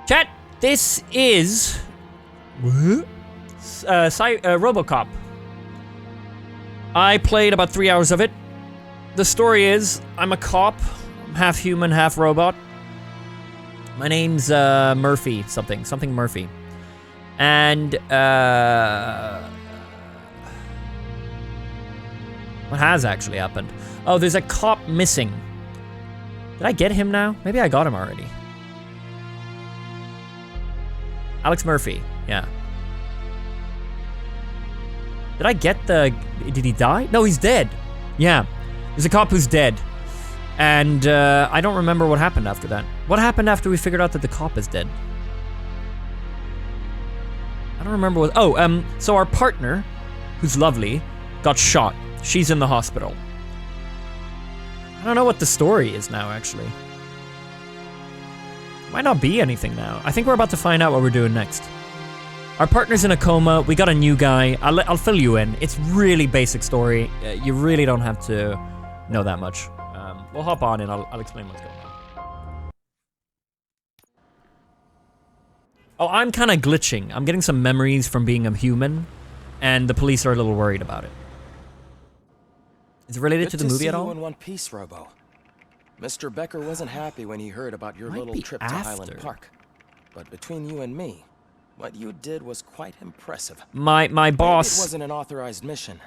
Chat, this is... RoboCop. I played about 3 hours of it. The story is, I'm a cop. I'm half human, half robot. My name's Murphy, something Murphy. And what has actually happened? Oh, there's a cop missing. Did I get him now? Maybe I got him already. Alex Murphy, yeah. Did I get the... Did he die? No, he's dead. Yeah, there's a cop who's dead. And I don't remember what happened after that. What happened after we figured out that the cop is dead? I don't remember what... Oh, so our partner, who's lovely, got shot. She's in the hospital. I don't know what the story is now, actually. Might not be anything now. I think we're about to find out what we're doing next. Our partner's in a coma. We got a new guy. I'll fill you in. It's really basic story. You really don't have to know that much. We'll hop on and I'll explain what's going on. Oh, I'm kind of glitching. I'm getting some memories from being a human, and the police are a little worried about it. Is it related to the movie at all? Good to see you in one piece, Robo. Mr. Becker wasn't happy when he heard about your little trip to Highland Park. But between you and me, what you did was quite impressive. My boss... Maybe it wasn't an authorized mission.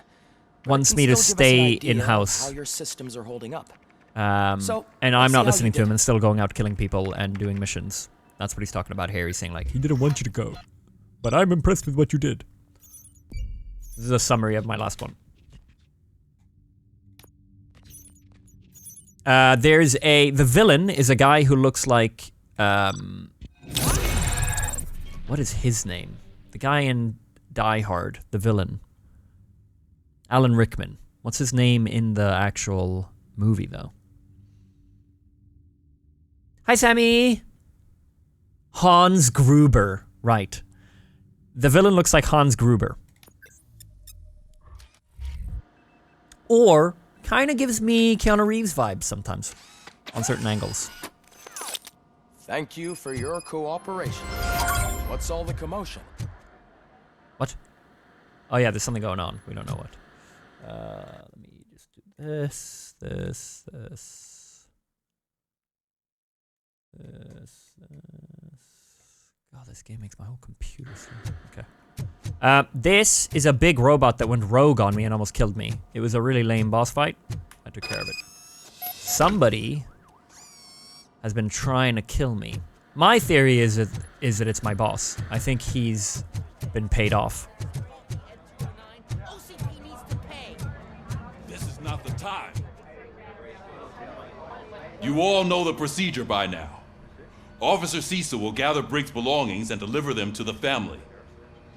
Wants me to stay in-house. How your systems are holding up. And I'm not listening to him and still going out killing people and doing missions. That's what he's talking about here. He's saying like, he didn't want you to go, but I'm impressed with what you did. This is a summary of my last one. The villain is a guy who looks like, what is his name? The guy in Die Hard, the villain. Alan Rickman. What's his name in the actual movie, though? Hi, Sammy! Hans Gruber. Right. The villain looks like Hans Gruber. Or, kind of gives me Keanu Reeves vibes sometimes. On certain angles. Thank you for your cooperation. What's all the commotion? What? Oh yeah, there's something going on. We don't know what. Let me just do this. God, this game makes my whole computer slow. Okay. This is a big robot that went rogue on me and almost killed me. It was a really lame boss fight. I took care of it. Somebody has been trying to kill me. My theory is that it's my boss. I think he's been paid off. This is not the time. You all know the procedure by now. Officer Cecil will gather Briggs' belongings and deliver them to the family.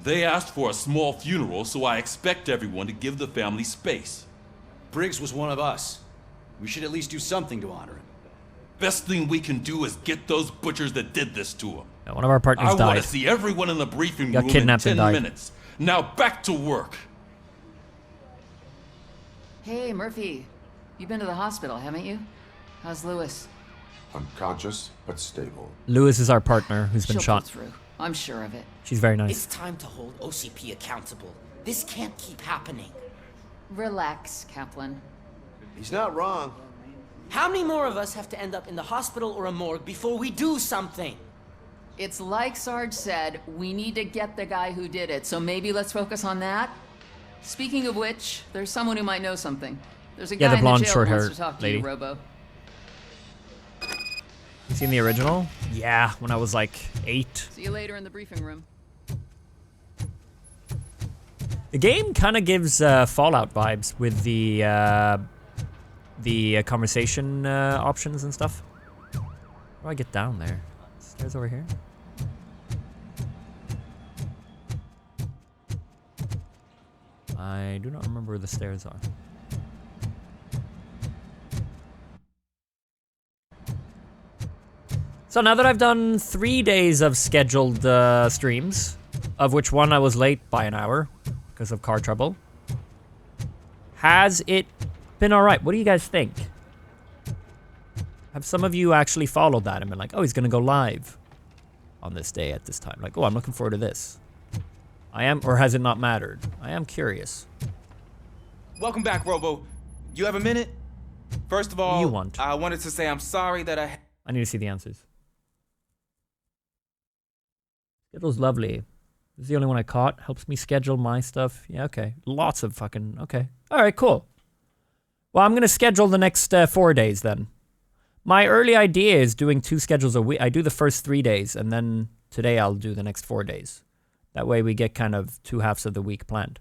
They asked for a small funeral, so I expect everyone to give the family space. Briggs was one of us. We should at least do something to honor him. Best thing we can do is get those butchers that did this to him. Yeah, one of our partners died. I want to see everyone in the briefing room in 10 minutes. Now back to work. Hey, Murphy. You've been to the hospital, haven't you? How's Lewis? Unconscious, but stable. Lewis is our partner who's been shot. She'll pull through. I'm sure of it. She's very nice. It's time to hold OCP accountable. This can't keep happening. Relax, Kaplan. He's not wrong. How many more of us have to end up in the hospital or a morgue before we do something? It's like Sarge said, we need to get the guy who did it, so maybe let's focus on that. Speaking of which, there's someone who might know something. There's a guy the blonde, in the jail who wants to talk to lady. you, Robo. You seen the original? Yeah, when I was like 8. See you later in the briefing room. The game kind of gives Fallout vibes with the conversation options and stuff. How do I get down there? Stairs over here? I do not remember where the stairs are. So now that I've done 3 days of scheduled streams, of which one I was late by an hour because of car trouble, has it been alright? What do you guys think? Have some of you actually followed that and been like, oh, he's gonna go live on this day at this time? Like, oh, I'm looking forward to this. I am, or has it not mattered? I am curious. Welcome back, Robo. You have a minute? First of all, you want? I wanted to say I'm sorry that I need to see the answers. Schedule's lovely. This is the only one I caught. Helps me schedule my stuff. Yeah, okay. Lots of fucking... Okay. All right, cool. Well, I'm going to schedule the next 4 days then. My early idea is doing 2 schedules a week. I do the first 3 days, and then today I'll do the next 4 days. That way we get kind of 2 halves of the week planned.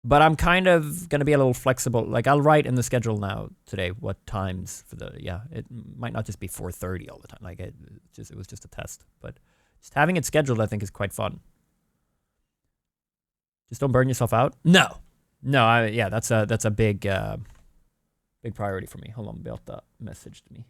But I'm kind of going to be a little flexible. Like, I'll write in the schedule now today what times for the... Yeah, it might not just be 4:30 all the time. Like, it was just a test. But just having it scheduled, I think, is quite fun. Just don't burn yourself out. No. Yeah, that's a big big priority for me. Hold on, Beata messaged me.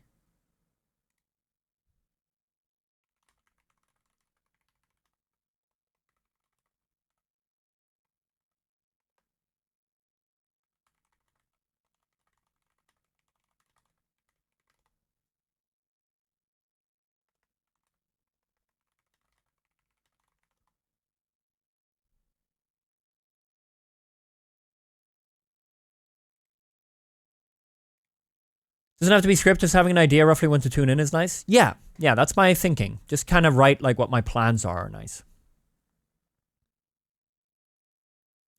Doesn't have to be script, just having an idea roughly when to tune in is nice. Yeah, that's my thinking. Just kind of write like what my plans are nice.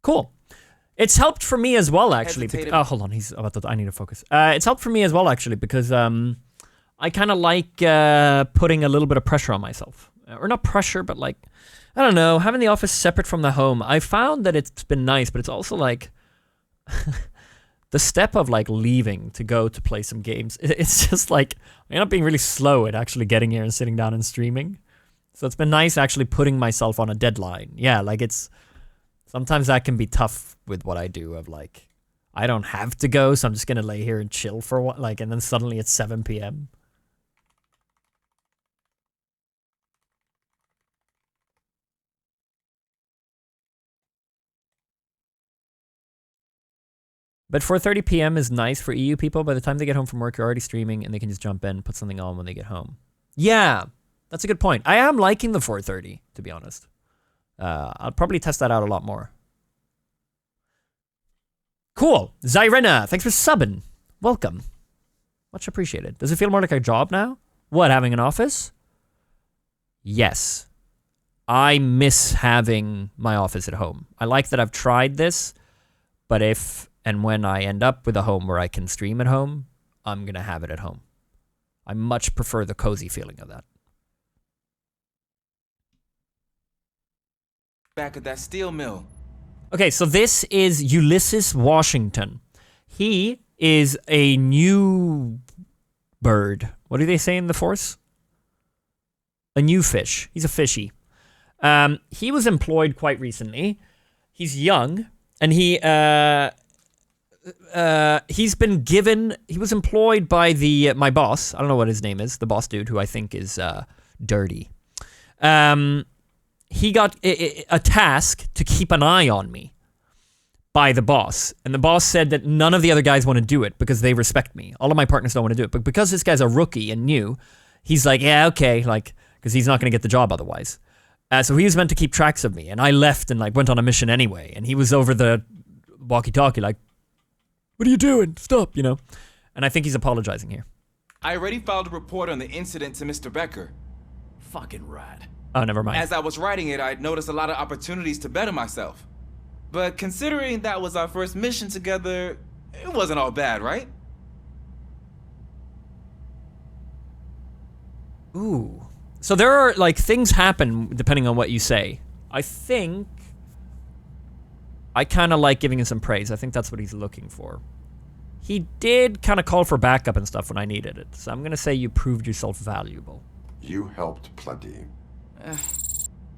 Cool. It's helped for me as well, actually. Oh, hold on, I need to focus. It's helped for me as well, actually, because I kind of like putting a little bit of pressure on myself. Or not pressure, but like, I don't know, having the office separate from the home. I found that it's been nice, but it's also like... The step of like leaving to go to play some games, it's just like, I end up being really slow at actually getting here and sitting down and streaming. So it's been nice actually putting myself on a deadline. Yeah, like sometimes that can be tough with what I do of like, I don't have to go, so I'm just going to lay here and chill for a while, like, and then suddenly it's 7 p.m. But 4:30 p.m. is nice for EU people. By the time they get home from work, you're already streaming, and they can just jump in, put something on when they get home. Yeah, that's a good point. I am liking the 4:30, to be honest. I'll probably test that out a lot more. Cool. Zyrena, thanks for subbing. Welcome. Much appreciated. Does it feel more like a job now? What, having an office? Yes. I miss having my office at home. I like that I've tried this, but if... And when I end up with a home where I can stream at home, I'm going to have it at home. I much prefer the cozy feeling of that. back at that steel mill. Okay, so this is Ulysses Washington. He is a new bird. What do they say in the Force? A new fish. He's a fishy. He was employed quite recently. He's young, and he's been given. He was employed by my boss. I don't know what his name is. The boss dude, who I think is dirty. He got a task to keep an eye on me by the boss, and the boss said that none of the other guys want to do it because they respect me. All of my partners don't want to do it, but because this guy's a rookie and new, he's like, yeah, okay, like, because he's not going to get the job otherwise. So he was meant to keep tracks of me, and I left and like went on a mission anyway, and he was over the walkie-talkie like, what are you doing? Stop, you know? And I think he's apologizing here. I already filed a report on the incident to Mr. Becker. Fucking rad. Oh, never mind. As I was writing it, I'd noticed a lot of opportunities to better myself. But considering that was our first mission together, it wasn't all bad, right? Ooh. So there are, like, things happen depending on what you say. I think I kind of like giving him some praise. I think that's what he's looking for. He did kind of call for backup and stuff when I needed it. So I'm going to say you proved yourself valuable. You helped plenty.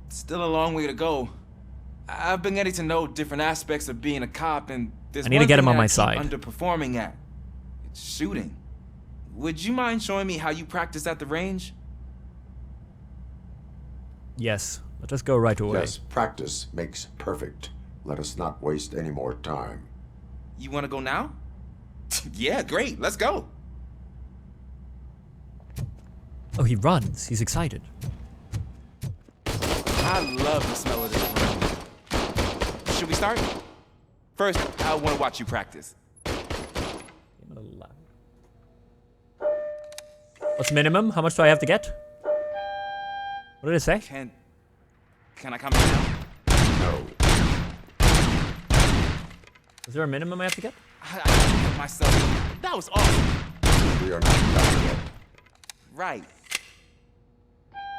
Still a long way to go. I've been getting to know different aspects of being a cop, and there's I need to get him on my side. Underperforming at. It's shooting. Would you mind showing me how you practice at the range? Yes. Let us go right away. Yes, practice makes perfect. Let us not waste any more time. You want to go now? Yeah, great. Let's go. Oh, he runs. He's excited. I love the smell of this room. Should we start? First, I want to watch you practice. What's minimum? How much do I have to get? What did it say? Can I come in now? No. Is there a minimum I have to get? I can't help myself. That was awesome. We are not done yet. Right.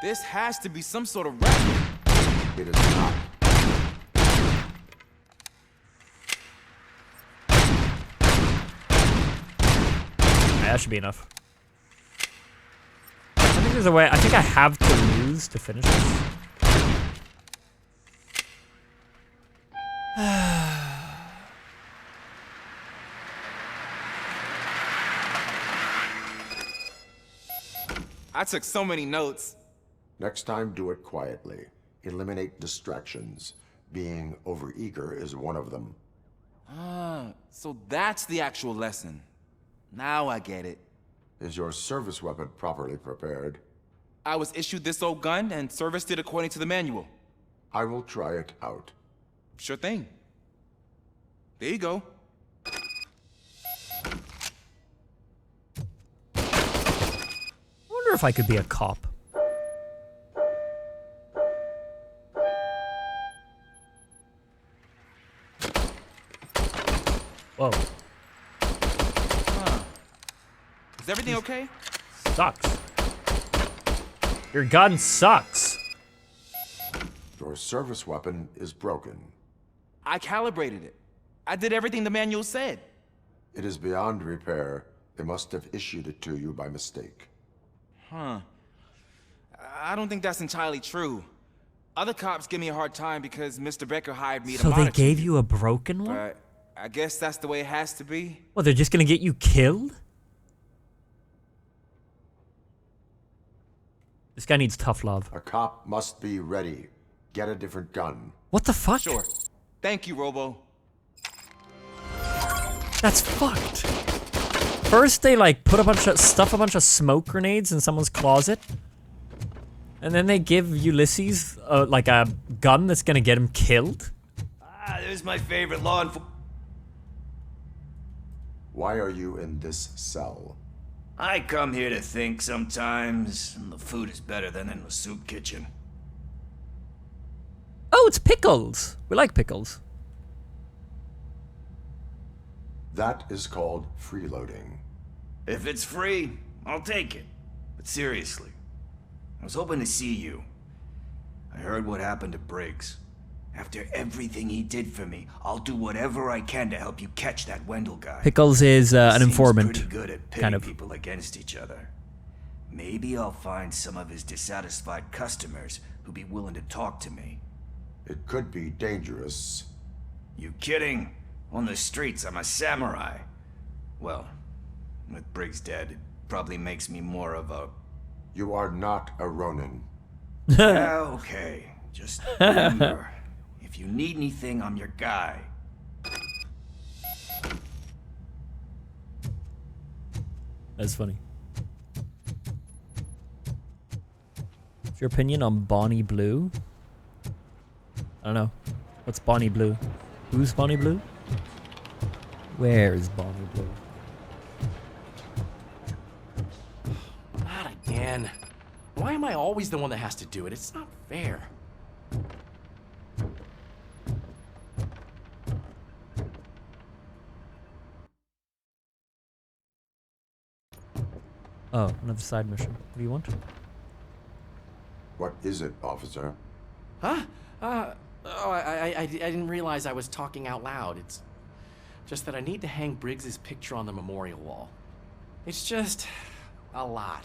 This has to be some sort of record. It is not. That should be enough. I think there's a way. I think I have to lose to finish this. I took so many notes. Next time, do it quietly. Eliminate distractions. Being overeager is one of them. Ah, so that's the actual lesson. Now I get it. Is your service weapon properly prepared? I was issued this old gun and serviced it according to the manual. I will try it out. Sure thing. There you go. I wonder if I could be a cop. Whoa. Huh. Is everything okay? Sucks. Your gun sucks. Your service weapon is broken. I calibrated it. I did everything the manual said. It is beyond repair. They must have issued it to you by mistake. Huh. I don't think that's entirely true. Other cops give me a hard time because Mr. Becker hired me to So they monitor gave you. you a broken one? But I guess that's the way it has to be. Well, they're just gonna get you killed? This guy needs tough love. A cop must be ready. Get a different gun. What the fuck? Sure. Thank you, Robo. That's fucked. First they like put a bunch of smoke grenades in someone's closet. And then they give Ulysses like a gun that's gonna get him killed. There's my favorite law enforcement. Why are you in this cell? I come here to think sometimes, and the food is better than in the soup kitchen. Oh, it's Pickles. We like Pickles. That is called freeloading. If it's free, I'll take it. But seriously, I was hoping to see you. I heard what happened to Briggs. After everything he did for me, I'll do whatever I can to help you catch that Wendell guy. Pickles is an Seems informant. pretty good at pitting Kind of. people against each other. Maybe I'll find some of his dissatisfied customers who'd be willing to talk to me. It could be dangerous. You kidding? On the streets, I'm a samurai. Well, with Briggs dead, it probably makes me more of a... You are not a Ronin. Yeah, okay. Just remember, if you need anything, I'm your guy. That's funny. What's your opinion on Bonnie Blue? I don't know. What's Bonnie Blue? Who's Bonnie Blue? Where is Bonnie Blue? Not again. Why am I always the one that has to do it? It's not fair. Oh, another side mission. What do you want? What is it, officer? Huh? I didn't realize I was talking out loud. It's just that I need to hang Briggs's picture on the memorial wall. It's just a lot.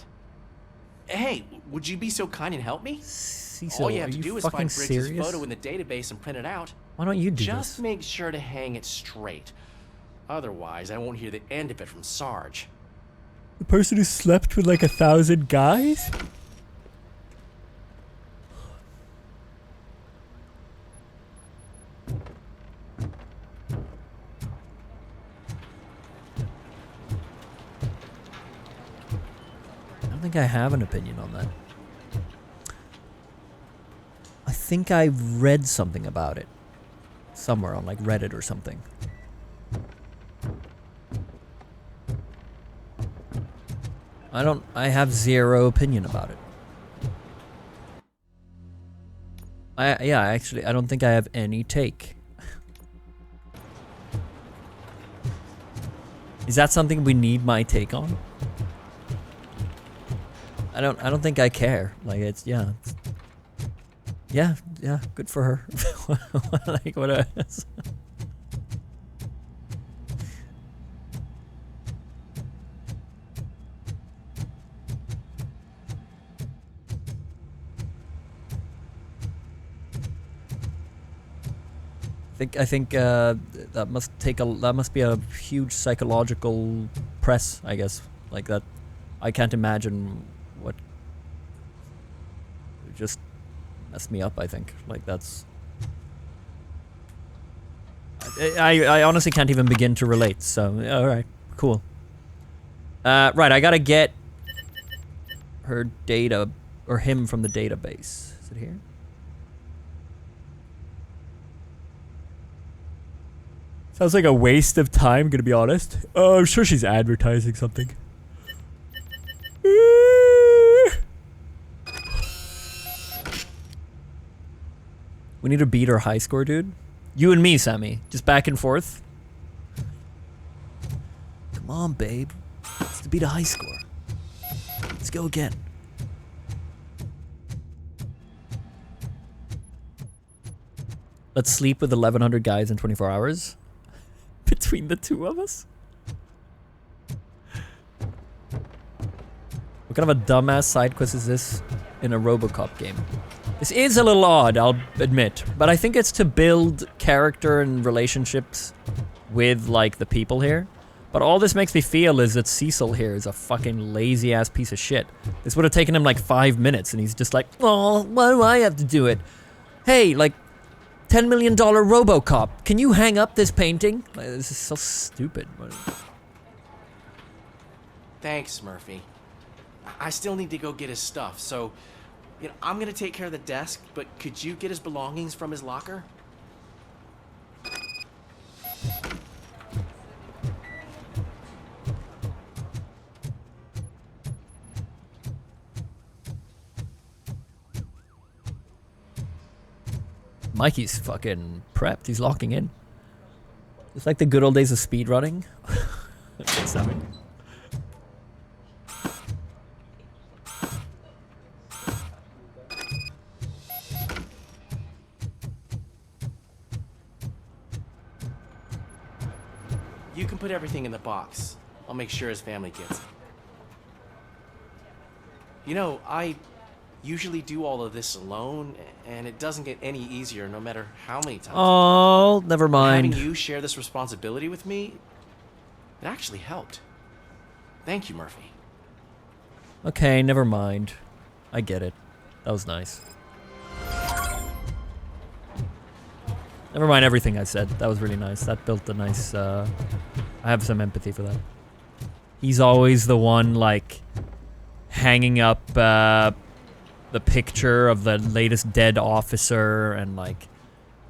Hey, would you be so kind and help me? Cecil, All you have are to do is fucking find Briggs's serious? photo in the database and print it out. Why don't you do Just this? make sure to hang it straight. Otherwise, I won't hear the end of it from Sarge. The person who slept with like 1,000 guys? I don't think I have an opinion on that. I think I read something about it. Somewhere on like Reddit or something. I have zero opinion about it. Actually, I don't think I have any take. Is that something we need my take on? I don't think I care. Like it's yeah, good for her. Like what else? I think that must be a huge psychological press, I guess. Like that, I can't imagine what just messed me up. I think like that's. I honestly can't even begin to relate. So all right, cool. Right, I gotta get her data or him from the database. Is it here? Sounds like a waste of time, gonna be honest. Oh, I'm sure she's advertising something. We need to beat our high score, dude. You and me, Sammy. Just back and forth. Come on, babe. Let's beat a high score. Let's go again. Let's sleep with 1,100 guys in 24 hours. Between the two of us? What kind of a dumbass side quest is this in a RoboCop game? This is a little odd, I'll admit, but I think it's to build character and relationships with, like, the people here. But all this makes me feel is that Cecil here is a fucking lazy-ass piece of shit. This would have taken him, like, 5 minutes, and he's just like, oh, why do I have to do it? Hey, like, $10 million RoboCop. Can you hang up this painting? Like, this is so stupid. Thanks, Murphy. I still need to go get his stuff, so I'm gonna take care of the desk, but could you get his belongings from his locker? Mikey's fucking prepped. He's locking in. It's like the good old days of speedrunning. You can put everything in the box. I'll make sure his family gets it. You know, I usually do all of this alone, and it doesn't get any easier no matter how many times. Oh, never mind. Having you share this responsibility with me, it actually helped. Thank you, Murphy. Okay, never mind. I get it. That was nice. Never mind everything I said. That was really nice. That built a nice, I have some empathy for that. He's always the one, like, hanging up, the picture of the latest dead officer and, like,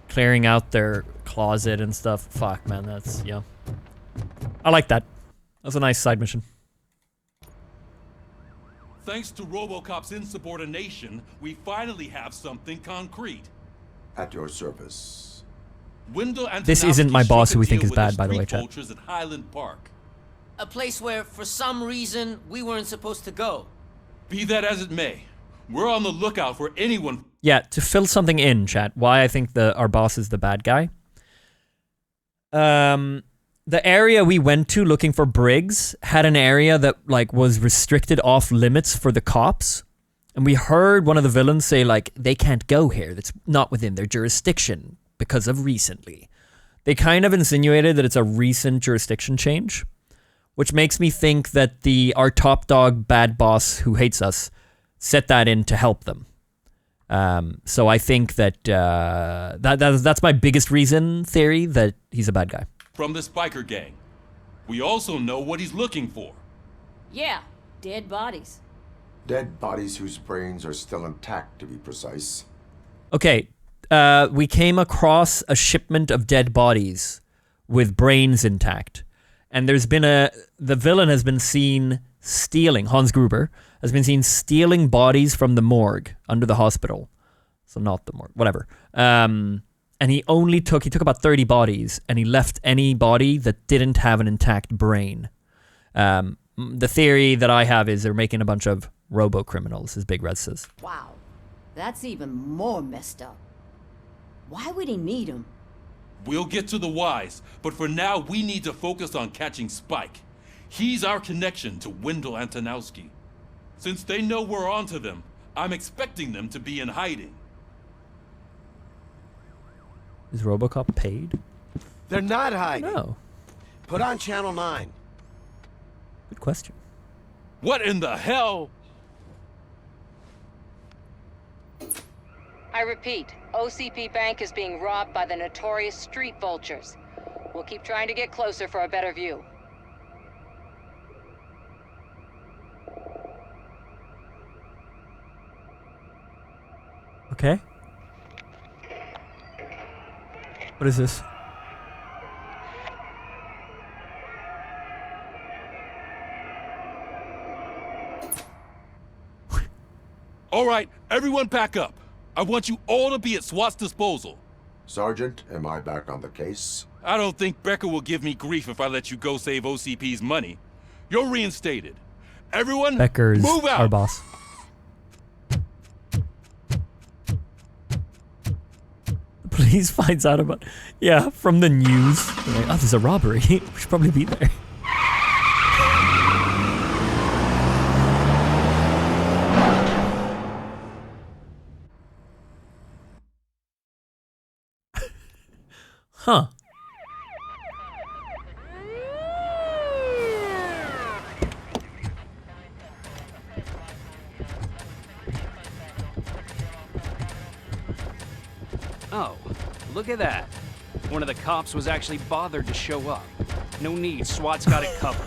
clearing out their closet and stuff. Fuck, man, that's, yeah. I like that. That was a nice side mission. Thanks to RoboCop's insubordination, we finally have something concrete. At your service. This isn't my boss who we think is bad, by the way, chat. At Highland Park. A place where, for some reason, we weren't supposed to go. Be that as it may, we're on the lookout for anyone. Yeah, to fill something in, chat, why I think our boss is the bad guy. The area we went to looking for Briggs had an area that, like, was restricted off limits for the cops. And we heard one of the villains say, like, they can't go here. That's not within their jurisdiction because of recently. They kind of insinuated that it's a recent jurisdiction change, which makes me think that our top dog bad boss who hates us set that in to help them. So I think that, that's my biggest reason theory that he's a bad guy. From this biker gang. We also know what he's looking for. Yeah, dead bodies. Dead bodies whose brains are still intact, to be precise. Okay, we came across a shipment of dead bodies with brains intact. And there's been the villain has been seen stealing, Hans Gruber, has been seen stealing bodies from the morgue under the hospital. So not the morgue, whatever. And he took about 30 bodies, and he left any body that didn't have an intact brain. The theory that I have is they're making a bunch of robo-criminals, as Big Red says. Wow, that's even more messed up. Why would he need him? We'll get to the whys, but for now we need to focus on catching Spike. He's our connection to Wendell Antonowski. Since they know we're onto them, I'm expecting them to be in hiding. Is RoboCop paid? They're not hiding. No. Put on Channel 9. Good question. What in the hell? I repeat, OCP Bank is being robbed by the notorious street vultures. We'll keep trying to get closer for a better view. Okay. What is this? All right, everyone pack up. I want you all to be at SWAT's disposal. Sergeant, am I back on the case? I don't think Becker will give me grief if I let you go save OCP's money. You're reinstated. Everyone, Becker's move out! our boss. The police finds out about... Yeah, from the news. They're like, oh, there's a robbery. We should probably be there. Huh. Oh, look at that. One of the cops was actually bothered to show up. No need, SWAT's got it covered.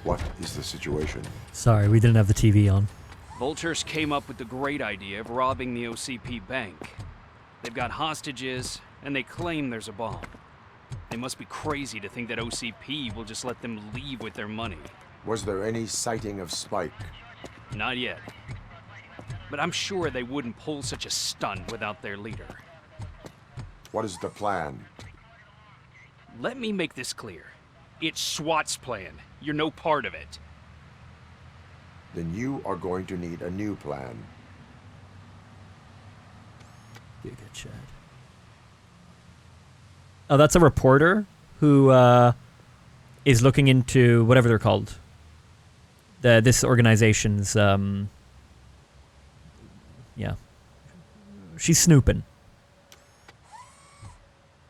What is the situation? Sorry, we didn't have the TV on. Vultures came up with the great idea of robbing the OCP bank. They've got hostages, and they claim there's a bomb. They must be crazy to think that OCP will just let them leave with their money. Was there any sighting of Spike? Not yet. But I'm sure they wouldn't pull such a stunt without their leader. What is the plan? Let me make this clear. It's SWAT's plan. You're no part of it. Then you are going to need a new plan. Be a good Chad. Oh, that's a reporter who is looking into whatever they're called. This organization's, yeah. She's snooping.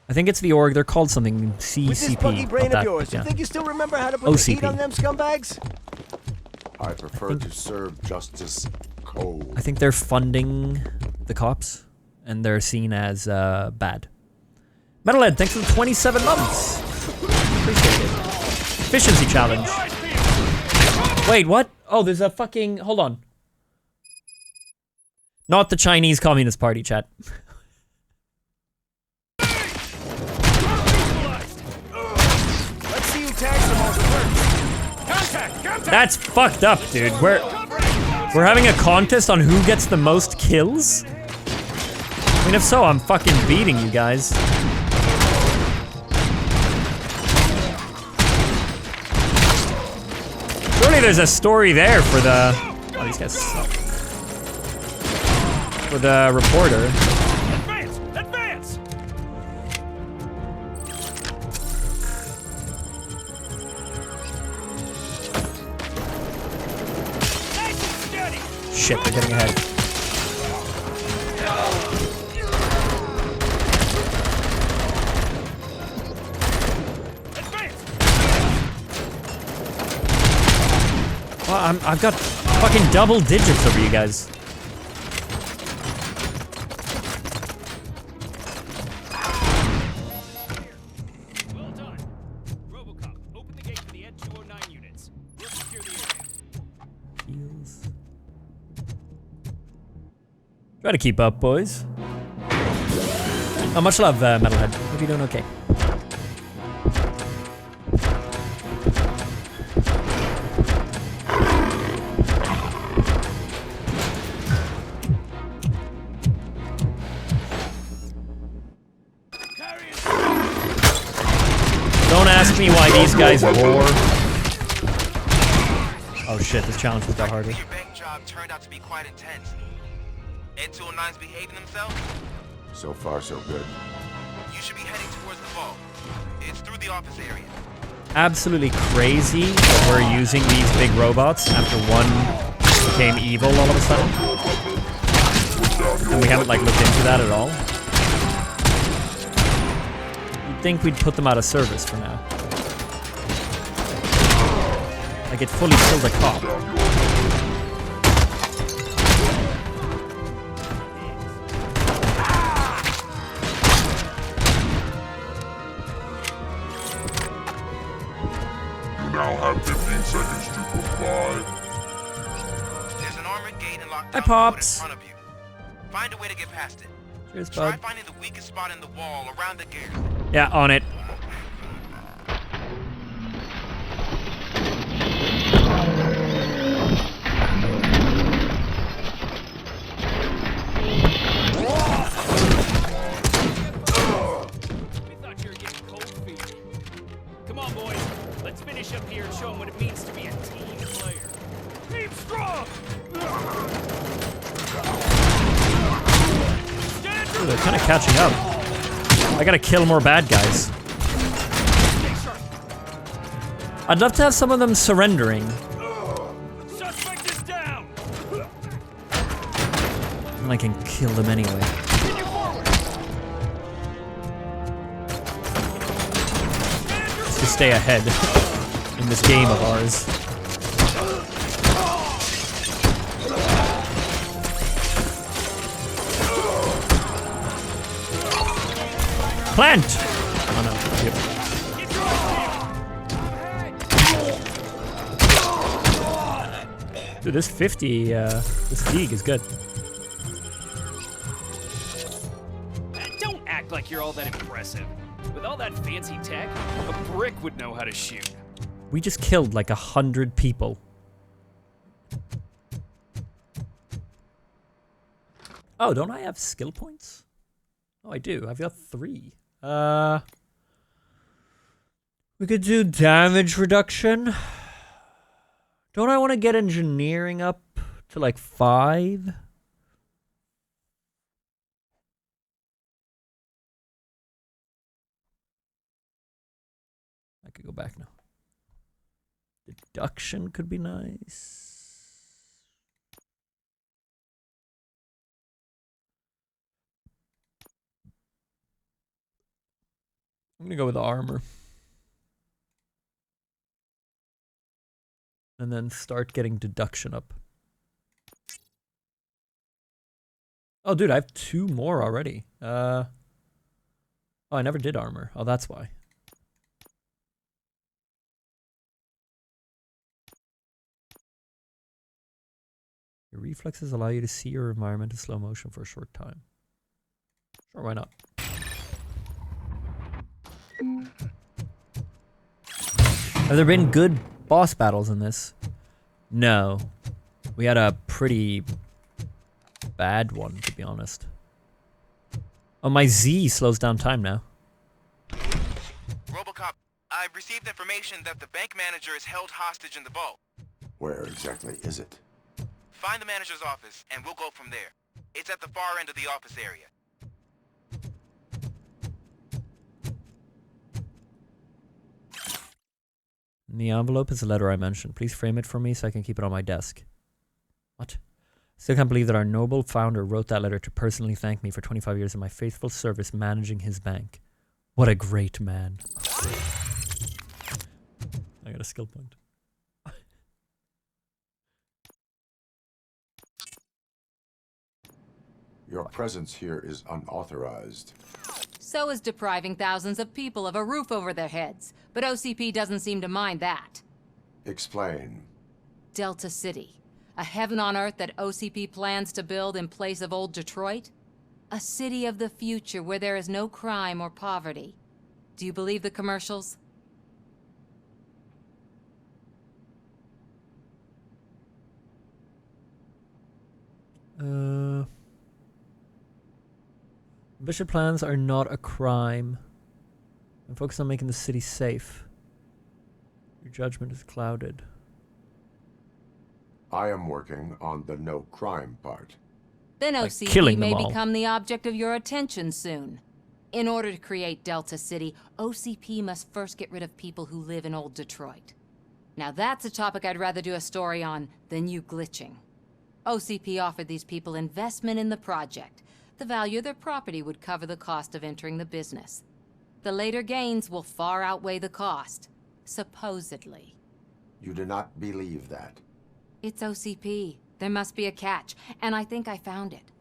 I think it's the org. They're called something CCP. With this buggy brain that, of yours, yeah. you think you still remember how to put OCP. the heat on them scumbags? I prefer to serve justice cold. I think they're funding the cops, and they're seen as bad. Metalhead, thanks for the 27 months. Appreciate it. Efficiency challenge. Wait, what? Oh, there's a fucking... Hold on. Not the Chinese Communist Party, chat. Let's see who tags them all the worst. Contact! That's fucked up, dude. We're having a contest on who gets the most kills? I mean, if so, I'm fucking beating you guys. Surely there's a story there for the... Oh, these guys suck. For the reporter. Advance! Advance! Nice and steady! Shit, they're getting ahead. Well, I've got fucking double digits over you guys. Well done. RoboCop, open the gate for the N209 units. We'll secure the area. Heals. Try to keep up, boys. Oh, much love, Metalhead. Hope you're doing okay. Don't ask me why these guys roar. Oh shit, this challenge just got harder. Your bank job turned out to be quite intense. Ed 209's behaving themselves? So far, so good. You should be heading towards the vault. It's through the office area. Absolutely crazy that we're using these big robots after one became evil all of a sudden. And we haven't like looked into that at all. You'd think we'd put them out of service for now. Like it fully killed a cop. Now have 15 seconds to comply. There's an armored gate and locked Hi, down Pops. in front of you. Find a way to get past it. Cheers, Try bud. finding the weakest spot in the wall around the gate. Yeah, on it. We thought you were getting cold feet. Come on, boys. Let's finish up here and show them what it means to be a team player. Team strong! Ooh, they're kind of catching up. I gotta kill more bad guys. I'd love to have some of them surrendering. Suspect is down! And I can kill them anyway. Just to stay ahead in this game of ours. Plant! Oh no. Yep. Dude, this 50, this Deeg is good. Don't act like you're all that impressive. With all that fancy tech, a brick would know how to shoot. We just killed like 100 people. Oh, don't I have skill points? Oh, I do. I've got 3. We could do damage reduction. Don't I want to get engineering up to like 5? I could go back now. Deduction could be nice. I'm gonna go with armor. And then start getting deduction up. Oh, dude, I have 2 more already. Oh, I never did armor. Oh, that's why. Your reflexes allow you to see your environment in slow motion for a short time. Sure, why not? Have there been good boss battles in this? No. We had a pretty bad one, to be honest. Oh, my Z slows down time now. RoboCop, I've received information that the bank manager is held hostage in the vault. Where exactly is it? Find the manager's office, and we'll go from there. It's at the far end of the office area. In the envelope is the letter I mentioned. Please frame it for me so I can keep it on my desk. What? Still can't believe that our noble founder wrote that letter to personally thank me for 25 years of my faithful service managing his bank. What a great man. I got a skill point. Your presence here is unauthorized. So is depriving thousands of people of a roof over their heads. But OCP doesn't seem to mind that. Explain. Delta City. A heaven on earth that OCP plans to build in place of old Detroit? A city of the future where there is no crime or poverty. Do you believe the commercials? Ambitious plans are not a crime. And focus on making the city safe. Your judgment is clouded. I am working on the no crime part. Then Like OCP killing them may all. become the object of your attention soon. In order to create Delta City, OCP must first get rid of people who live in old Detroit. Now that's a topic I'd rather do a story on than you glitching. OCP offered these people investment in the project. The value of their property would cover the cost of entering the business. The later gains will far outweigh the cost, supposedly. You do not believe that. It's OCP. There must be a catch, and I think I found it.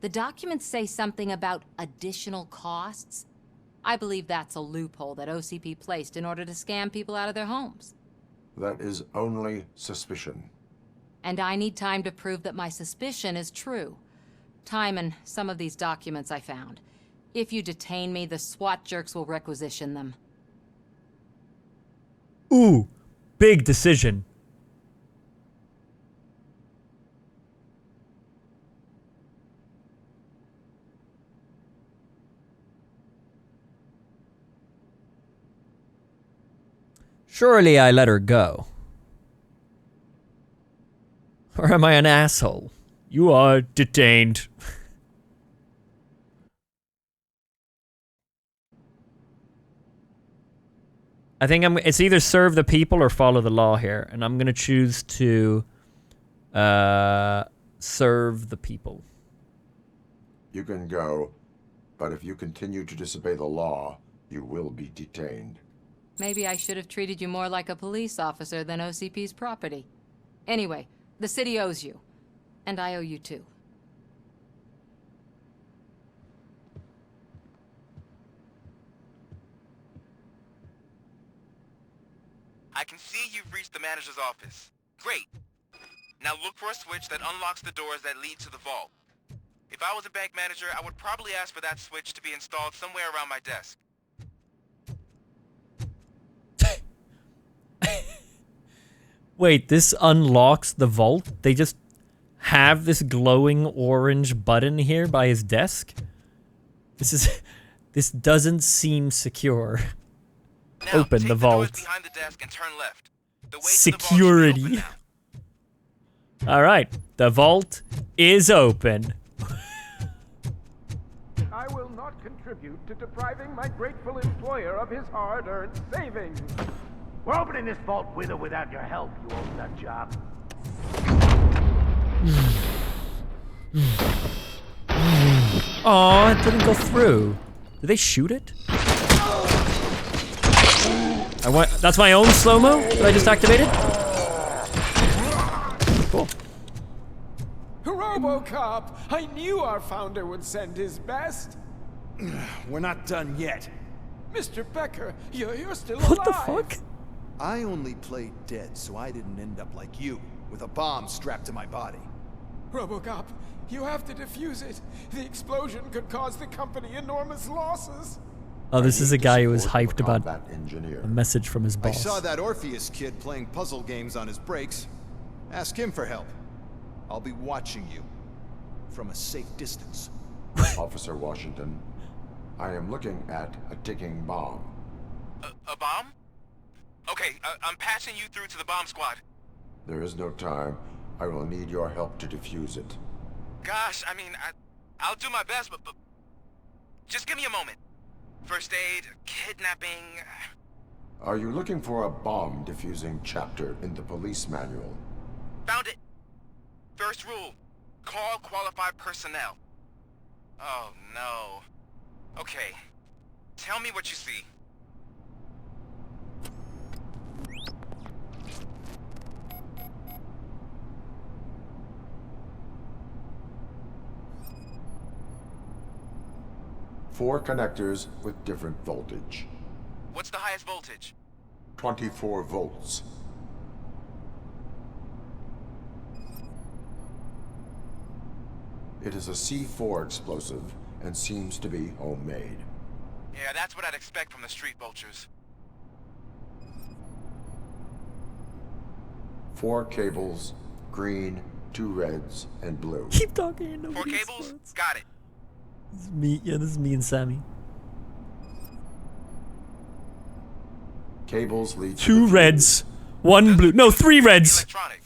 The documents say something about additional costs. I believe that's a loophole that OCP placed in order to scam people out of their homes. That is only suspicion. And I need time to prove that my suspicion is true. Time and some of these documents I found. If you detain me, the SWAT jerks will requisition them. Ooh, big decision. Surely I let her go. Or am I an asshole? You are detained. I think it's either serve the people or follow the law here, and I'm gonna choose to serve the people. You can go, but if you continue to disobey the law, you will be detained. Maybe I should have treated you more like a police officer than OCP's property. Anyway, the city owes you. And I owe you too. I can see you've reached the manager's office. Great. Now look for a switch that unlocks the doors that lead to the vault. If I was a bank manager, I would probably ask for that switch to be installed somewhere around my desk. Wait, this unlocks the vault? They just have this glowing orange button here by his desk? This doesn't seem secure. Now, Open the vault. behind the desk and turn left. The way Security. All right, the vault is open. I will not contribute to depriving my grateful employer of his hard-earned savings. We're opening this vault with or without your help, you old nut job. Aw, it didn't go through. Did they shoot it? That's my own slow-mo that I just activated? Cool. RoboCop! I knew our founder would send his best. We're not done yet. Mr. Becker, you're still What alive. the fuck? I only played dead so I didn't end up like you, with a bomb strapped to my body. RoboCop, you have to defuse it. The explosion could cause the company enormous losses. Oh, this is a guy who was hyped about engineer. a message from his I boss. saw that Orpheus kid playing puzzle games on his breaks. Ask him for help. I'll be watching you from a safe distance. Officer Washington, I am looking at a ticking bomb. A bomb? Okay, I'm passing you through to the bomb squad. There is no time. I will need your help to defuse it. Gosh, I mean, I'll do my best, but just give me a moment. First aid, kidnapping... Are you looking for a bomb defusing chapter in the police manual? Found it! First rule, call qualified personnel. Oh, no. Okay, tell me what you see. Four connectors with different voltage. What's the highest voltage? 24 volts. It is a C4 explosive and seems to be homemade. Yeah, that's what I'd expect from the street vultures. 4 cables, green, 2 reds, and blue. Keep talking. 4 cables? Got it. This is me. Yeah, this is me and Sammy. Cables lead to 2 reds, 1 blue. No, 3 reds. Electronic.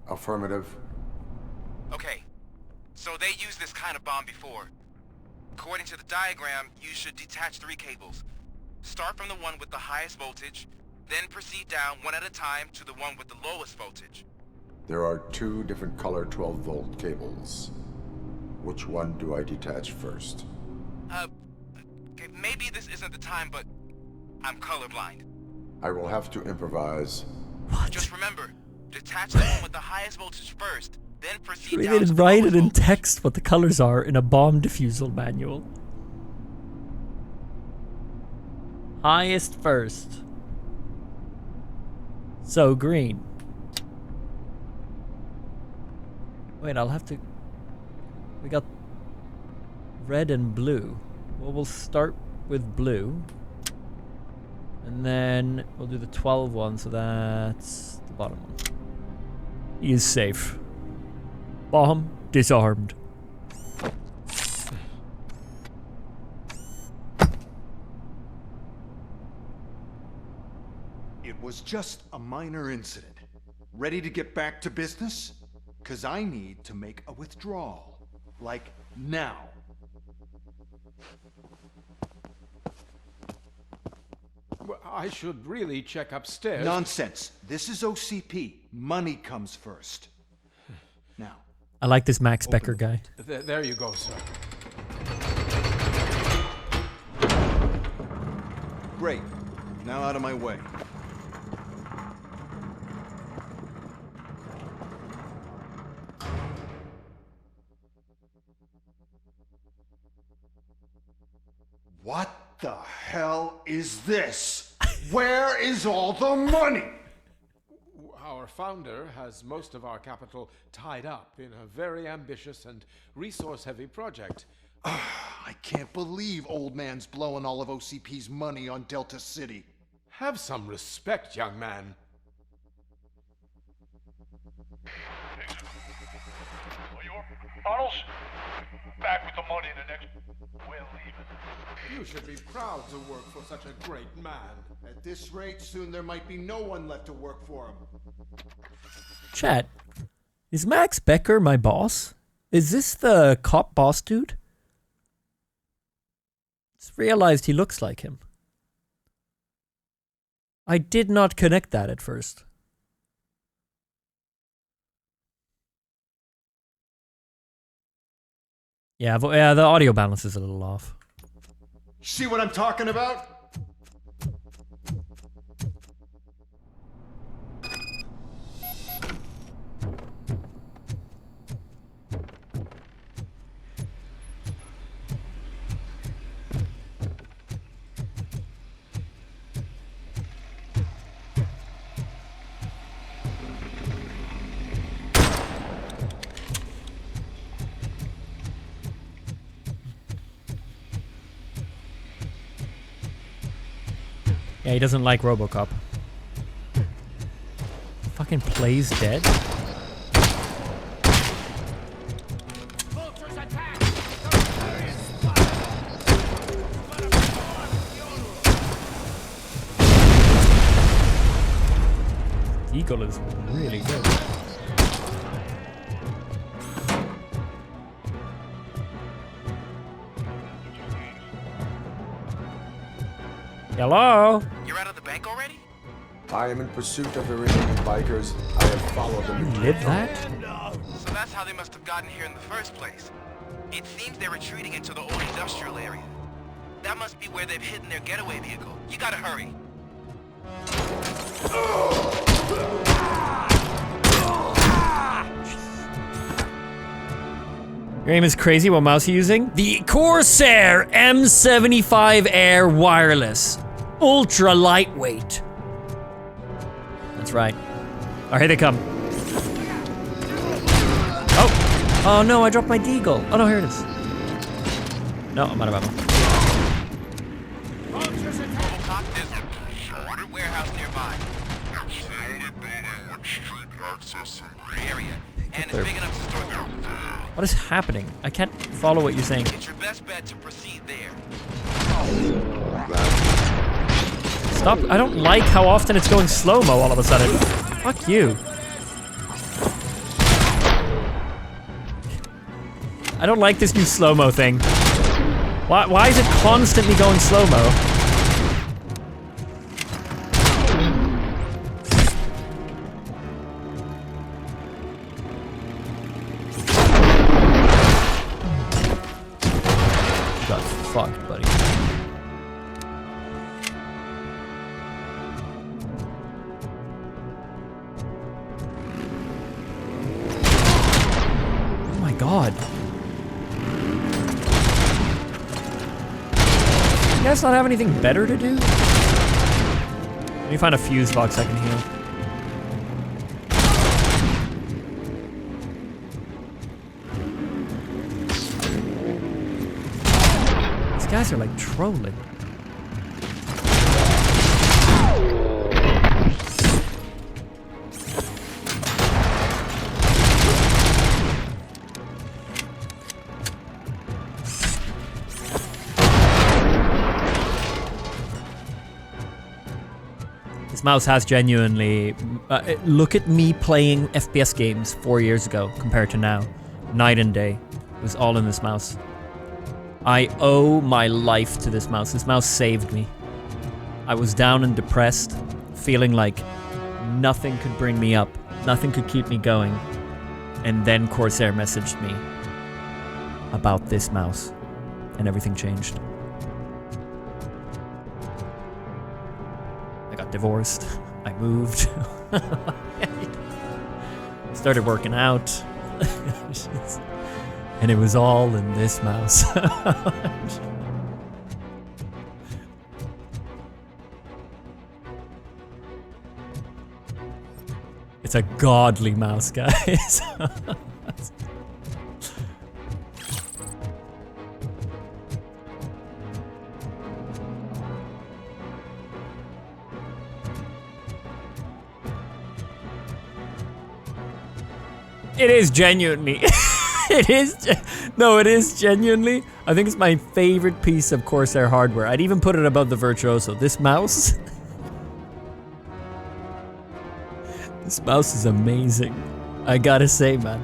Affirmative. Okay. So they used this kind of bomb before. According to the diagram, you should detach 3 cables. Start from the one with the highest voltage, then proceed down one at a time to the one with the lowest voltage. There are 2 different color 12-volt cables. Which one do I detach first? Okay, maybe this isn't the time, but I'm colorblind. I will have to improvise. Just remember, detach the one with the highest voltage first, then proceed They down to didn't the write lowest it in voltage. text what the colors are in a bomb defusal manual. Highest first. So green. Wait, I'll have to... We got red and blue. Well, we'll start with blue. And then we'll do the 12 one, so that's the bottom one. He is safe. Bomb disarmed. It was just a minor incident. Ready to get back to business? 'Cause I need to make a withdrawal. Like, now. Well, I should really check upstairs. Nonsense. This is OCP. Money comes first. Now. I like this Max Becker guy. There you go, sir. Great. Now out of my way. What the hell is this? Where is all the money? Our founder has most of our capital tied up in a very ambitious and resource-heavy project. I can't believe old man's blowing all of OCP's money on Delta City. Have some respect, young man. Arnold, back with the money in the next... We'll leave it. You should be proud to work for such a great man. At this rate, soon there might be no one left to work for him. Chat. Is Max Becker my boss? Is this the cop boss dude? Just realized he looks like him. I did not connect that at first. Yeah, the audio balance is a little off. See what I'm talking about? Yeah, he doesn't like RoboCop. Fucking plays dead. Eagle is really good. Hello? You're out of the bank already? I am in pursuit of the remaining bikers. I have followed them. You live that? So that's how they must have gotten here in the first place. It seems they're retreating into the old industrial area. That must be where they've hidden their getaway vehicle. You gotta hurry. Your aim is crazy. What mouse are you using? The Corsair M75 Air Wireless. Ultra lightweight. That's right. Oh, here they come. Oh. Oh no, I dropped my deagle. Oh no, here it is. No, I'm out of ammo. RoboCop, there's a secret warehouse nearby. Area, and it's big enough to store them. What is happening? I can't follow what you're saying. It's your best bet to proceed there. Stop. I don't like how often it's going slow-mo all of a sudden. Fuck you. I don't like this new slow-mo thing. Why is it constantly going slow-mo? Got fucked, buddy. Oh my god. You guys not have anything better to do? Let me find a fuse box I can heal. These guys are like trolling. This mouse has genuinely... look at me playing FPS games 4 years ago compared to now. Night and day. It was all in this mouse. I owe my life to this mouse. This mouse saved me. I was down and depressed, feeling like nothing could bring me up. Nothing could keep me going. And then Corsair messaged me about this mouse. And everything changed. Divorced. I moved. Started working out. And it was all in this mouse. It's a godly mouse, guys. It is genuinely. It is genuinely. I think it's my favorite piece of Corsair hardware. I'd even put it above the Virtuoso. This mouse. This mouse is amazing. I gotta say, man.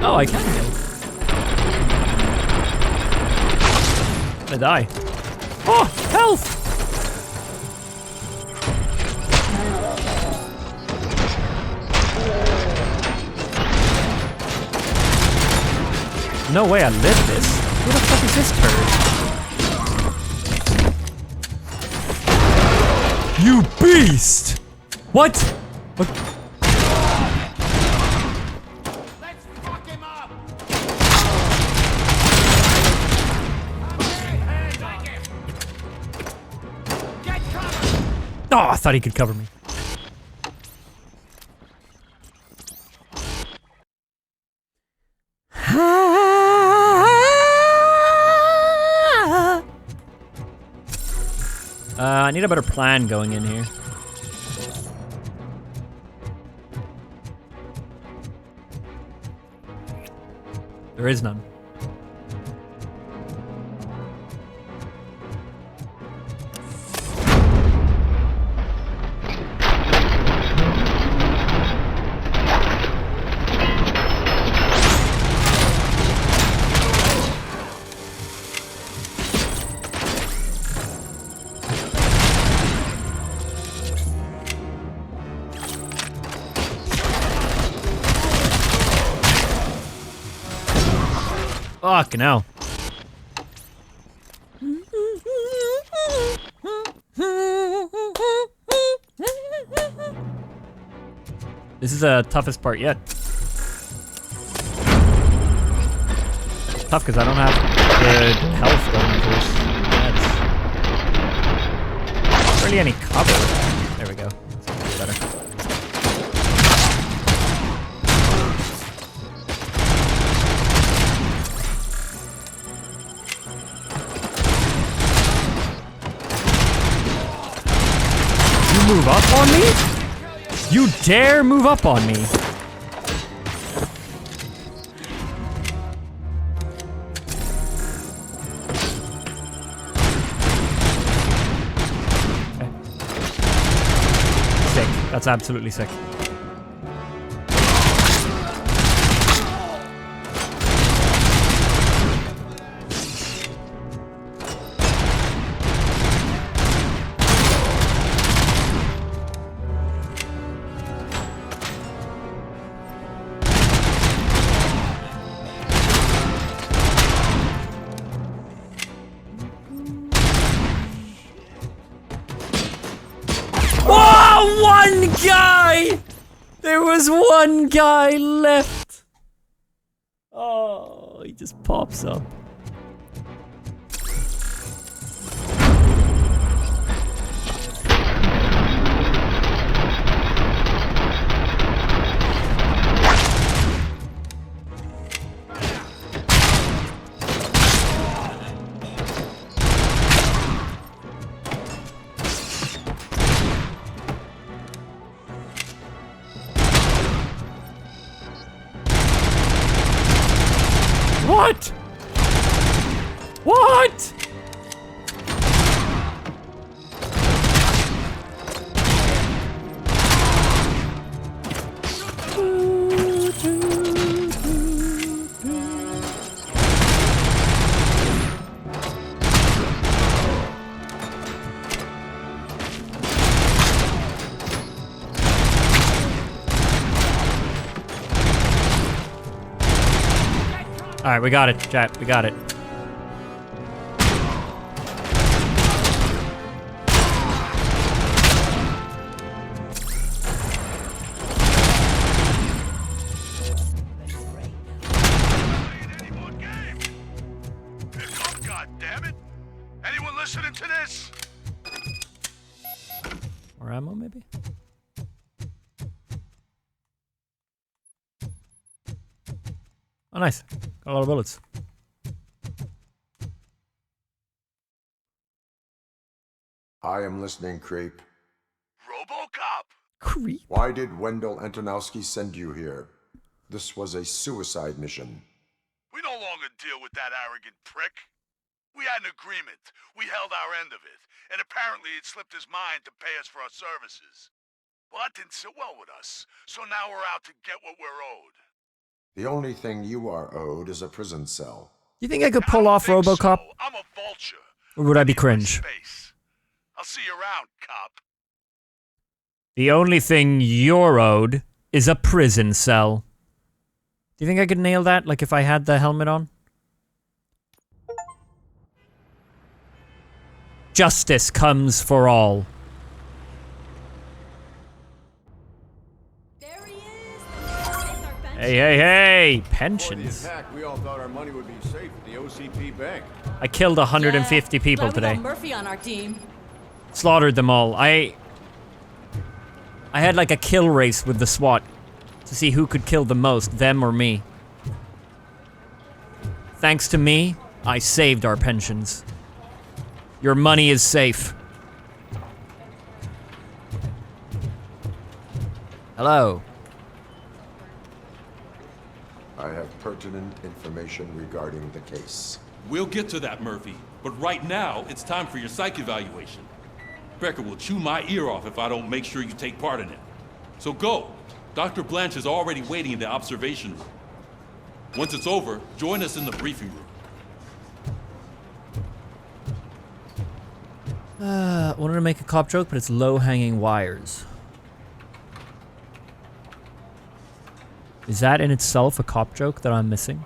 Oh, I can go. I die. Oh, health! No way I live this. Who the fuck is this turd? You beast! What? What? Oh, I thought he could cover me. I need a better plan going in here. There is none. Fucking hell. This is the toughest part yet. Tough because I don't have good health going into this. Barely any cover. There we go. That's better. You move up on me? You dare move up on me? That's absolutely sick. One guy! There was one guy left. Oh, he just pops up. What? What? Alright, we got it, chat. We got it. God damn it! Anyone listening to this? More ammo, maybe? Oh, nice. Got a lot of bullets. I am listening, Creep. RoboCop! Creep? Why did Wendell Antonowski send you here? This was a suicide mission. We no longer deal with that arrogant prick. We had an agreement. We held our end of it. And apparently it slipped his mind to pay us for our services. Well, that didn't sit well with us. So now we're out to get what we're owed. The only thing you are owed is a prison cell. You think I could pull off RoboCop? So. I'm a vulture. Or would I be cringe? I'll see you around, cop. The only thing you're owed is a prison cell. Do you think I could nail that, like if I had the helmet on? Justice comes for all. Hey, hey, hey! Pensions. Before the attack, we all thought our money would be safe at the OCP bank. I killed 150 people Glad we today. got Murphy on our team. Slaughtered them all. I had like a kill race with the SWAT to see who could kill the most, them or me. Thanks to me, I saved our pensions. Your money is safe. Hello. I have pertinent information regarding the case. We'll get to that, Murphy. But right now, it's time for your psych evaluation. Becker will chew my ear off if I don't make sure you take part in it. So go. Dr. Blanche is already waiting in the observation room. Once it's over, join us in the briefing room. Wanted to make a cop joke, but it's low-hanging wires. Is that in itself a cop joke that I'm missing?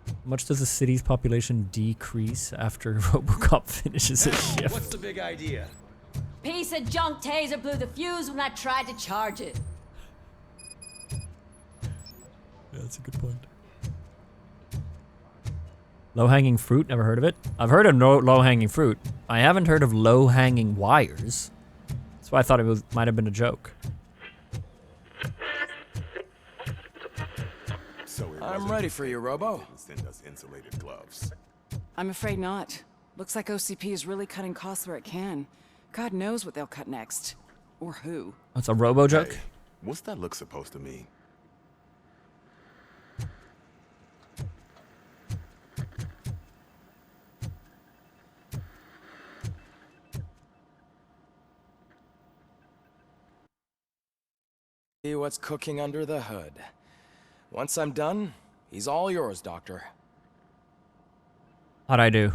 How much does the city's population decrease after RoboCop finishes his shift? What's the big idea? Piece of junk taser blew the fuse when I tried to charge it. Yeah, that's a good point. Low-hanging fruit, never heard of it. I've heard of low-hanging fruit. I haven't heard of low-hanging wires. That's why I thought it might have been a joke. I'm ready for you, Robo. Send us insulated gloves. I'm afraid not. Looks like OCP is really cutting costs where it can. God knows what they'll cut next. Or who. That's a Robo joke? Hey, what's that look supposed to mean? See what's cooking under the hood. Once I'm done, he's all yours, Doctor. How'd I do?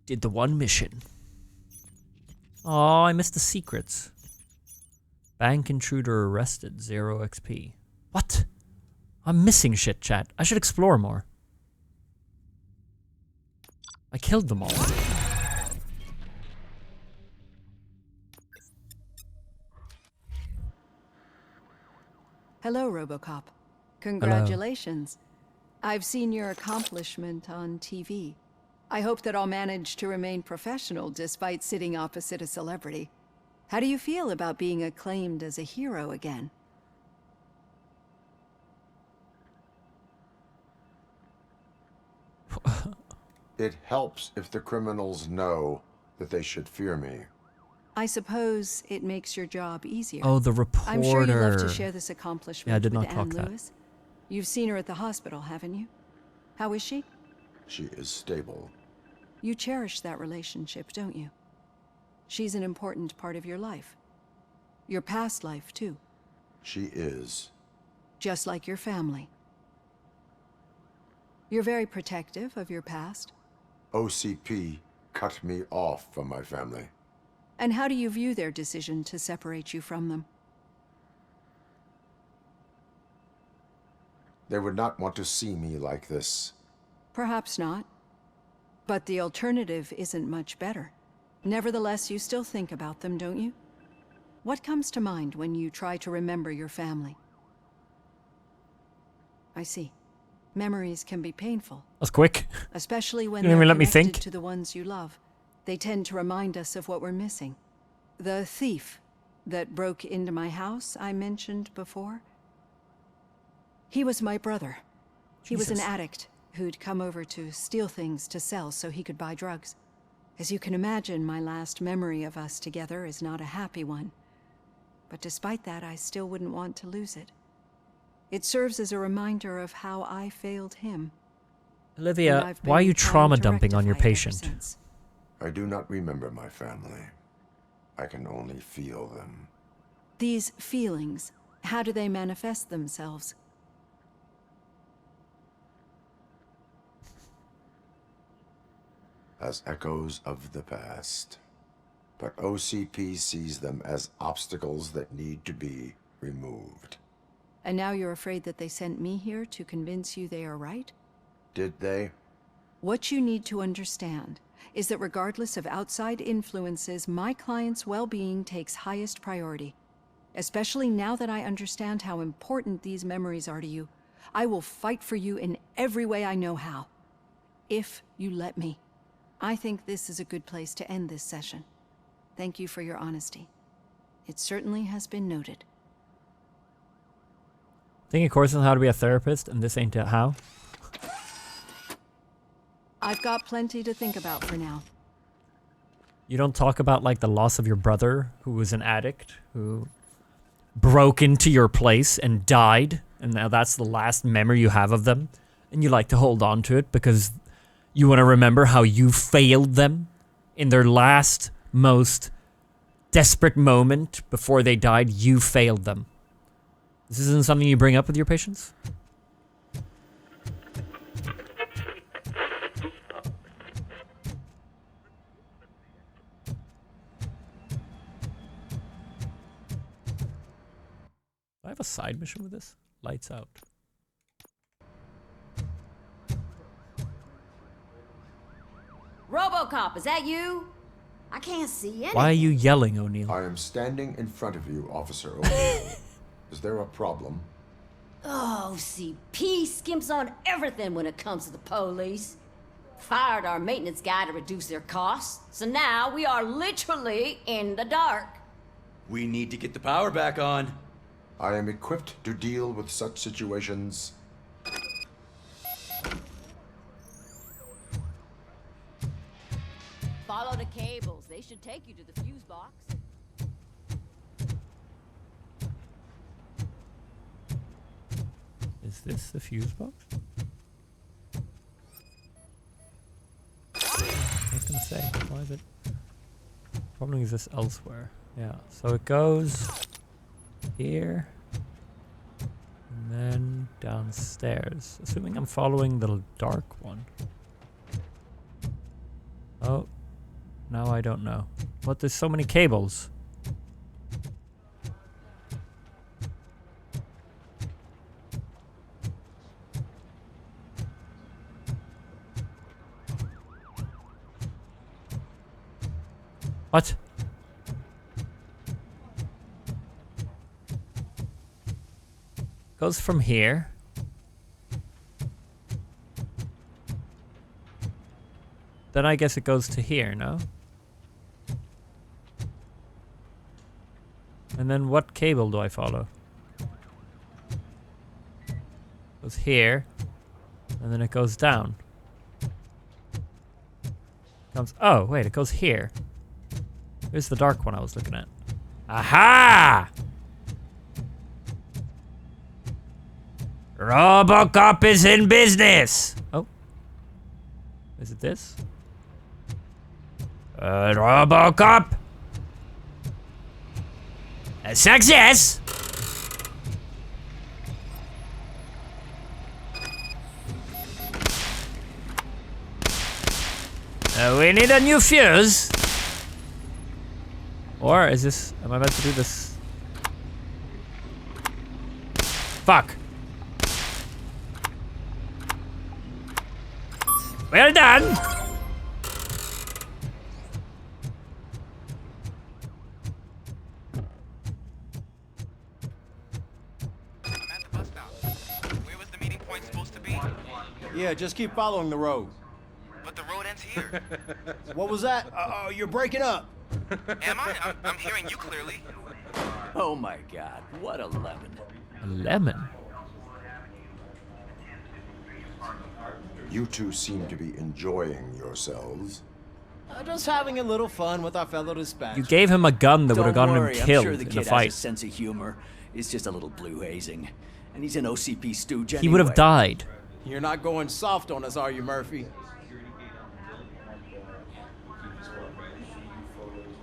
Did the one mission. Oh, I missed the secrets. Bank intruder arrested, 0 XP. What? I'm missing shit, chat. I should explore more. I killed them all. Hello, RoboCop. Congratulations. Hello. I've seen your accomplishment on TV. I hope that I'll manage to remain professional despite sitting opposite a celebrity. How do you feel about being acclaimed as a hero again? It helps if the criminals know that they should fear me. I suppose it makes your job easier. Oh, the reporter. I'm sure you'd love to share this accomplishment yeah, I did with not clock Anne that. Lewis. You've seen her at the hospital, haven't you? How is she? She is stable. You cherish that relationship, don't you? She's an important part of your life. Your past life, too. She is. Just like your family. You're very protective of your past. OCP cut me off from my family. And how do you view their decision to separate you from them? They would not want to see me like this. Perhaps not. But the alternative isn't much better. Nevertheless, you still think about them, don't you? What comes to mind when you try to remember your family? I see. Memories can be painful. That's quick. Especially when You they're didn't even let me connected think. to the ones you love. They tend to remind us of what we're missing. The thief that broke into my house I mentioned before. He was my brother. He was an addict who'd come over to steal things to sell so he could buy drugs. As you can imagine, my last memory of us together is not a happy one. But despite that, I still wouldn't want to lose it. It serves as a reminder of how I failed him. Olivia, why are you trauma dumping on your patient? I do not remember my family. I can only feel them. These feelings, how do they manifest themselves? As echoes of the past. But OCP sees them as obstacles that need to be removed. And now you're afraid that they sent me here to convince you they are right? Did they? What you need to understand is that regardless of outside influences, my client's well-being takes highest priority. Especially now that I understand how important these memories are to you, I will fight for you in every way I know how. If you let me. I think this is a good place to end this session. Thank you for your honesty. It certainly has been noted. Taking a course on how to be a therapist, and this ain't how? I've got plenty to think about for now. You don't talk about, like, the loss of your brother, who was an addict, who broke into your place and died, and now that's the last memory you have of them, and you like to hold on to it because you want to remember how you failed them in their last, most desperate moment before they died. You failed them. This isn't something you bring up with your patients? Do I have a side mission with this? Lights out. RoboCop, is that you? I can't see anything. Why are you yelling, O'Neill? I am standing in front of you, Officer O'Neill. Is there a problem? Oh, OCP skimps on everything when it comes to the police. Fired our maintenance guy to reduce their costs, so now we are literally in the dark. We need to get the power back on. I am equipped to deal with such situations. Follow the cables. They should take you to the fuse box. Is this the fuse box? I was gonna say, why is it? Probably is this elsewhere. Yeah, so it goes here and then downstairs. Assuming I'm following the dark one. Oh, now I don't know. What? There's so many cables. What? Goes from here. Then I guess it goes to here, no? And then what cable do I follow? Goes here. And then it goes down. Comes. Oh, wait, it goes here. Here's the dark one I was looking at. Aha! RoboCop is in business! Oh. Is it this? RoboCop! A success! We need a new fuse. Or is this... Am I meant to do this? Fuck. Well done! Yeah, just keep following the road. But the road ends here. What was that? You're breaking up. Am I? I'm hearing you clearly. Oh my god, what a lemon. A lemon? You two seem to be enjoying yourselves. Just having a little fun with our fellow dispatcher. You gave him a gun that would have gotten him killed I'm sure the in kid a fight. has a sense of humor. It's just a little blue hazing. And he's an OCP stooge anyway. He would have died. You're not going soft on us, are you, Murphy?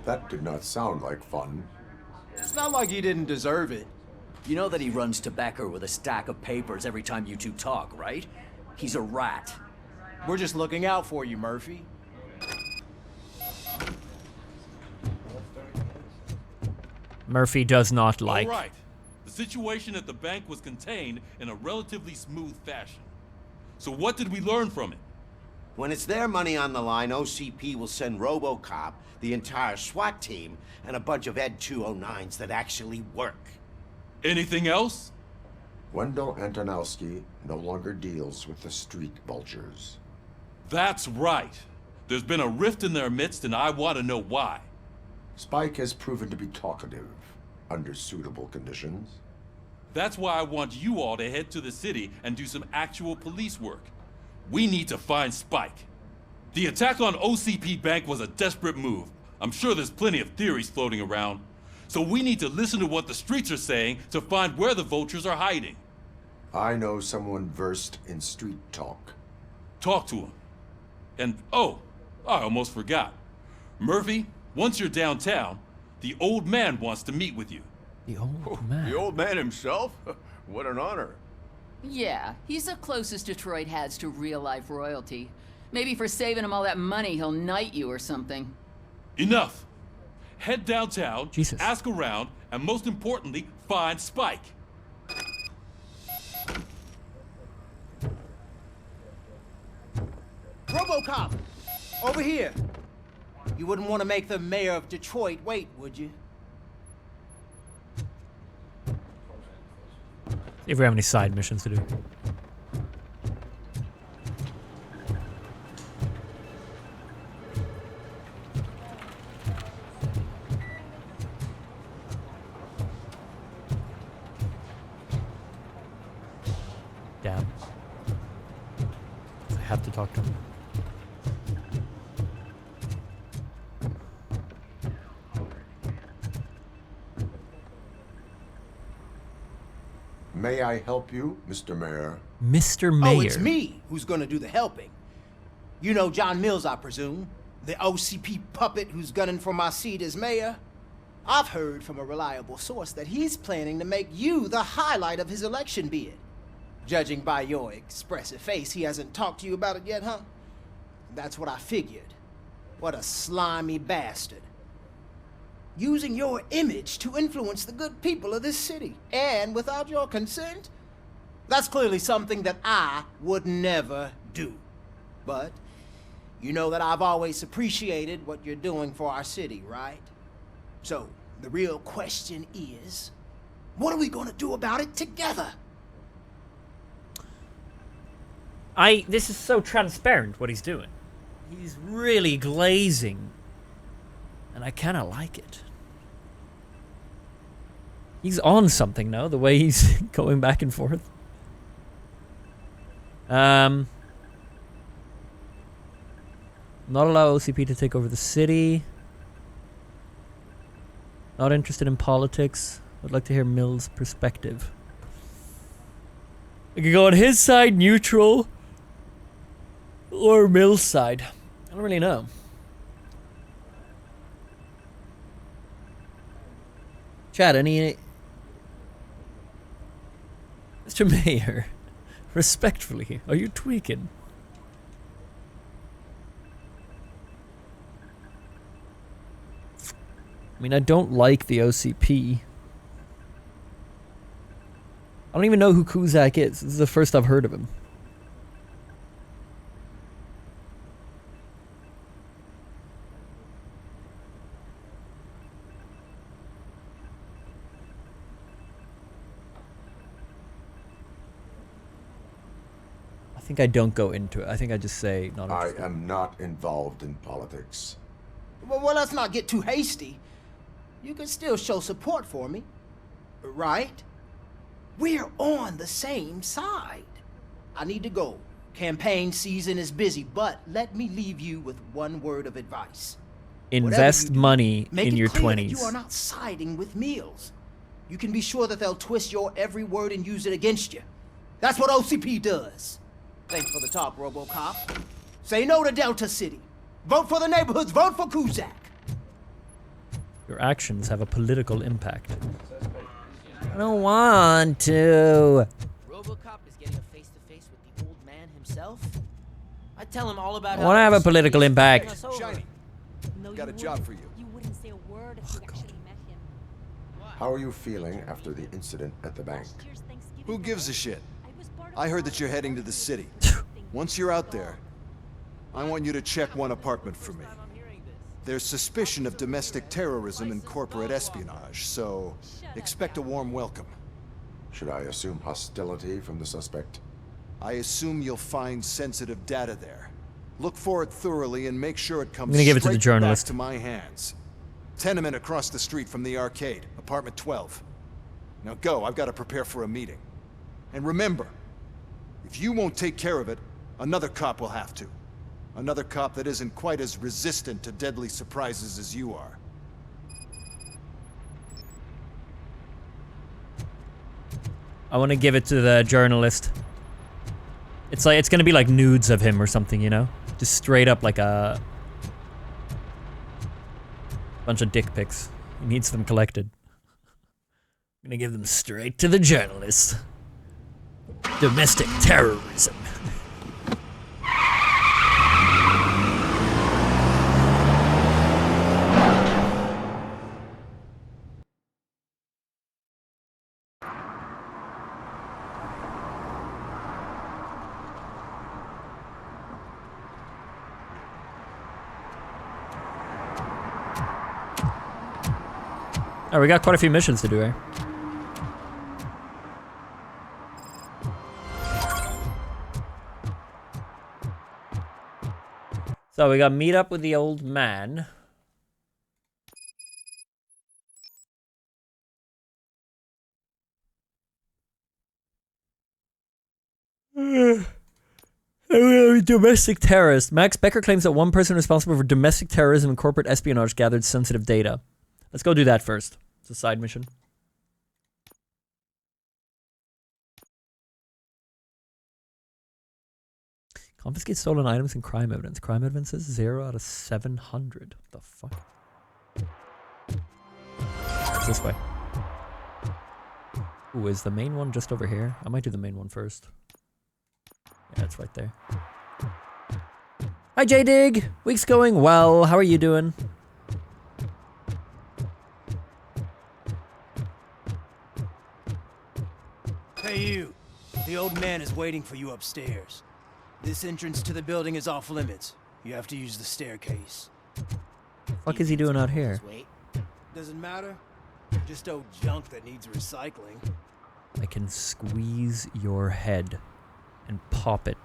That did not sound like fun. It's not like he didn't deserve it. You know that he runs tobacco with a stack of papers every time you two talk, right? He's a rat. We're just looking out for you, Murphy. Murphy does not like. All right. The situation at the bank was contained in a relatively smooth fashion. So what did we learn from it? When it's their money on the line, OCP will send RoboCop, the entire SWAT team, and a bunch of Ed 209s that actually work. Anything else? Wendell Antonowski no longer deals with the street vultures. That's right. There's been a rift in their midst, and I want to know why. Spike has proven to be talkative under suitable conditions. That's why I want you all to head to the city and do some actual police work. We need to find Spike. The attack on OCP Bank was a desperate move. I'm sure there's plenty of theories floating around. So we need to listen to what the streets are saying to find where the vultures are hiding. I know someone versed in street talk. Talk to him. And, oh, I almost forgot. Murphy, once you're downtown, the old man wants to meet with you. The old man? The old man himself? What an honor. Yeah, he's the closest Detroit has to real-life royalty. Maybe for saving him all that money, he'll knight you or something. Enough. Head downtown, Jesus. Ask around, and most importantly, find Spike. RoboCop! Over here! You wouldn't want to make the mayor of Detroit wait, would you? See if we have any side missions to do. Damn. I have to talk to him. May I help you, Mr. Mayor? Mr. Mayor? Oh, it's me who's gonna do the helping. You know John Mills, I presume. The OCP puppet who's gunning for my seat as mayor. I've heard from a reliable source that he's planning to make you the highlight of his election bid. Judging by your expressive face, he hasn't talked to you about it yet, huh? That's what I figured. What a slimy bastard. Using your image to influence the good people of this city, and without your consent? That's clearly something that I would never do. But you know that I've always appreciated what you're doing for our city, right? So, the real question is, what are we gonna do about it together? This is so transparent, what he's doing. He's really glazing. And I kind of like it. He's on something now, the way he's going back and forth. Not allow OCP to take over the city. Not interested in politics. Would like to hear Mills' perspective. I could go on his side, neutral. Or Mills' side. I don't really know. Chad, any... Mr. Mayor, respectfully, are you tweaking? I mean, I don't like the OCP. I don't even know who Kuzak is. This is the first I've heard of him. I think I don't go into it. I think I just say not interested. I am not involved in politics. Well, let's not get too hasty. You can still show support for me, right? We're on the same side. I need to go. Campaign season is busy, but let me leave you with one word of advice. Invest money in your 20s. Make it clear that you are not siding with Mills. You can be sure that they'll twist your every word and use it against you. That's what OCP does. Thanks for the talk, RoboCop. Say no to Delta City. Vote for the neighborhoods. Vote for Kuzak. Your actions have a political impact. I don't want to. RoboCop is getting a face-to-face with the old man himself. I tell him all about I want to have a political impact. Shiny, got a job for you. You wouldn't say a word if you actually met him. How are you feeling after the incident at the bank? Who gives a shit? I heard that you're heading to the city. Once you're out there, I want you to check one apartment for me. There's suspicion of domestic terrorism and corporate espionage, so expect a warm welcome. Should I assume hostility from the suspect? I assume you'll find sensitive data there. Look for it thoroughly and make sure it comes I'm gonna give it to the straight journalist. back to my hands. Tenement across the street from the arcade, apartment 12. Now go, I've got to prepare for a meeting. And remember, if you won't take care of it, another cop will have to. Another cop that isn't quite as resistant to deadly surprises as you are. I want to give it to the journalist. It's like, it's gonna be like nudes of him or something, you know? Just straight up like a bunch of dick pics. He needs them collected. I'm gonna give them straight to the journalist. Domestic terrorism. Oh, we got quite a few missions to do here. So we got meet up with the old man. Domestic terrorist. Max Becker claims that one person responsible for domestic terrorism and corporate espionage gathered sensitive data. Let's go do that first. It's a side mission. Confiscate stolen items and crime evidence. Crime evidence is 0 out of 700. What the fuck? It's this way. Ooh, is the main one just over here? I might do the main one first. Yeah, it's right there. Hi, J-Dig! Week's going well. How are you doing? Hey, you. The old man is waiting for you upstairs. This entrance to the building is off limits. You have to use the staircase. What is he doing out here? Doesn't matter. Just old junk that needs recycling. I can squeeze your head and pop it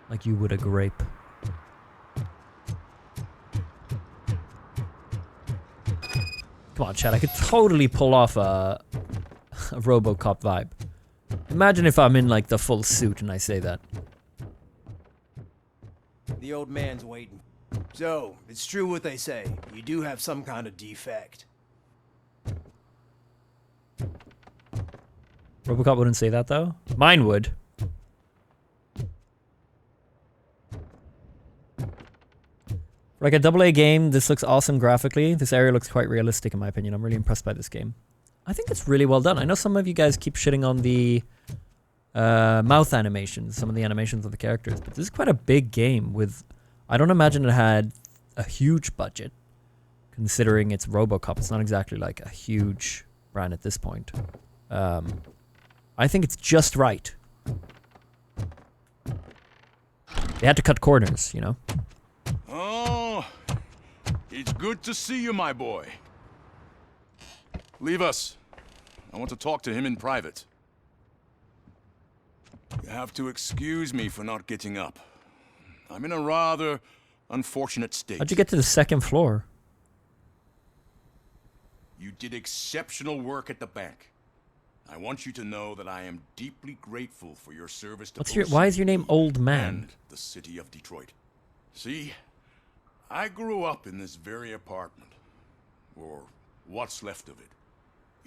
like you would a grape. Come on, Chad, I could totally pull off a RoboCop vibe. Imagine if I'm in like the full suit and I say that. The old man's waiting. So, it's true what they say. You do have some kind of defect. RoboCop wouldn't say that though. Mine would. Like a AA game, this looks awesome graphically. This area looks quite realistic in my opinion. I'm really impressed by this game. I think it's really well done. I know some of you guys keep shitting on the mouth animations, some of the animations of the characters, but this is quite a big game with... I don't imagine it had a huge budget, considering it's RoboCop. It's not exactly like a huge brand at this point. I think it's just right. They had to cut corners, you know? Oh, it's good to see you, my boy. Leave us. I want to talk to him in private. You have to excuse me for not getting up. I'm in a rather unfortunate state. How'd you get to the second floor? You did exceptional work at the bank. I want you to know that I am deeply grateful for your service to Why is your name Old Man? And the city of Detroit. See, I grew up in this very apartment, or what's left of it.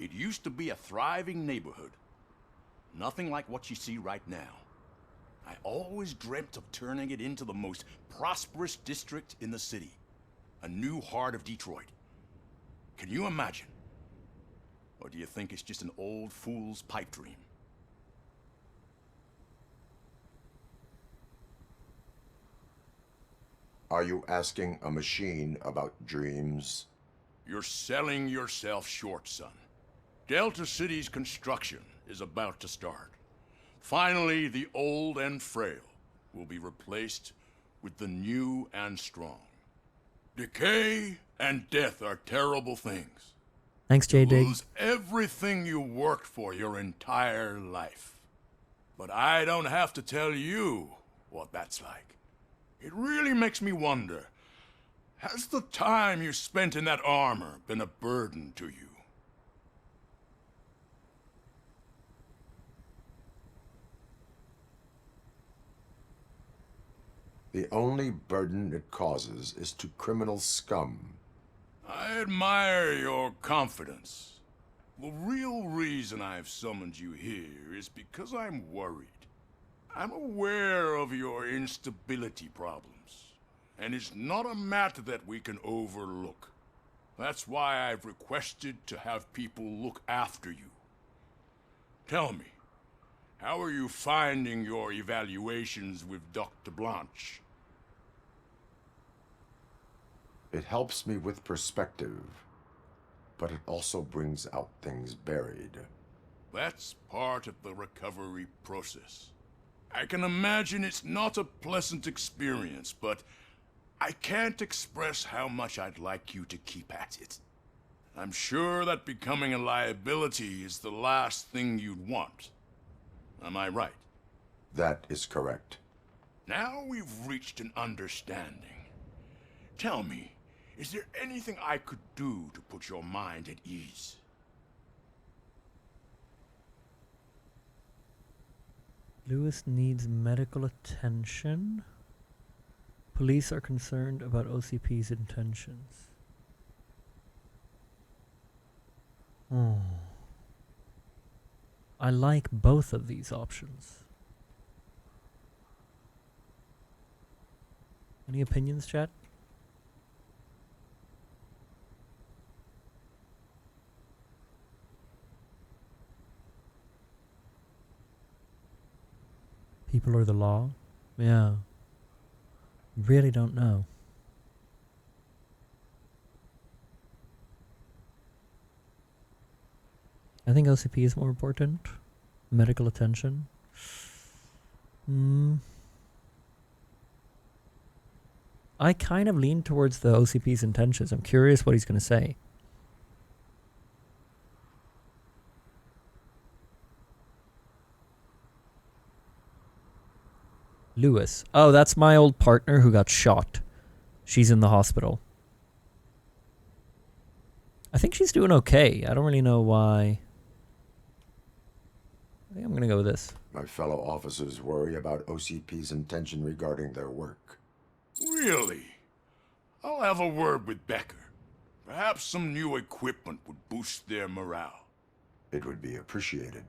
It used to be a thriving neighborhood. Nothing like what you see right now. I always dreamt of turning it into the most prosperous district in the city. A new heart of Detroit. Can you imagine? Or do you think it's just an old fool's pipe dream? Are you asking a machine about dreams? You're selling yourself short, son. Delta City's construction is about to start. Finally, the old and frail will be replaced with the new and strong. Decay and death are terrible things. Thanks, J-Dig. Lose everything you worked for your entire life. But I don't have to tell you what that's like. It really makes me wonder, has the time you spent in that armor been a burden to you? The only burden it causes is to criminal scum. I admire your confidence. The real reason I've summoned you here is because I'm worried. I'm aware of your instability problems, and it's not a matter that we can overlook. That's why I've requested to have people look after you. Tell me, how are you finding your evaluations with Dr. Blanche? It helps me with perspective, but it also brings out things buried. That's part of the recovery process. I can imagine it's not a pleasant experience, but I can't express how much I'd like you to keep at it. I'm sure that becoming a liability is the last thing you'd want. Am I right? That is correct. Now we've reached an understanding. Tell me, is there anything I could do to put your mind at ease? Lewis needs medical attention. Police are concerned about OCP's intentions. Oh. I like both of these options. Any opinions, chat? People or the law? Yeah. Really don't know. I think OCP is more important. Medical attention. I kind of lean towards the OCP's intentions. I'm curious what he's going to say. Lewis. Oh, that's my old partner who got shot. She's in the hospital. I think she's doing okay. I don't really know why. I think I'm going to go with this. My fellow officers worry about OCP's intention regarding their work. Really? I'll have a word with Becker. Perhaps some new equipment would boost their morale. It would be appreciated.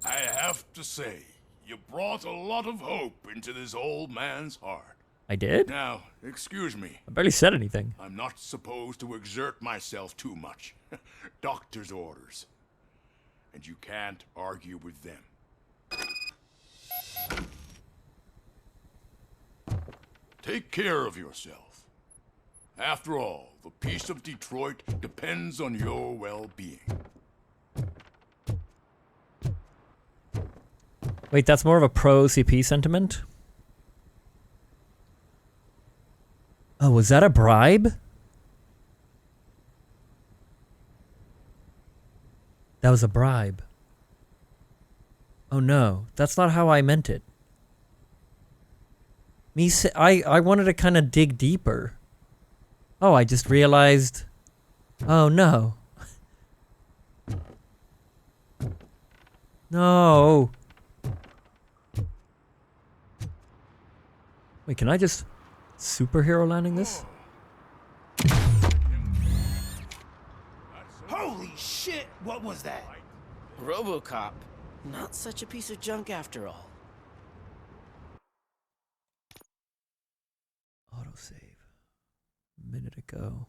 I have to say, you brought a lot of hope into this old man's heart. I did? Now, excuse me. I barely said anything. I'm not supposed to exert myself too much. Doctor's orders. And you can't argue with them. Take care of yourself. After all, the peace of Detroit depends on your well-being. Wait, that's more of a pro-OCP sentiment? Oh, was that a bribe? That was a bribe. Oh no, that's not how I meant it. I wanted to kind of dig deeper. Oh, I just realized. Oh no. No. Wait, can I just superhero landing this? Holy shit! What was that? RoboCop. Not such a piece of junk after all. Autosave. A minute ago.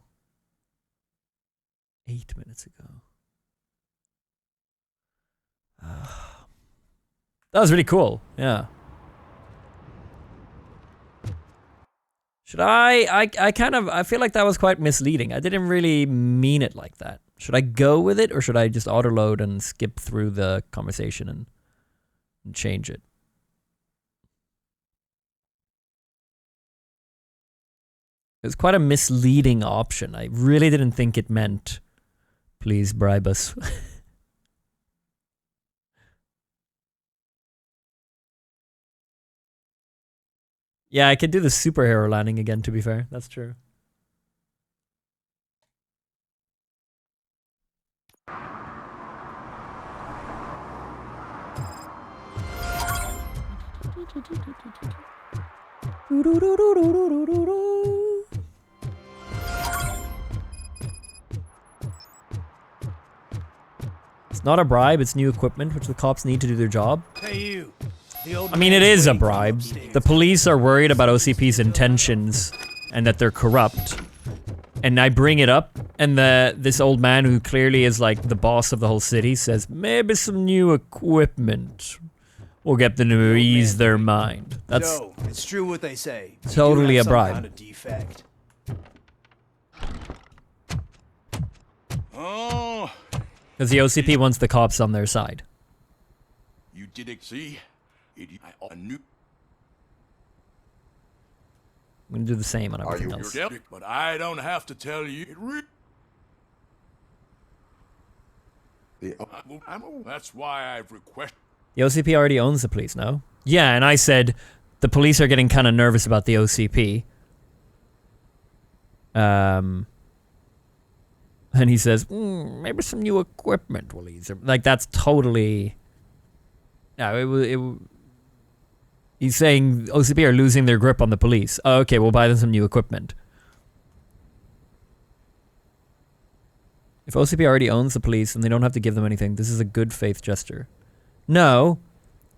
8 minutes ago. That was really cool. Yeah. Should I feel like that was quite misleading. I didn't really mean it like that. Should I go with it, or should I just autoload and skip through the conversation and change it? It was quite a misleading option. I really didn't think it meant, please bribe us. Yeah, I could do the superhero landing again, to be fair. That's true. It's not a bribe, it's new equipment which the cops need to do their job. Hey, you. I mean, it is a bribe. The police are worried about OCP's intentions and that they're corrupt. And I bring it up, and this old man who clearly is like the boss of the whole city says, maybe some new equipment will get them to ease their mind. That's Joe, it's true what they say. totally You a have some bribe. kind of defect. Oh, Because the OCP wants the cops on their side. you did it, see? I knew. I'm going to do the same on everything else. But I don't have to tell you. That's why I've requested. The OCP already owns the police, no? Yeah, and I said the police are getting kind of nervous about the OCP. And he says, maybe some new equipment will ease them. Like, that's totally... No, he's saying OCP are losing their grip on the police. Oh, okay, we'll buy them some new equipment. If OCP already owns the police and they don't have to give them anything, this is a good faith gesture. No.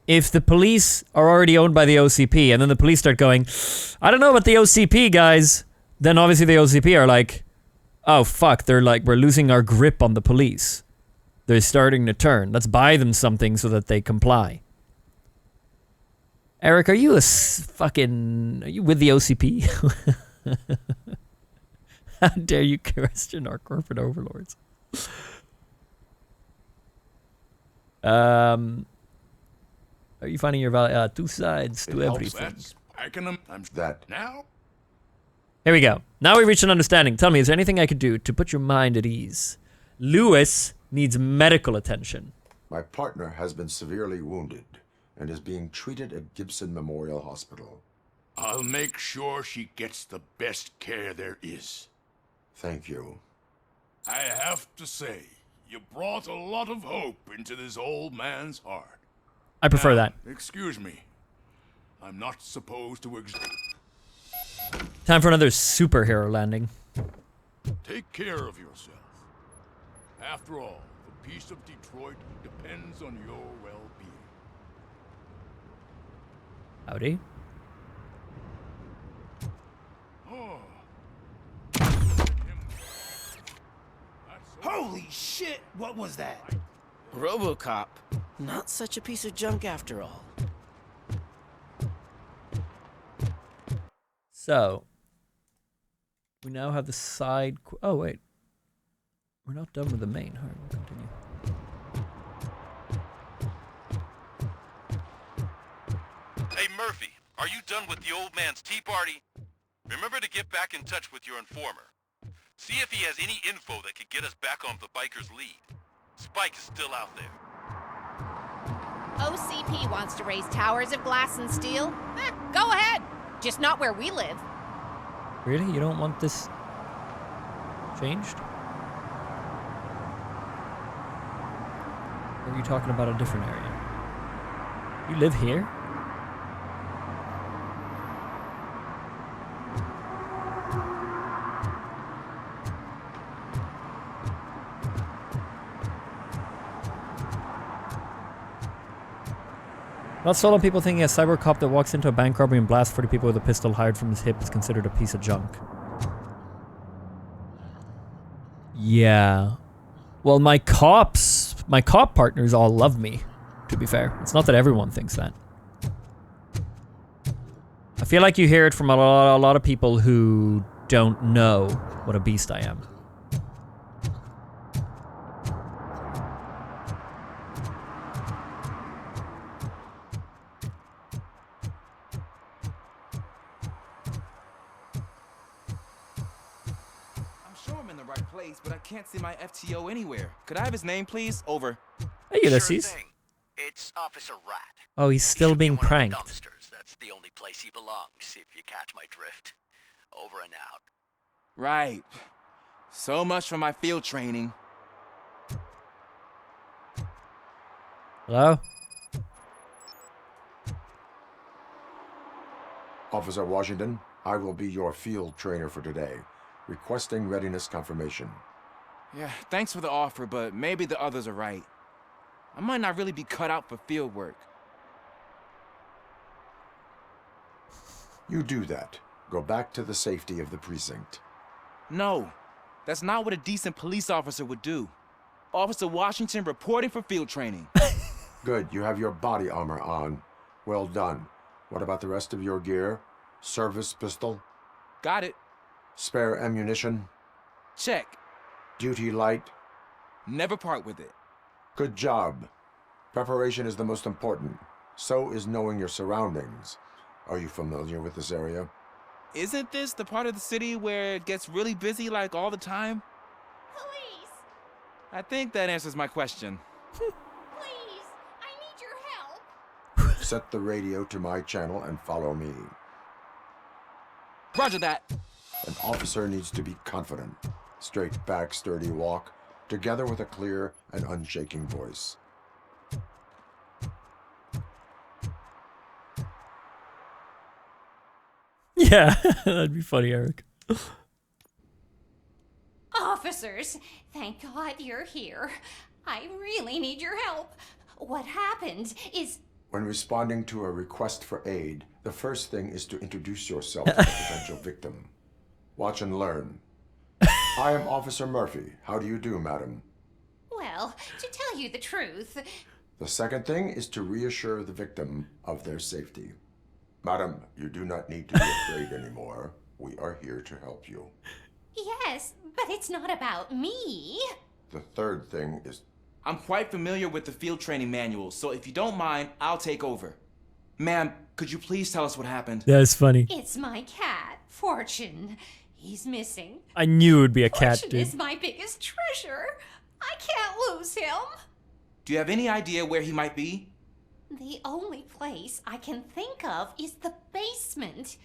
If the police are already owned by the OCP and then the police start going, I don't know about the OCP, guys, then obviously the OCP are like, oh, fuck, they're like, we're losing our grip on the police. They're starting to turn. Let's buy them something so that they comply. Eric, are you are you with the OCP? How dare you question our corporate overlords? Are you finding your value? Two sides to everything. Now? Here we go. Now we reach an understanding. Tell me, is there anything I could do to put your mind at ease? Lewis needs medical attention. My partner has been severely wounded and is being treated at Gibson Memorial Hospital. I'll make sure she gets the best care there is. Thank you. I have to say, you brought a lot of hope into this old man's heart. I prefer that. Excuse me. I'm not supposed to Time for another superhero landing. Take care of yourself. After all, the peace of Detroit depends on your well-being. Howdy. Holy shit, what was that? RoboCop. Not such a piece of junk after all. So, we now have the side... Oh, wait. We're not done with the main. All right, we'll continue. Hey, Murphy, are you done with the old man's tea party? Remember to get back in touch with your informer. See if he has any info that could get us back on the biker's lead. Spike is still out there. OCP wants to raise towers of glass and steel? Go ahead. Just not where we live. Really? You don't want this changed? Or are you talking about a different area? You live here? Not sold on people thinking a cyber cop that walks into a bank robbery and blasts 40 people with a pistol hired from his hip is considered a piece of junk. Yeah. Well, my cop partners all love me, to be fair. It's not that everyone thinks that. I feel like you hear it from a lot of people who don't know what a beast I am. But I can't see my FTO anywhere. Could I have his name, please? Over. Hey, Ulysses. Sure thing. It's Officer Rat. Oh, he's still being pranked. Dumpsters. That's the only place he belongs, if you catch my drift. Over and out. Right. So much for my field training. Hello? Officer Washington, I will be your field trainer for today. Requesting readiness confirmation. Yeah, thanks for the offer, but maybe the others are right. I might not really be cut out for field work. You do that. Go back to the safety of the precinct. No, that's not what a decent police officer would do. Officer Washington reporting for field training. Good, you have your body armor on. Well done. What about the rest of your gear? Service pistol? Got it. Spare ammunition? Check. Duty light? Never part with it. Good job. Preparation is the most important. So is knowing your surroundings. Are you familiar with this area? Isn't this the part of the city where it gets really busy like all the time? Police! I think that answers my question. Please, I need your help. Set the radio to my channel and follow me. Roger that. An officer needs to be confident. Straight back, sturdy walk, together with a clear and unshaking voice. Yeah, that'd be funny, Eric. Officers, thank God you're here. I really need your help. What happened is... When responding to a request for aid, the first thing is to introduce yourself to the potential victim. Watch and learn. I am Officer Murphy. How do you do, madam? Well, to tell you the truth... The second thing is to reassure the victim of their safety. Madam, you do not need to be afraid anymore. We are here to help you. Yes, but it's not about me. The third thing is... I'm quite familiar with the field training manual, so if you don't mind, I'll take over. Ma'am, could you please tell us what happened? That's funny. It's my cat, Fortune. He's missing. I knew it would be a cat, Fortune dude. is my biggest treasure. I can't lose him. Do you have any idea where he might be? The only place I can think of is the basement.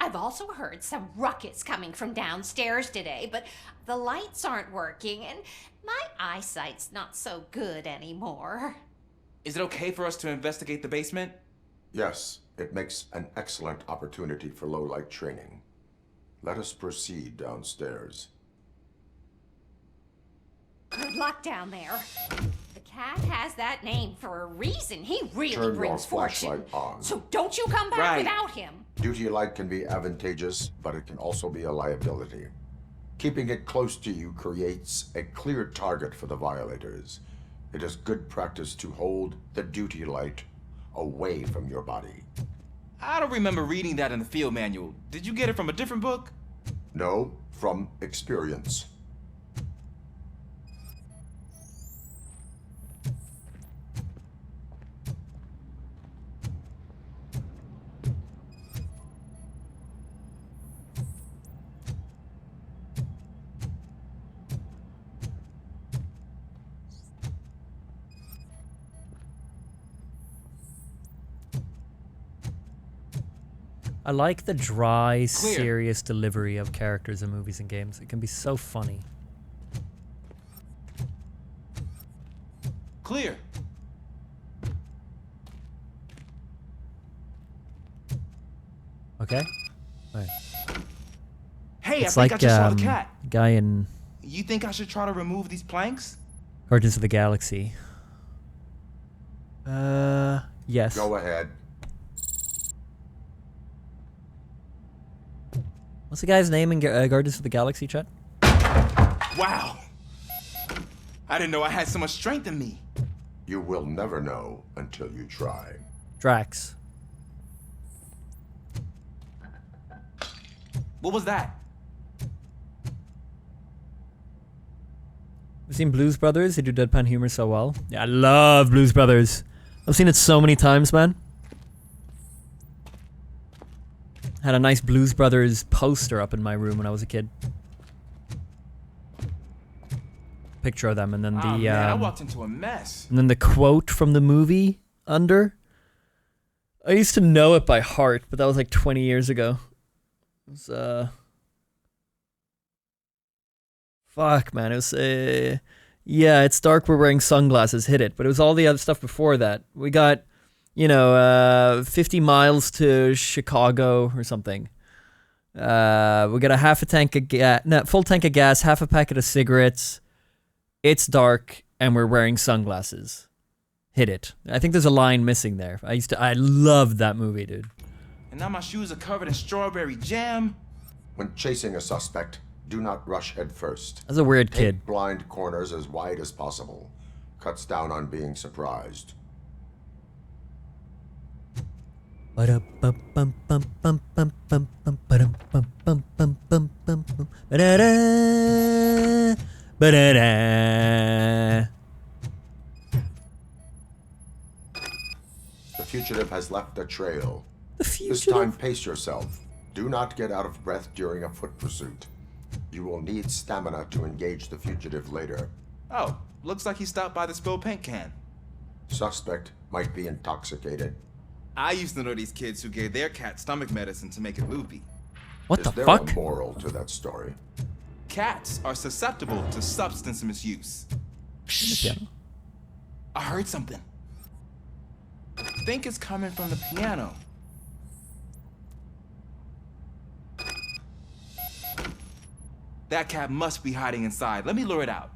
I've also heard some ruckus coming from downstairs today, but the lights aren't working and my eyesight's not so good anymore. Is it okay for us to investigate the basement? Yes, it makes an excellent opportunity for low-light training. Let us proceed downstairs. Good luck down there. The cat has that name for a reason. He really Turn your brings fortune. flashlight on. So don't you come back without him. Duty light can be advantageous, but it can also be a liability. Keeping it close to you creates a clear target for the violators. It is good practice to hold the duty light away from your body. I don't remember reading that in the field manual. Did you get it from a different book? No, from experience. I like the dry, serious delivery of characters in movies and games. It can be so funny. Clear. Okay? Right. Hey, It's I think like, I just saw the cat. guy in You think I should try to remove these planks? Guardians of the Galaxy. Yes. Go ahead. What's the guy's name in Guardians of the Galaxy, chat? Wow. I didn't know I had so much strength in me. You will never know until you try. Drax. What was that? I've seen Blues Brothers. They do deadpan humor so well. Yeah, I love Blues Brothers. I've seen it so many times, man. Had a nice Blues Brothers poster up in my room when I was a kid. Picture of them, and then the man, I walked into a mess. and then the quote from the movie under. I used to know it by heart, but that was like 20 years ago. It was fuck, man. It was yeah, it's dark. We're wearing sunglasses. Hit it, but it was all the other stuff before that. We got, 50 miles to Chicago or something. We got a half a tank of gas, full tank of gas, half a packet of cigarettes. It's dark and we're wearing sunglasses. Hit it. I think there's a line missing there. I loved that movie, dude. And now my shoes are covered in strawberry jam. When chasing a suspect, do not rush head first. That's a weird Take kid. blind corners as wide as possible. Cuts down on being surprised. The fugitive has left a trail. This time, pace yourself. Do not get out of breath during a foot pursuit. You will need stamina to engage the fugitive later. Oh, looks like he stopped by the spilled paint can. Suspect might be intoxicated. I used to know these kids who gave their cat stomach medicine to make it loopy. What the Is fuck? there a moral to that story? Cats are susceptible to substance misuse. Shh. I heard something. I think it's coming from the piano. That cat must be hiding inside. Let me lure it out.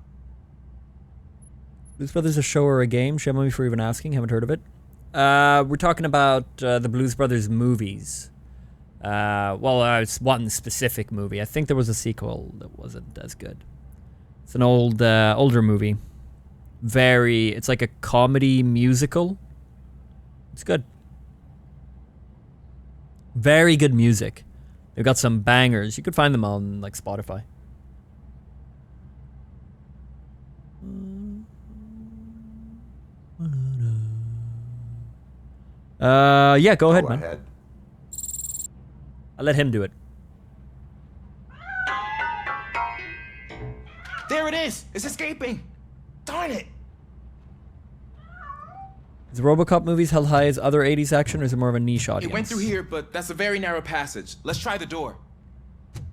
Blues Brothers a show or a game? Shame on me for even asking. Haven't heard of it. We're talking about the Blues Brothers movies. It's one specific movie. I think there was a sequel that wasn't as good. It's an older movie. It's like a comedy musical. It's good. Very good music. They've got some bangers. You could find them on like Spotify. Yeah, go ahead, man. I'll let him do it. There it is! It's escaping! Darn it! Is RoboCop movies held high as other 80s action, or is it more of a niche audience? It went through here, but that's a very narrow passage. Let's try the door.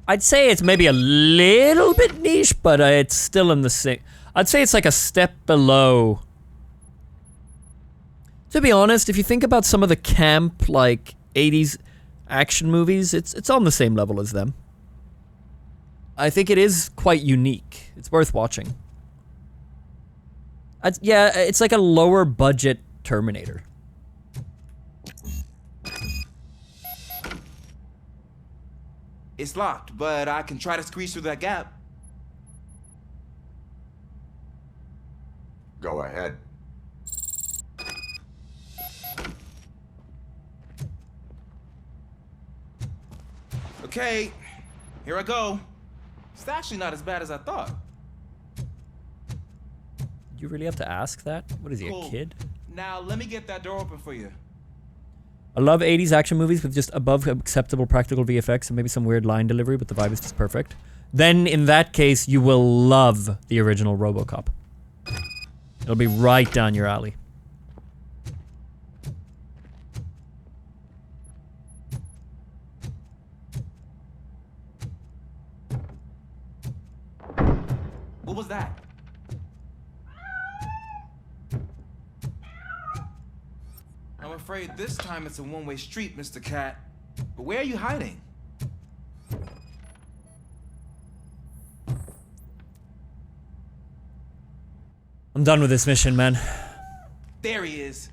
I'd say it's maybe a little bit niche, but it's still in the same... I'd say it's like a step below. To be honest, if you think about some of the camp, like, 80s action movies, it's on the same level as them. I think it is quite unique. It's worth watching. Yeah, it's like a lower budget Terminator. It's locked, but I can try to squeeze through that gap. Go ahead. Okay, here I go. It's actually not as bad as I thought. You really have to ask that? What is he, Cool. a kid? Now let me get that door open for you. I love 80s action movies with just above acceptable practical VFX and maybe some weird line delivery, but the vibe is just perfect. Then, in that case, you will love the original RoboCop. It'll be right down your alley. What was that? I'm afraid this time it's a one-way street, Mr. Cat. But where are you hiding? I'm done with this mission, man. There he is.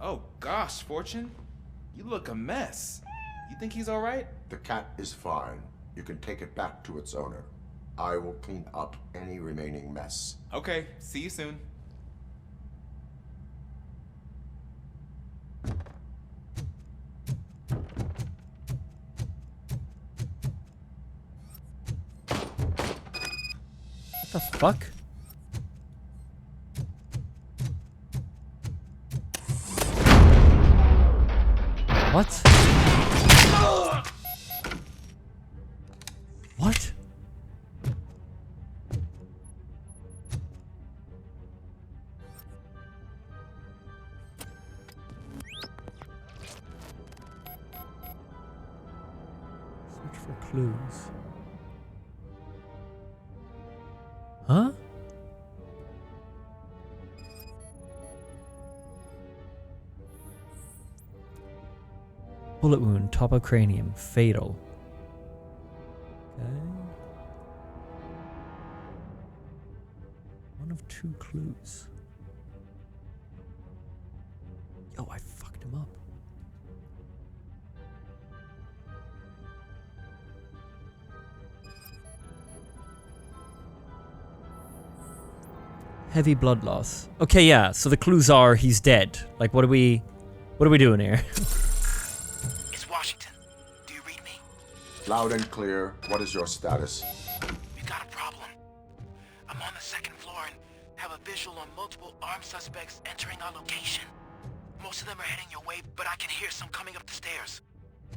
Oh gosh, Fortune. You look a mess. You think he's all right? The cat is fine. You can take it back to its owner. I will clean up any remaining mess. Okay, see you soon. What the fuck? What? What? Search for clues. Huh? Bullet wound, top of cranium, fatal. Okay. One of two clues. Yo, I fucked him up. Heavy blood loss. Okay, yeah, so the clues are he's dead. Like, what are we doing here? It's Washington. Do you read me? Loud and clear. What is your status? We've got a problem. I'm on the second floor and have a visual on multiple armed suspects entering our location. Most of them are heading your way, but I can hear some coming up the stairs.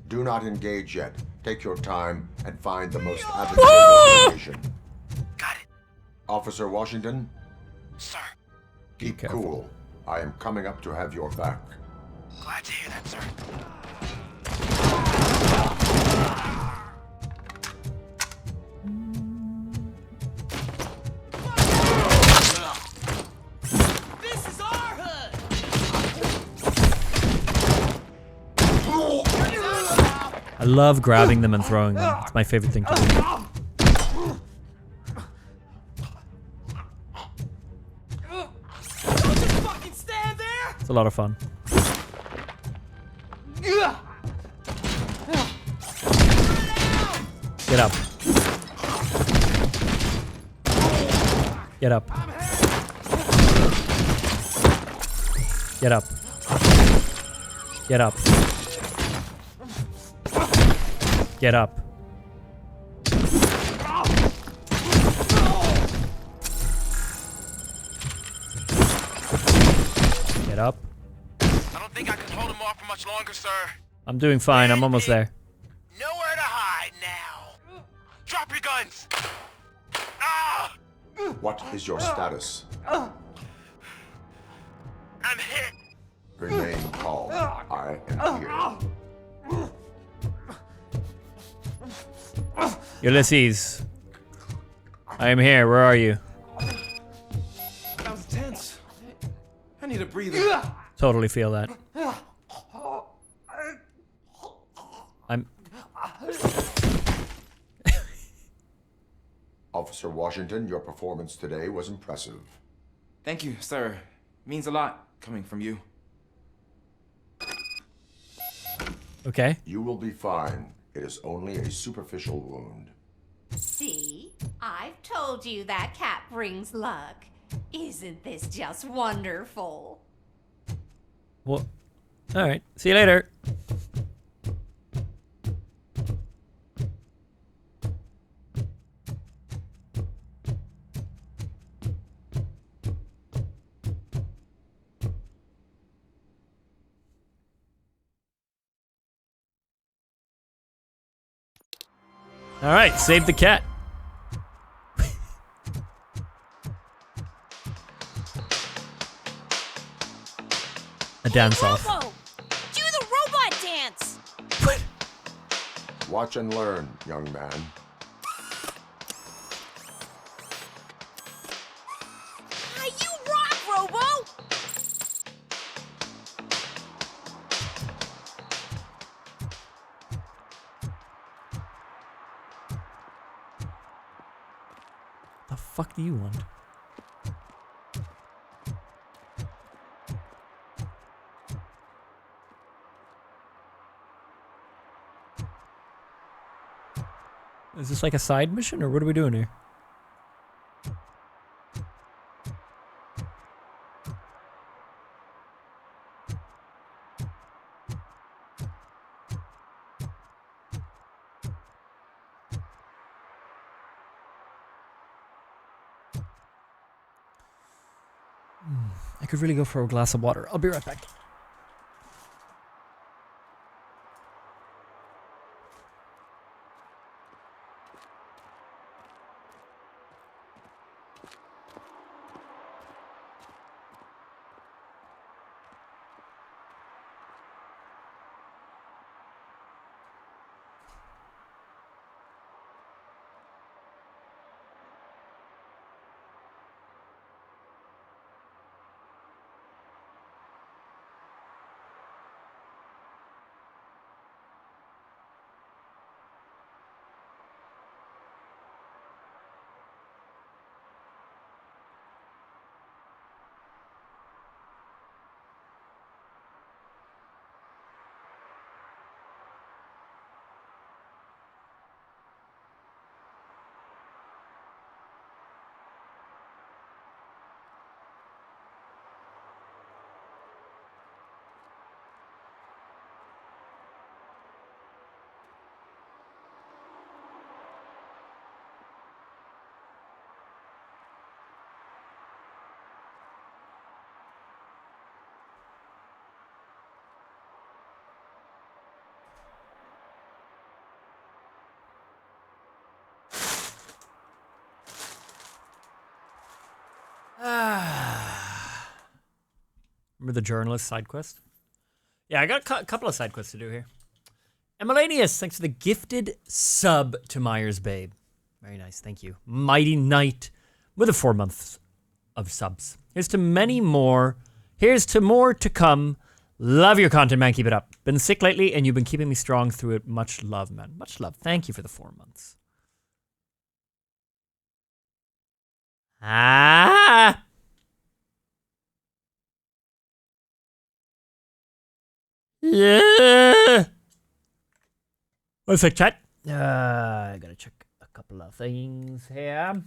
Do not engage yet. Take your time and find the most advantageous location. Got it. Officer Washington? Sir. Keep cool. I am coming up to have your back. Glad to hear that, sir. This is our hood! I love grabbing them and throwing them. It's my favorite thing to do. It's a lot of fun. Get up. Get up. Get up. Get up. Get up. Get up. I don't think I can hold him off for much longer, sir. I'm doing fine. I'm almost there. Nowhere to hide now. Drop your guns. Ah! What is your status? I'm hit. Remain calm. I am here. Ulysses. I am here. Where are you? That was tense. I need a breather. Totally feel that. I'm... Officer Washington, your performance today was impressive. Thank you, sir. Means a lot coming from you. Okay. You will be fine. It is only a superficial wound. See? I've told you that cat brings luck. Isn't this just wonderful? Well, alright. See you later. Alright, save the cat. A dance off. Robo! Do the robot dance! Watch and learn, young man. You rock, Robo! The fuck do you want? Is this like a side mission, or what are we doing here? I could really go for a glass of water. I'll be right back. Remember the journalist side quest? Yeah, I got a couple of side quests to do here. Emelanius, thanks for the gifted sub to Myers Babe. Very nice, thank you. Mighty Knight with a 4 months of subs. Here's to many more. Here's to more to come. Love your content, man. Keep it up. Been sick lately, and you've been keeping me strong through it. Much love, man. Much love. Thank you for the 4 months. Ah! Yeah! One sec, chat. I gotta check a couple of things here.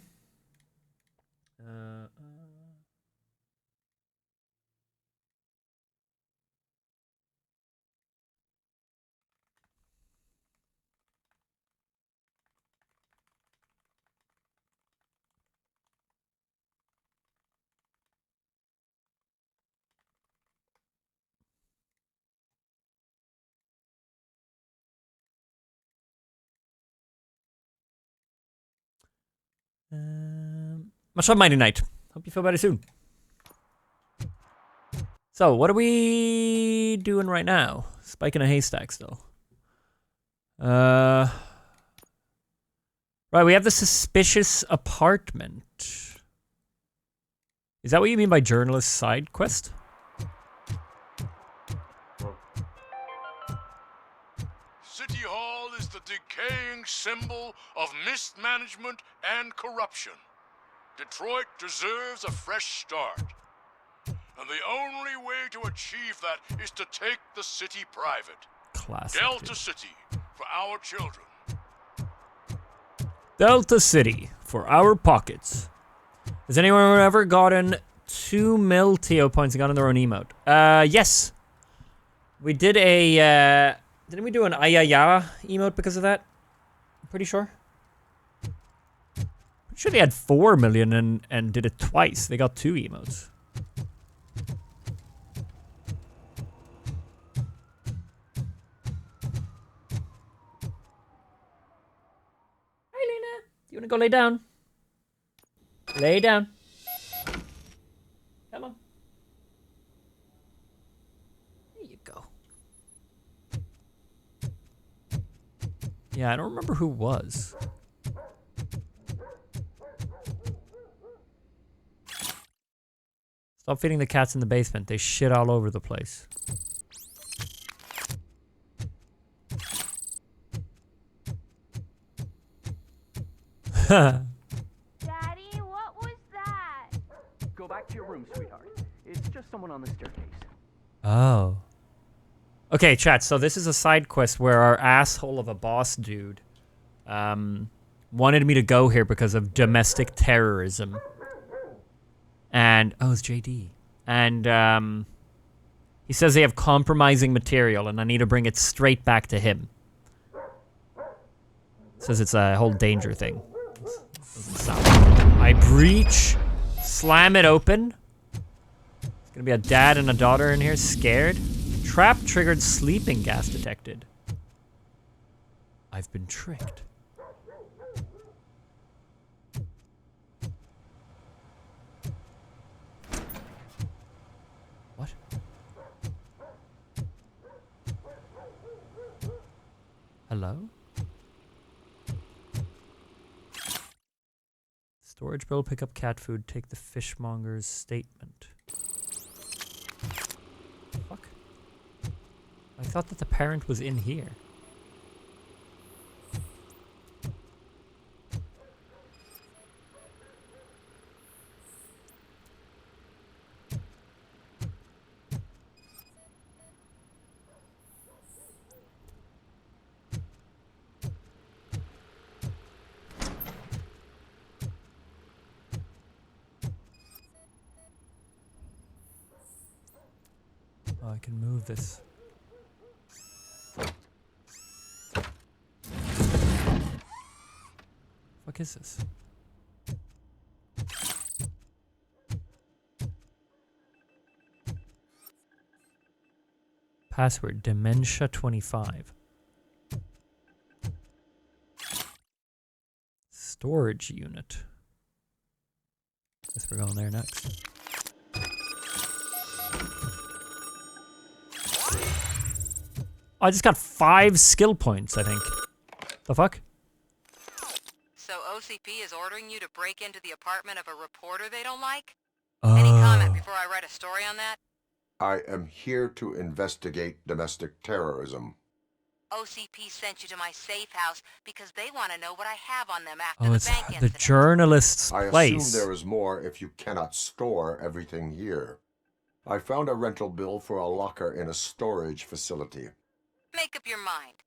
Much love, Mighty Knight. Hope you feel better soon. So, what are we doing right now? Spike in a haystack still. Right, we have the suspicious apartment. Is that what you mean by journalist side quest? City Hall is the decaying symbol of mismanagement and corruption. Detroit deserves a fresh start. And the only way to achieve that is to take the city private. Classic. Delta City, for our children. Delta City, for our pockets. Has anyone ever gotten 2 mil TO points and gotten their own emote? Yes. We did a, didn't we do an Ayaya emote because of that? I'm pretty sure. I'm sure they had 4 million and did it twice. They got 2 emotes. Hi, Lena. You wanna go lay down? Lay down. Come on. There you go. Yeah, I don't remember who was. Stop feeding the cats in the basement. They shit all over the place. Daddy, what was that? Go back to your room, sweetheart. It's just someone on the staircase. Oh. Okay, chat, so this is a side quest where our asshole of a boss dude wanted me to go here because of domestic terrorism. And, oh, it's JD. And he says they have compromising material and I need to bring it straight back to him. Says it's a whole danger thing. Doesn't sound good. I breach, slam it open. There's gonna be a dad and a daughter in here scared. Trap triggered sleeping gas detected. I've been tricked. What? Hello? Storage bill, pick up cat food, take the fishmonger's statement. Fuck. I thought that the parent was in here. Oh, I can move this. What is this? Password, Dementia25. Storage unit. Guess we're going there next. I just got 5 skill points, I think. The fuck? So OCP is ordering you to break into the apartment of a reporter they don't like? Any comment before I write a story on that? I am here to investigate domestic terrorism. OCP sent you to my safe house because they want to know what I have on them after Oh, the it's bank the incident. journalist's I place. assume there is more if you cannot store everything here. I found a rental bill for a locker in a storage facility. Make up your mind.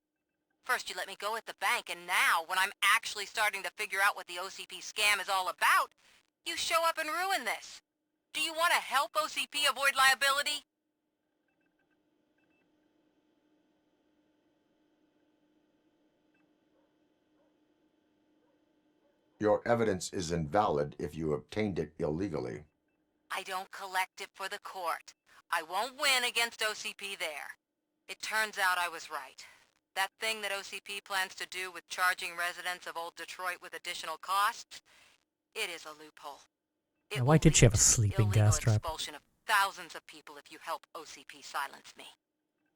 First you let me go at the bank, and now, when I'm actually starting to figure out what the OCP scam is all about, you show up and ruin this. Do you want to help OCP avoid liability? Your evidence is invalid if you obtained it illegally. I don't collect it for the court. I won't win against OCP there. It turns out I was right. That thing that OCP plans to do with charging residents of Old Detroit with additional costs, it is a loophole. It Now, why did she have a sleeping gas trap? expulsion of thousands of people if you help OCP silence me.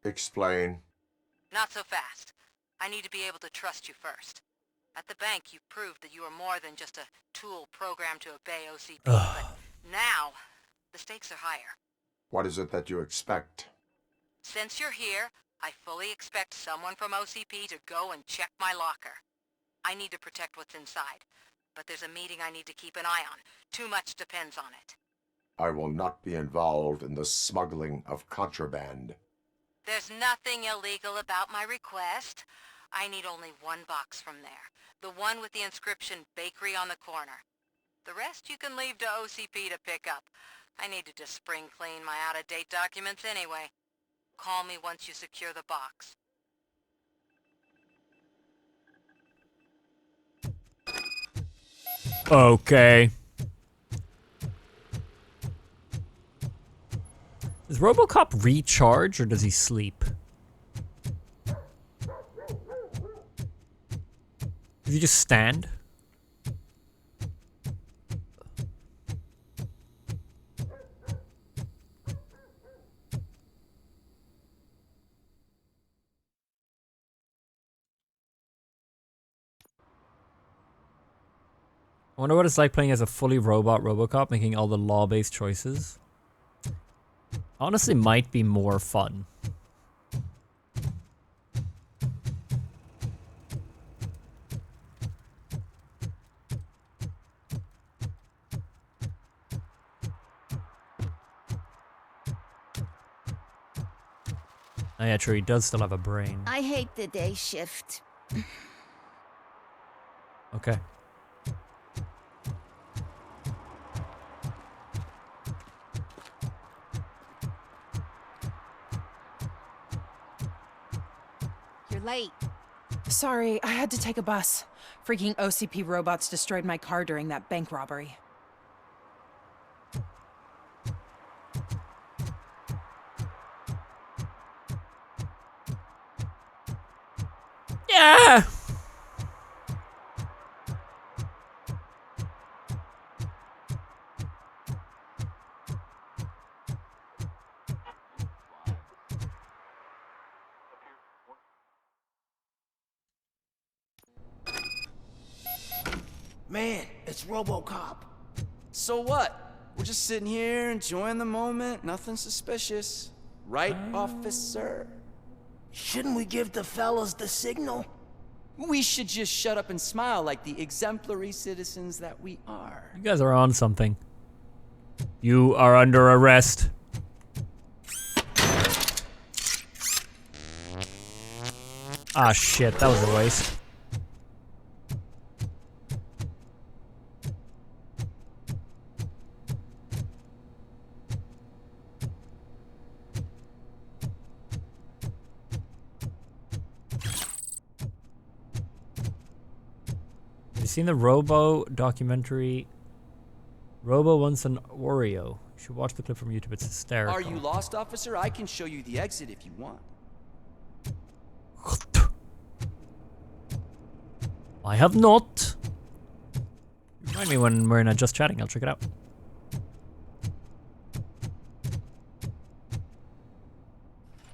Explain. Not so fast. I need to be able to trust you first. At the bank, you proved that you are more than just a tool programmed to obey OCP, but now, the stakes are higher. What is it that you expect? Since you're here, I fully expect someone from OCP to go and check my locker. I need to protect what's inside, but there's a meeting I need to keep an eye on. Too much depends on it. I will not be involved in the smuggling of contraband. There's nothing illegal about my request. I need only one box from there. The one with the inscription Bakery on the corner. The rest you can leave to OCP to pick up. I need to just spring clean my out-of-date documents anyway. Call me once you secure the box. Okay. Does RoboCop recharge or does he sleep? Does he just stand? I wonder what it's like playing as a fully robot RoboCop, making all the law-based choices. Honestly, might be more fun. Oh yeah, true, he does still have a brain. I hate the day shift. Okay. You're late. Sorry, I had to take a bus. Freaking OCP robots destroyed my car during that bank robbery. Yeah! Man, it's RoboCop. So what? We're just sitting here enjoying the moment, nothing suspicious. Right, officer? Shouldn't we give the fellas the signal? We should just shut up and smile like the exemplary citizens that we are. You guys are on something. You are under arrest. Ah shit, that was a waste. Have you seen the Robo documentary? Robo wants an Oreo. You should watch the clip from YouTube, it's hysterical. Are you lost, officer? I can show you the exit if you want. I have not. Remind me when we're in a Just Chatting, I'll check it out.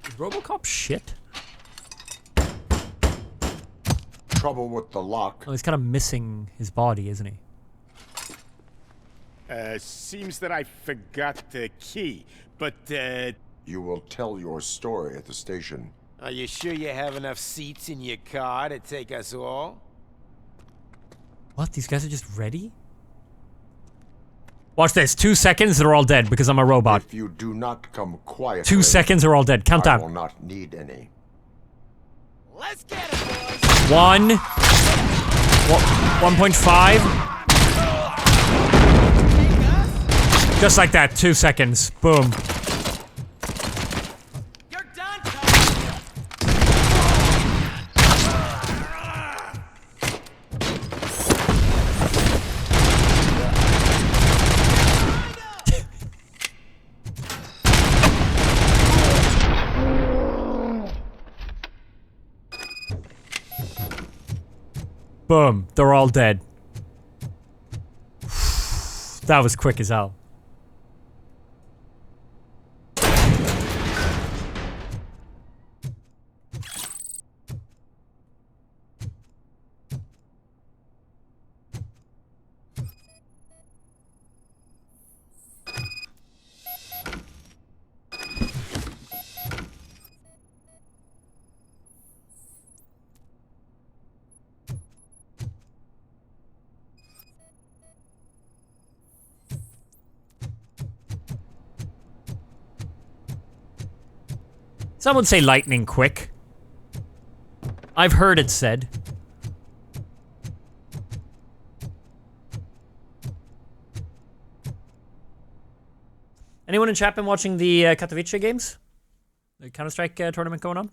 Is RoboCop shit? trouble with the lock? Oh, he's kind of missing his body, isn't he? Seems that I forgot the key, but, You will tell your story at the station. Are you sure you have enough seats in your car to take us all? What? These guys are just ready? Watch this. 2 seconds, they're all dead because I'm a robot. If you do not come quietly, 2 seconds, they're all dead. Count I down. will not need any. Let's get it, boys! 1. 1.5. Just like that. 2 seconds. Boom. Boom. They're all dead. That was quick as hell. Some would say lightning quick. I've heard it said. Anyone in chat been watching the Katowice games? The Counter-Strike tournament going on?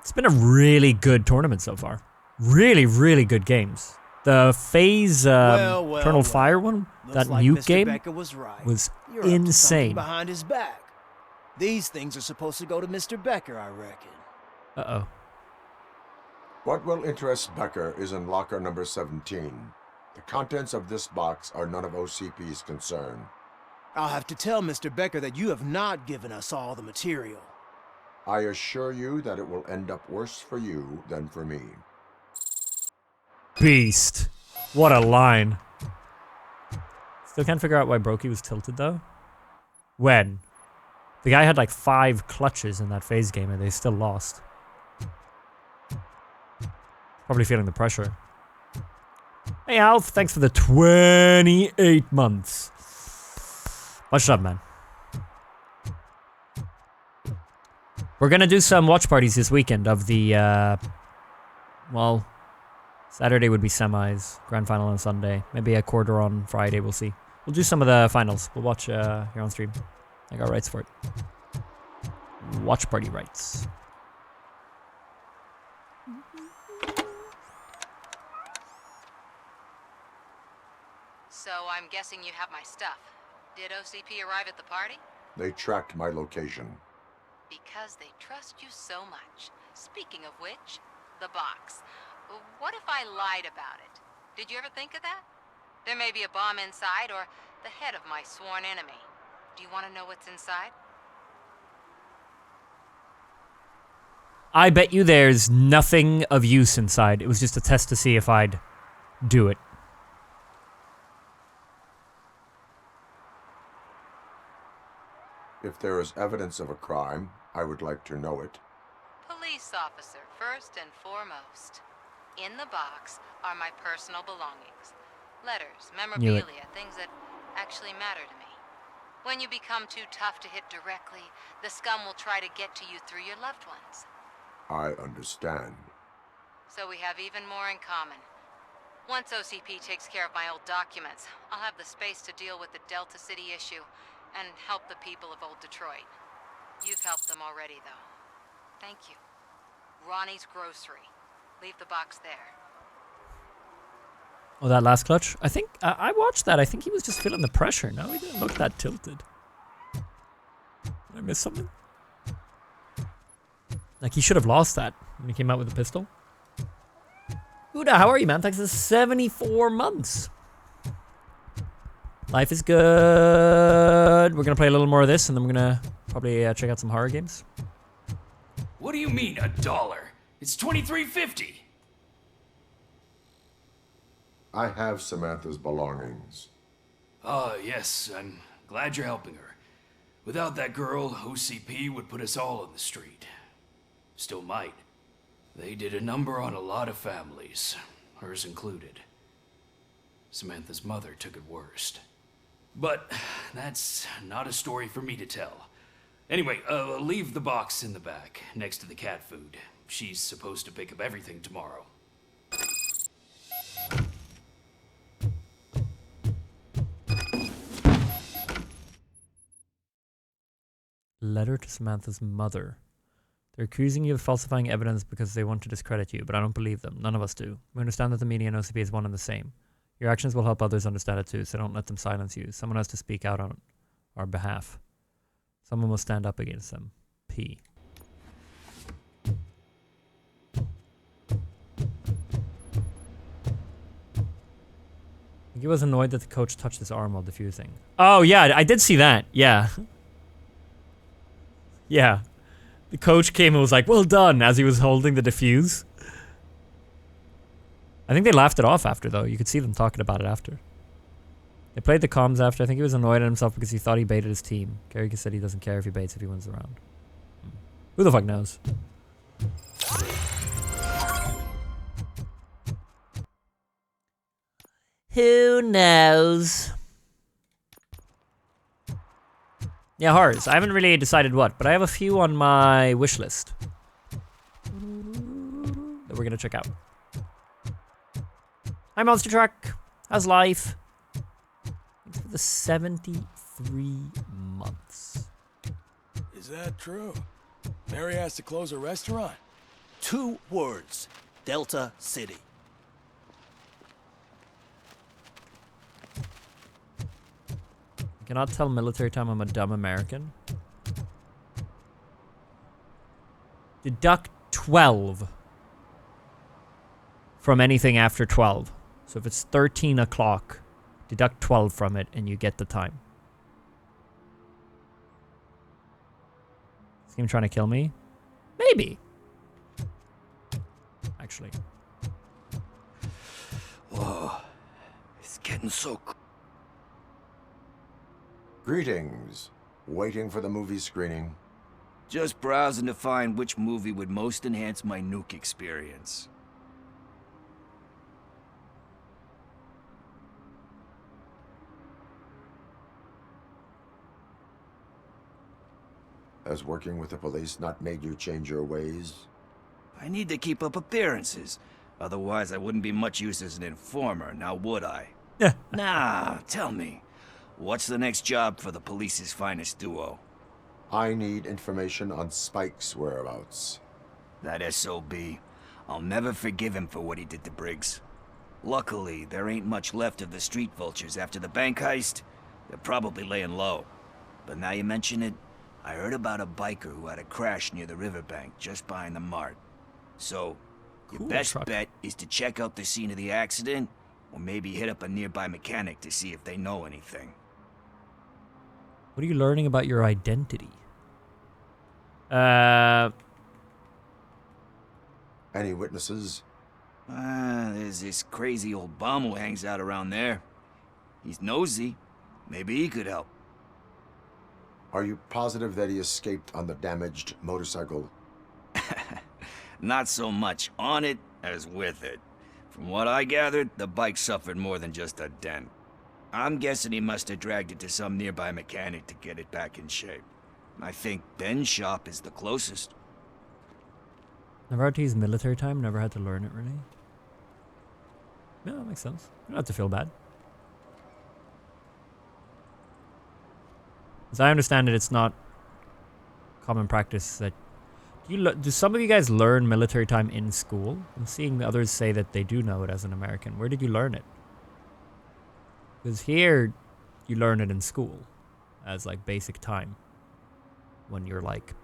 It's been a really good tournament so far. Really, really good games. The Phase Eternal Fire one, that like nuke Mr. game, Becker was right. was You're up to something insane. behind his back. These things are supposed to go to Mr. Becker, I reckon. Uh-oh. What will interest Becker is in locker number 17. The contents of this box are none of OCP's concern. I'll have to tell Mr. Becker that you have not given us all the material. I assure you that it will end up worse for you than for me. Beast. What a line. Still can't figure out why Brokey was tilted, though. When? The guy had like 5 clutches in that Phase game, and they still lost. Probably feeling the pressure. Hey, Alf. Thanks for the 28 months. Much love, man. We're gonna do some watch parties this weekend of the, well, Saturday would be semis, grand final on Sunday, maybe a quarter on Friday, we'll see. We'll do some of the finals. We'll watch here on stream. I got rights for it. Watch party rights. So I'm guessing you have my stuff. Did OCP arrive at the party? They tracked my location. Because they trust you so much. Speaking of which, the box. What if I lied about it? Did you ever think of that? There may be a bomb inside or the head of my sworn enemy. Do you want to know what's inside? I bet you there's nothing of use inside. It was just a test to see if I'd do it. If there is evidence of a crime, I would like to know it. Police officer, first and foremost. In the box are my personal belongings. Letters, memorabilia, things that actually matter to me. When you become too tough to hit directly, the scum will try to get to you through your loved ones. I understand. So we have even more in common. Once OCP takes care of my old documents, I'll have the space to deal with the Delta City issue and help the people of Old Detroit. You've helped them already, though. Thank you. Ronnie's Grocery. Leave the box there. Oh, that last clutch? I think, I watched that. I think he was just feeling the pressure. No, he didn't look that tilted. Did I miss something? Like, he should have lost that when he came out with the pistol. Huda, how are you, man? Thanks for 74 months. Life is good. We're gonna play a little more of this, and then we're gonna probably check out some horror games. What do you mean, $1? It's $23.50. I have Samantha's belongings. Yes, I'm glad you're helping her. Without that girl, OCP would put us all on the street. Still might. They did a number on a lot of families, hers included. Samantha's mother took it worst. But that's not a story for me to tell. Anyway, leave the box in the back, next to the cat food. She's supposed to pick up everything tomorrow. Letter to Samantha's mother. They're accusing you of falsifying evidence because they want to discredit you, but I don't believe them. None of us do. We understand that the media and OCP is one and the same. Your actions will help others understand it too, so don't let them silence you. Someone has to speak out on our behalf. Someone will stand up against them. P. He was annoyed that the coach touched his arm while defusing. Oh, yeah, I did see that. Yeah. Yeah. The coach came and was like, well done, as he was holding the defuse. I think they laughed it off after, though. You could see them talking about it after. They played the comms after. I think he was annoyed at himself because he thought he baited his team. Gary said he doesn't care if he baits if he wins the round. Who the fuck knows? Who knows? Yeah, horrors. I haven't really decided what, but I have a few on my wish list that we're gonna check out. Hi, Monster Truck. How's life? Thanks for the 73 months. Is that true? Mary has to close a restaurant? 2 words. Delta City. I cannot tell military time. I'm a dumb American. Deduct 12 from anything after 12. So if it's 13 o'clock, deduct 12 from it and you get the time. Is he trying to kill me? Maybe. Actually. Whoa. It's getting so cool. Greetings. Waiting for the movie screening. Just browsing to find which movie would most enhance my nuke experience. Has working with the police not made you change your ways? I need to keep up appearances. Otherwise, I wouldn't be much use as an informer, now would I? Nah, tell me. What's the next job for the police's finest duo? I need information on Spike's whereabouts. That SOB. I'll never forgive him for what he did to Briggs. Luckily, there ain't much left of the street vultures after the bank heist. They're probably laying low. But now you mention it, I heard about a biker who had a crash near the riverbank just behind the mart. So, your best bet is to check out the scene of the accident, or maybe hit up a nearby mechanic to see if they know anything. What are you learning about your identity? Any witnesses? There's this crazy old bum who hangs out around there. He's nosy. Maybe he could help. Are you positive that he escaped on the damaged motorcycle? Not so much on it as with it. From what I gathered, the bike suffered more than just a dent. I'm guessing he must have dragged it to some nearby mechanic to get it back in shape. I think Ben's shop is the closest. Never had to use military time, never had to learn it really. Yeah, that makes sense. You don't have to feel bad. As I understand it, it's not common practice that... Do some of you guys learn military time in school? I'm seeing others say that they do know it as an American. Where did you learn it? Because here, you learn it in school as like basic time when you're like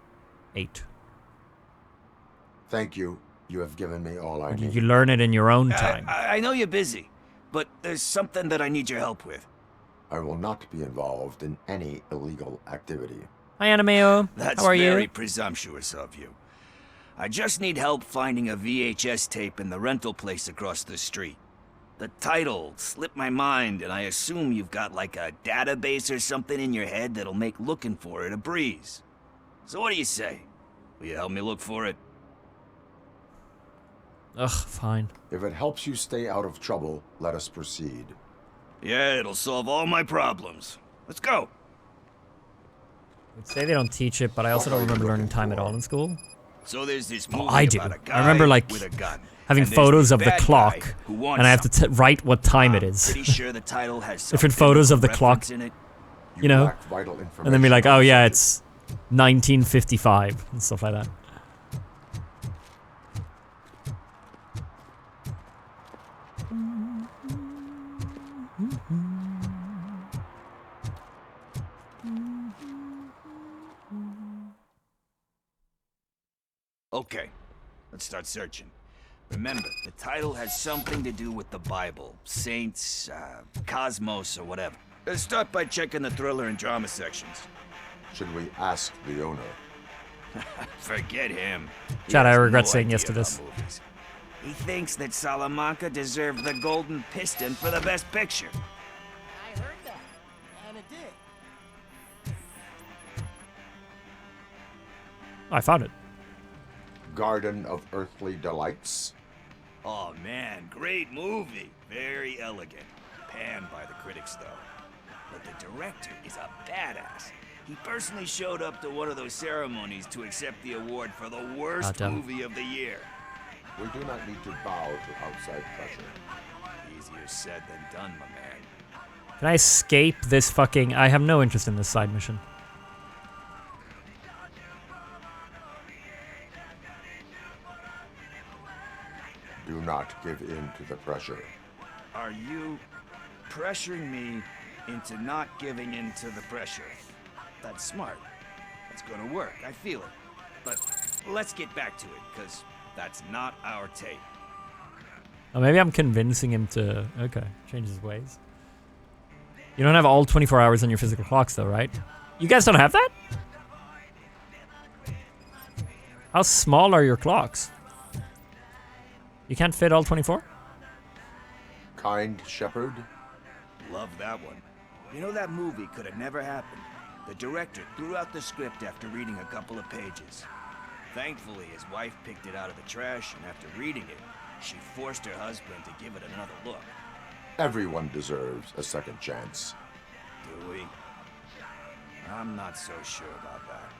8. Thank you. You have given me all I need. You learn it in your own time. I know you're busy, but there's something that I need your help with. I will not be involved in any illegal activity. Hi, Animeo. That's How are very you? presumptuous of you. I just need help finding a VHS tape in the rental place across the street. The title slipped my mind, and I assume you've got like a database or something in your head that'll make looking for it a breeze. So what do you say? Will you help me look for it? Ugh, fine. If it helps you stay out of trouble, let us proceed. Yeah, it'll solve all my problems. Let's go. I'd say they don't teach it, but I also don't remember learning time at all in school. So there's this Oh, movie I do. about a guy I remember like with a gun. having And there's photos this of the bad clock, guy who wants and I have to write what time it is. Pretty sure the title has Different something photos with of the clock, reference in it. you know, lack vital and then be like, oh yeah, it's 1955 and stuff like that. Okay, let's start searching. Remember, the title has something to do with the Bible, saints, cosmos, or whatever. Let's start by checking the thriller and drama sections. Should we ask the owner? Forget him. He Chad, I has regret no saying idea yes to this. about movies. He thinks that Salamanca deserved the Golden Piston for the Best Picture. I heard that, and it did. I found it. Garden of Earthly Delights. Oh man, great movie. Very elegant. Panned by the critics though. But the director is a badass. He personally showed up to one of those ceremonies to accept the award for the worst movie of the year. We do not need to bow to outside pressure. Easier said than done, my man. Can I escape this fucking... I have no interest in this side mission. Do not give in to the pressure. Are you pressuring me into not giving in to the pressure? That's smart. That's gonna work. I feel it. But let's get back to it, because that's not our tape. Oh, maybe I'm convincing him to... Okay, change his ways. You don't have all 24 hours on your physical clocks, though, right? You guys don't have that? How small are your clocks? You can't fit all 24? Kind Shepherd? Love that one. You know, that movie could have never happened. The director threw out the script after reading a couple of pages. Thankfully, his wife picked it out of the trash, and after reading it, she forced her husband to give it another look. Everyone deserves a second chance. Do we? I'm not so sure about that.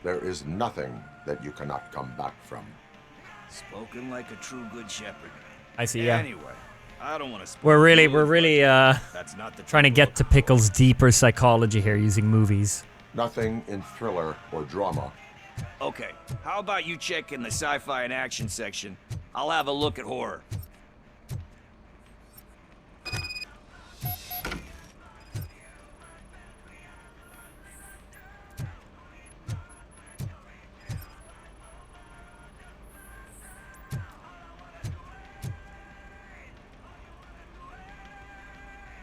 There is nothing that you cannot come back from. Spoken like a true good shepherd. I see, yeah. Anyway, I don't want to. We're really That's not the trying to get to Pickles' deeper psychology here using movies. Nothing in thriller or drama. Okay, how about you check in the sci-fi and action section? I'll have a look at horror.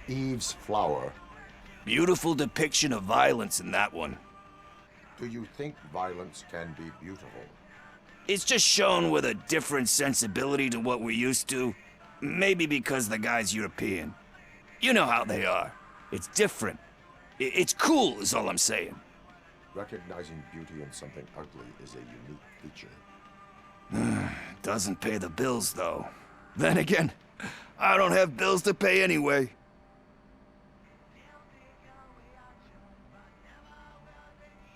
Eve's Flower. Beautiful depiction of violence in that one. Do you think violence can be beautiful? It's just shown with a different sensibility to what we're used to. Maybe because the guy's European. You know how they are. It's different. It's cool is all I'm saying. Recognizing beauty in something ugly is a unique feature. Doesn't pay the bills, though. Then again, I don't have bills to pay anyway.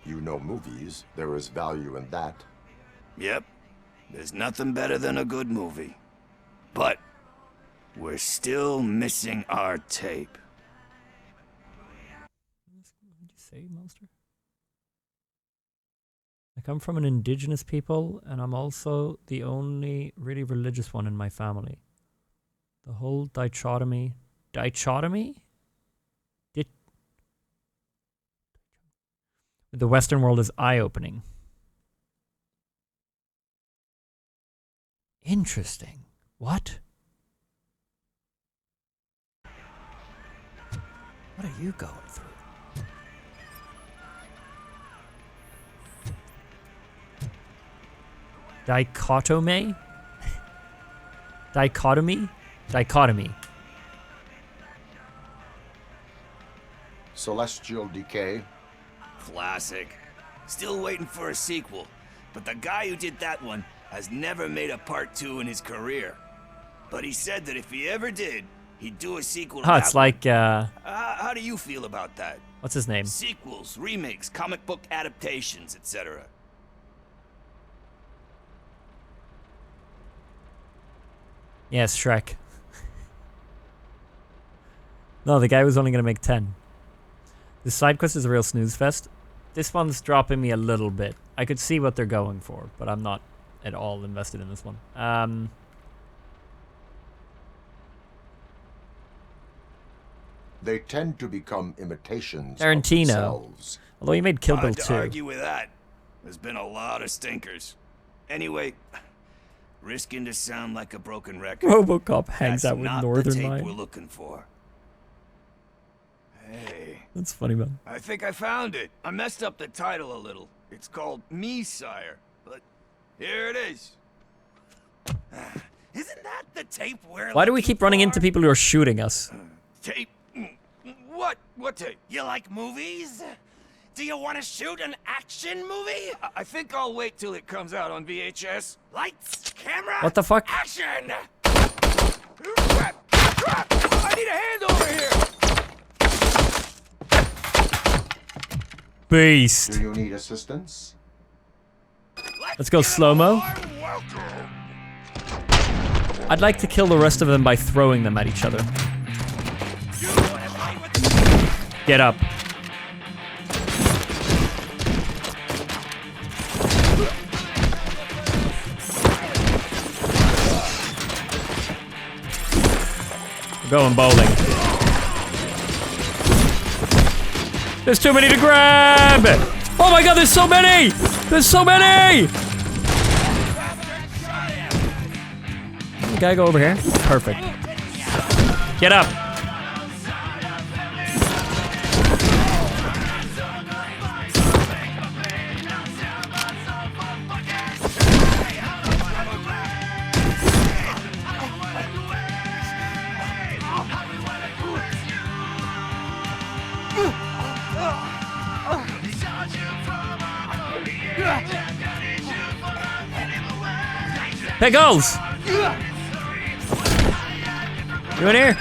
You know movies. There is value in that. Yep. There's nothing better than a good movie. But we're still missing our tape. What did you say, monster? I come from an indigenous people, and I'm also the only really religious one in my family. The whole dichotomy... The Western world is eye-opening. Interesting. What? What are you going through? Dichotomy? Dichotomy? Dichotomy. Celestial Decay. Classic. Still waiting for a sequel, but the guy who did that one has never made a part 2 in his career. But he said that if he ever did, he'd do a sequel to Oh, that it's like, How do you feel about that? what's his name? Sequels, remakes, comic book adaptations, etc. Yes, Shrek. No, the guy was only going to make 10. The side quest is a real snooze fest. This one's dropping me a little bit. I could see what they're going for, but I'm not at all invested in this one. They tend to become imitations of Tarantino. themselves. Although he made Kill Bill Hard to 2. argue with that. There's been a lot of stinkers. Anyway, risking to sound like a broken record. RoboCop hangs That's out with not the Northern tape Light. we're looking for. Hey. That's funny, man. I think I found it. I messed up the title a little. It's called Me, Sire. But here it is. Isn't that the tape we're Why do we looking keep running for? into people who are shooting us? Tape? What? What tape? You like movies? Do you want to shoot an action movie? I think I'll wait till it comes out on VHS. Lights, camera, What the fuck? action! Crap! Crap! I need a hand over here! Beast. Do you need assistance? Let's go slow-mo. I'd like to kill the rest of them by throwing them at each other. Get up. We're going bowling. There's too many to grab! Oh my god, there's so many! There's so many! The guy go over here? Perfect. Get up! Pickles! You in here?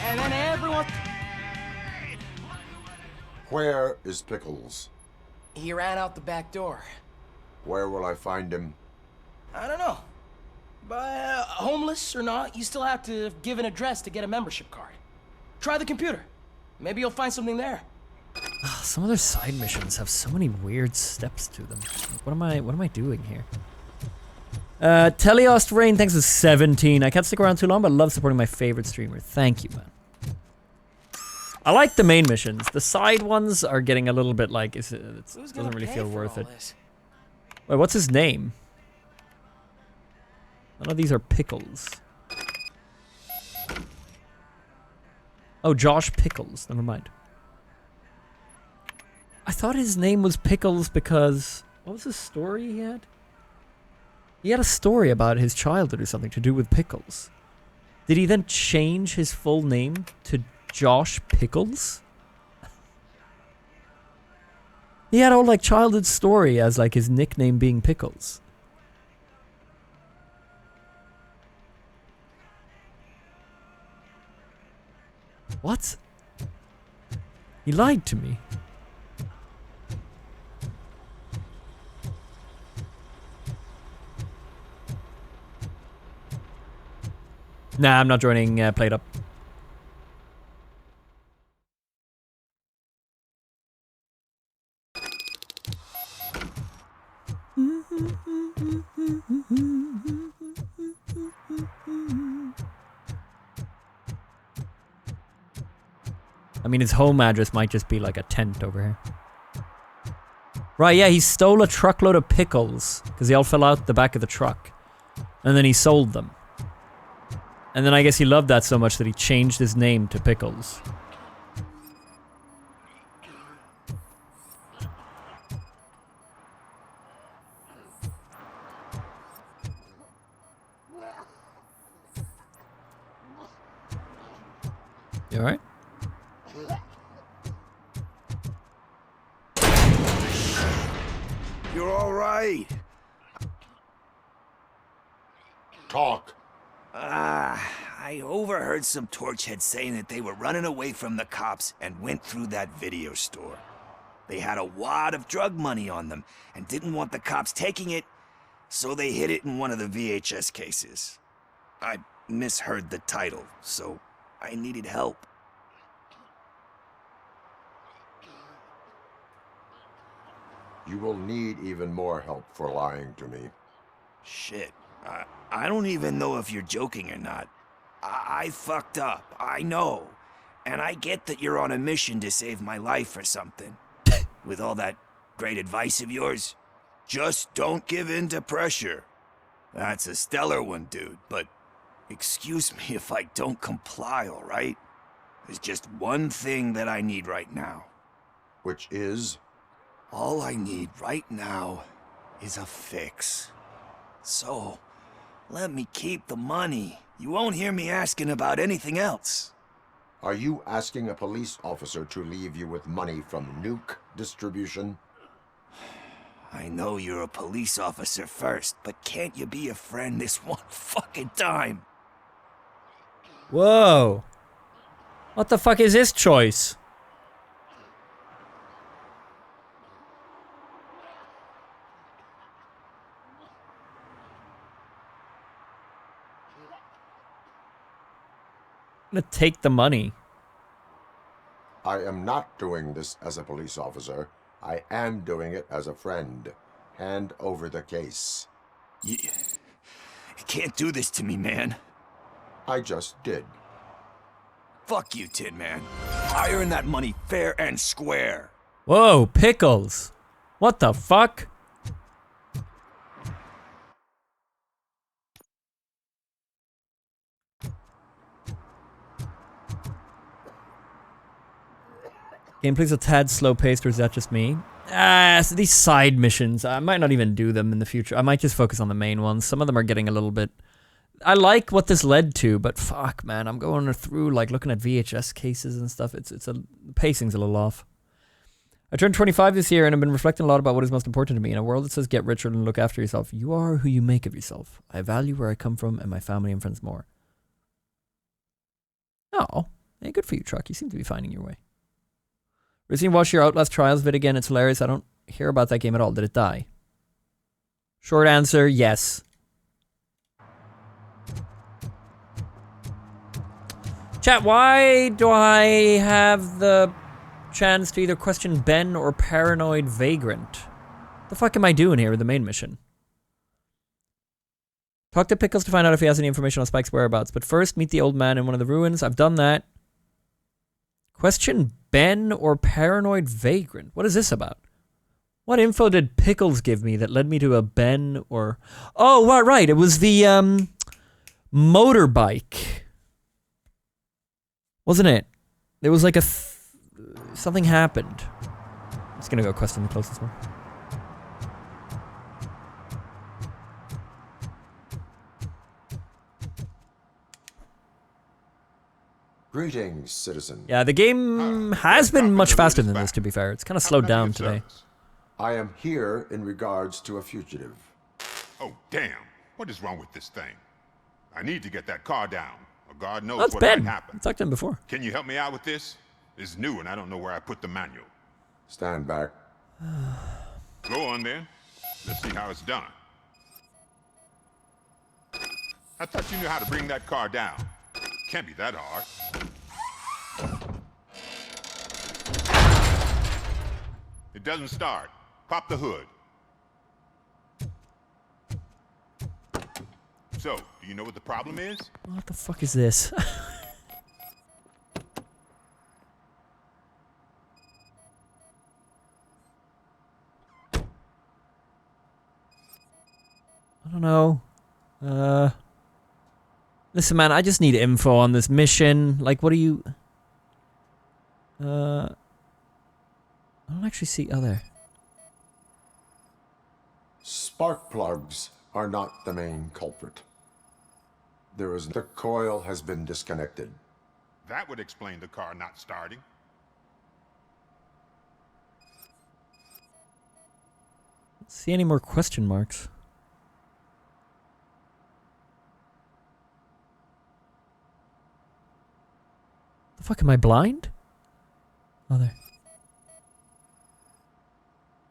And then everyone... Where is Pickles? He ran out the back door. Where will I find him? I don't know. But homeless or not, you still have to give an address to get a membership card. Try the computer. Maybe you'll find something there. Some of their side missions have so many weird steps to them. What am I doing here? Teleost Rain, thanks for 17. I can't stick around too long, but I love supporting my favorite streamer. Thank you, man. I like the main missions. The side ones are getting a little bit like, it doesn't really feel worth it. Wait, what's his name? None of these are Pickles. Oh, Josh Pickles. Never mind. I thought his name was Pickles because... What was the story he had? He had a story about his childhood or something to do with pickles. Did he then change his full name to Josh Pickles? He had all like childhood story as like his nickname being Pickles. What? He lied to me. Nah, I'm not joining Played Up. I mean, his home address might just be like a tent over here. Right, yeah, he stole a truckload of pickles because they all fell out the back of the truck. And then he sold them. And then I guess he loved that so much that he changed his name to Pickles. You alright? You're all right. Talk. I overheard some torchheads saying that they were running away from the cops and went through that video store. They had a wad of drug money on them and didn't want the cops taking it, so they hid it in one of the VHS cases. I misheard the title, so I needed help. You will need even more help for lying to me. Shit. I don't even know if you're joking or not. I fucked up, I know. And I get that you're on a mission to save my life or something. With all that great advice of yours, just don't give in to pressure. That's a stellar one, dude, but excuse me if I don't comply, all right? There's just one thing that I need right now. Which is? All I need right now is a fix. So, let me keep the money. You won't hear me asking about anything else. Are you asking a police officer to leave you with money from nuke distribution? I know you're a police officer first, but can't you be a friend this one fucking time? Whoa. What the fuck is his choice? I'm gonna take the money. I am not doing this as a police officer. I am doing it as a friend. Hand over the case. You can't do this to me, man. I just did. Fuck you, Tin Man. I earned that money fair and square. Whoa, Pickles. What the fuck? Gameplay's a tad slow-paced, or is that just me? So these side missions, I might not even do them in the future. I might just focus on the main ones. Some of them are getting a little bit... I like what this led to, but fuck, man. I'm going through, like, looking at VHS cases and stuff. The pacing's a little off. I turned 25 this year, and I've been reflecting a lot about what is most important to me. In a world that says get richer and look after yourself, you are who you make of yourself. I value where I come from and my family and friends more. Oh, hey, good for you, Truck. You seem to be finding your way. Recently watched your Outlast Trials vid again. It's hilarious. I don't hear about that game at all. Did it die? Short answer, yes. Chat, why do I have the chance to either question Ben or Paranoid Vagrant? The fuck am I doing here with the main mission? Talk to Pickles to find out if he has any information on Spike's whereabouts, but first meet the old man in one of the ruins. I've done that. Question Ben or Paranoid Vagrant? What is this about? What info did Pickles give me that led me to a Ben or... Oh, right. It was the motorbike. Wasn't it? There was like something happened. I'm just gonna go question the closest one. Greetings, citizen. Yeah, the game has been much faster than this, to be fair. It's kind of slowed down today. I am here in regards to a fugitive. Oh, damn. What is wrong with this thing? I need to get that car down, or God knows That's what Ben. might happen. I talked to him before. Can you help me out with this? It's new and I don't know where I put the manual. Stand back. Go on then. Let's see how it's done. I thought you knew how to bring that car down. Can't be that hard. It doesn't start. Pop the hood. So, do you know what the problem is? What the fuck is this? I don't know. Listen, man, I just need info on this mission. Like, what do you... I don't actually see... Oh, there. Spark plugs are not the main culprit. The coil has been disconnected. That would explain the car not starting. See any more question marks? The fuck, am I blind? Oh, there.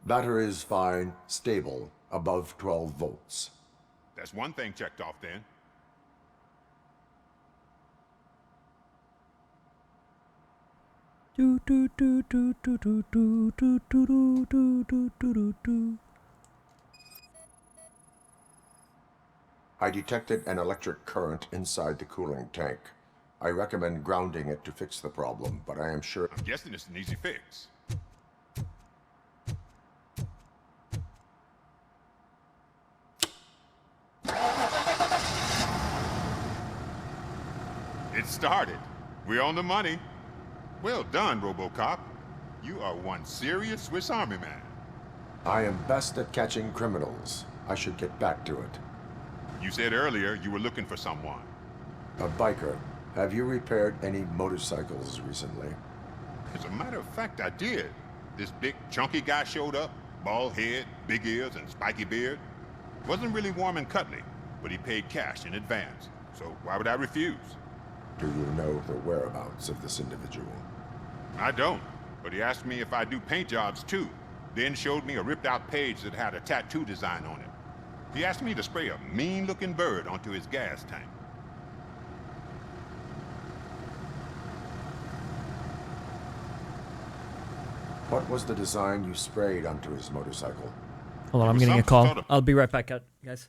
Battery is fine, stable, above 12 volts. That's one thing checked off then. Do do do do do do do do do do do do do. I detected an electric current inside the cooling tank. I recommend grounding it to fix the problem, but I am sure... I'm guessing it's an easy fix. It started. We're on the money. Well done, RoboCop. You are one serious Swiss Army man. I am best at catching criminals. I should get back to it. You said earlier you were looking for someone. A biker. Have you repaired any motorcycles recently? As a matter of fact, I did. This big, chunky guy showed up. Bald head, big ears, and spiky beard. Wasn't really warm and cuddly, but he paid cash in advance. So why would I refuse? Do you know the whereabouts of this individual? I don't, but he asked me if I do paint jobs too. Then showed me a ripped-out page that had a tattoo design on it. He asked me to spray a mean-looking bird onto his gas tank. What was the design you sprayed onto his motorcycle? Hold on, I'm getting a call. I'll be right back, guys.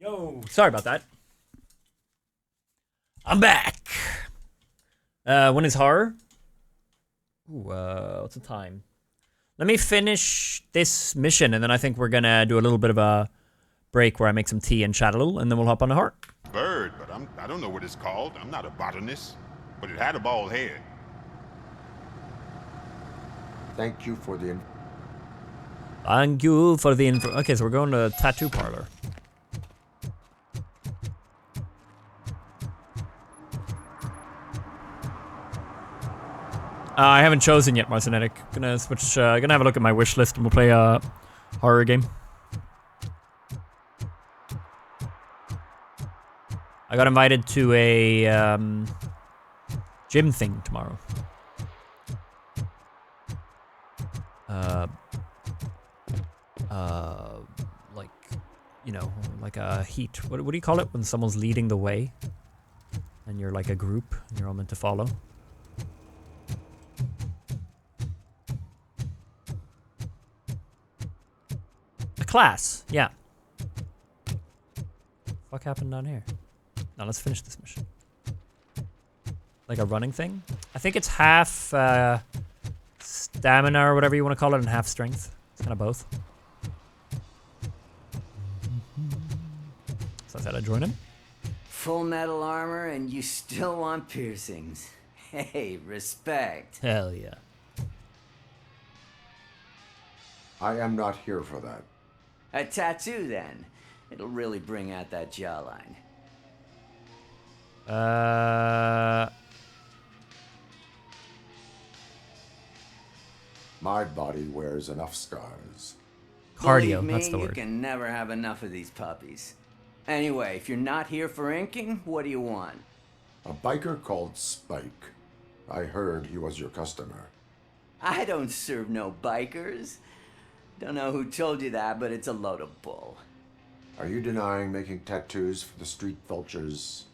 Yo, sorry about that. I'm back. When is horror? Ooh, what's the time? Let me finish this mission, and then I think we're gonna do a little bit of a break where I make some tea and chat a little, and then we'll hop on the horror. Bird, but I don't know what it's called. I'm not a botanist, but it had a bald head. Thank you for the Thank you for the info. Okay, so we're going to tattoo parlor. I haven't chosen yet, Marcinetic. Gonna switch. Gonna have a look at my wish list, and we'll play a horror game. I got invited to a gym thing tomorrow. Like, you know, like a heat. What do you call it when someone's leading the way, and you're like a group, and you're all meant to follow? A class, yeah. What happened down here? Now let's finish this mission. Like a running thing? I think it's half stamina or whatever you want to call it, and half strength. It's kind of both. So I said I'd join him. Full metal armor and you still want piercings. Hey, respect. Hell yeah. I am not here for that. A tattoo, then. It'll really bring out that jawline. My body wears enough scars. Cardio, Believe me, that's the you word. can never have enough of these puppies. Anyway, if you're not here for inking, what do you want? A biker called Spike. I heard he was your customer. I don't serve no bikers. Don't know who told you that, but it's a load of bull. Are you denying making tattoos for the street vultures?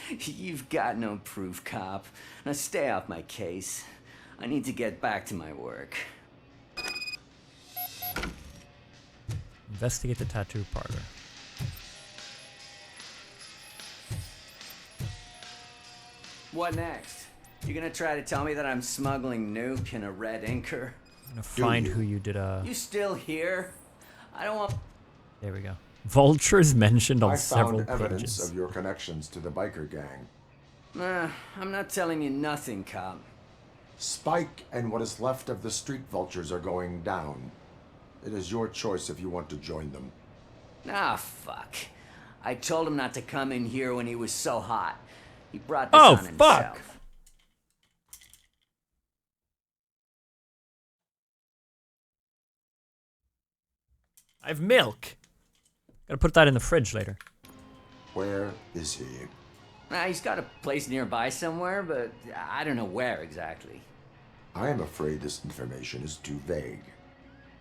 You've got no proof, cop. Now stay off my case. I need to get back to my work. Investigate the tattoo parlor. What next? You gonna try to tell me that I'm smuggling nuke in a red inker? I'm gonna find who you did You still here? I don't want... There we go. Vultures mentioned on I several found evidence pages. of your connections to the biker gang. I'm not telling you nothing, cop. Spike and what is left of the street vultures are going down. It is your choice if you want to join them. Ah, fuck. I told him not to come in here when he was so hot. He brought this Oh, on himself. fuck. I have milk. Gotta put that in the fridge later. Where is he? He's got a place nearby somewhere, but I don't know where exactly. I am afraid this information is too vague.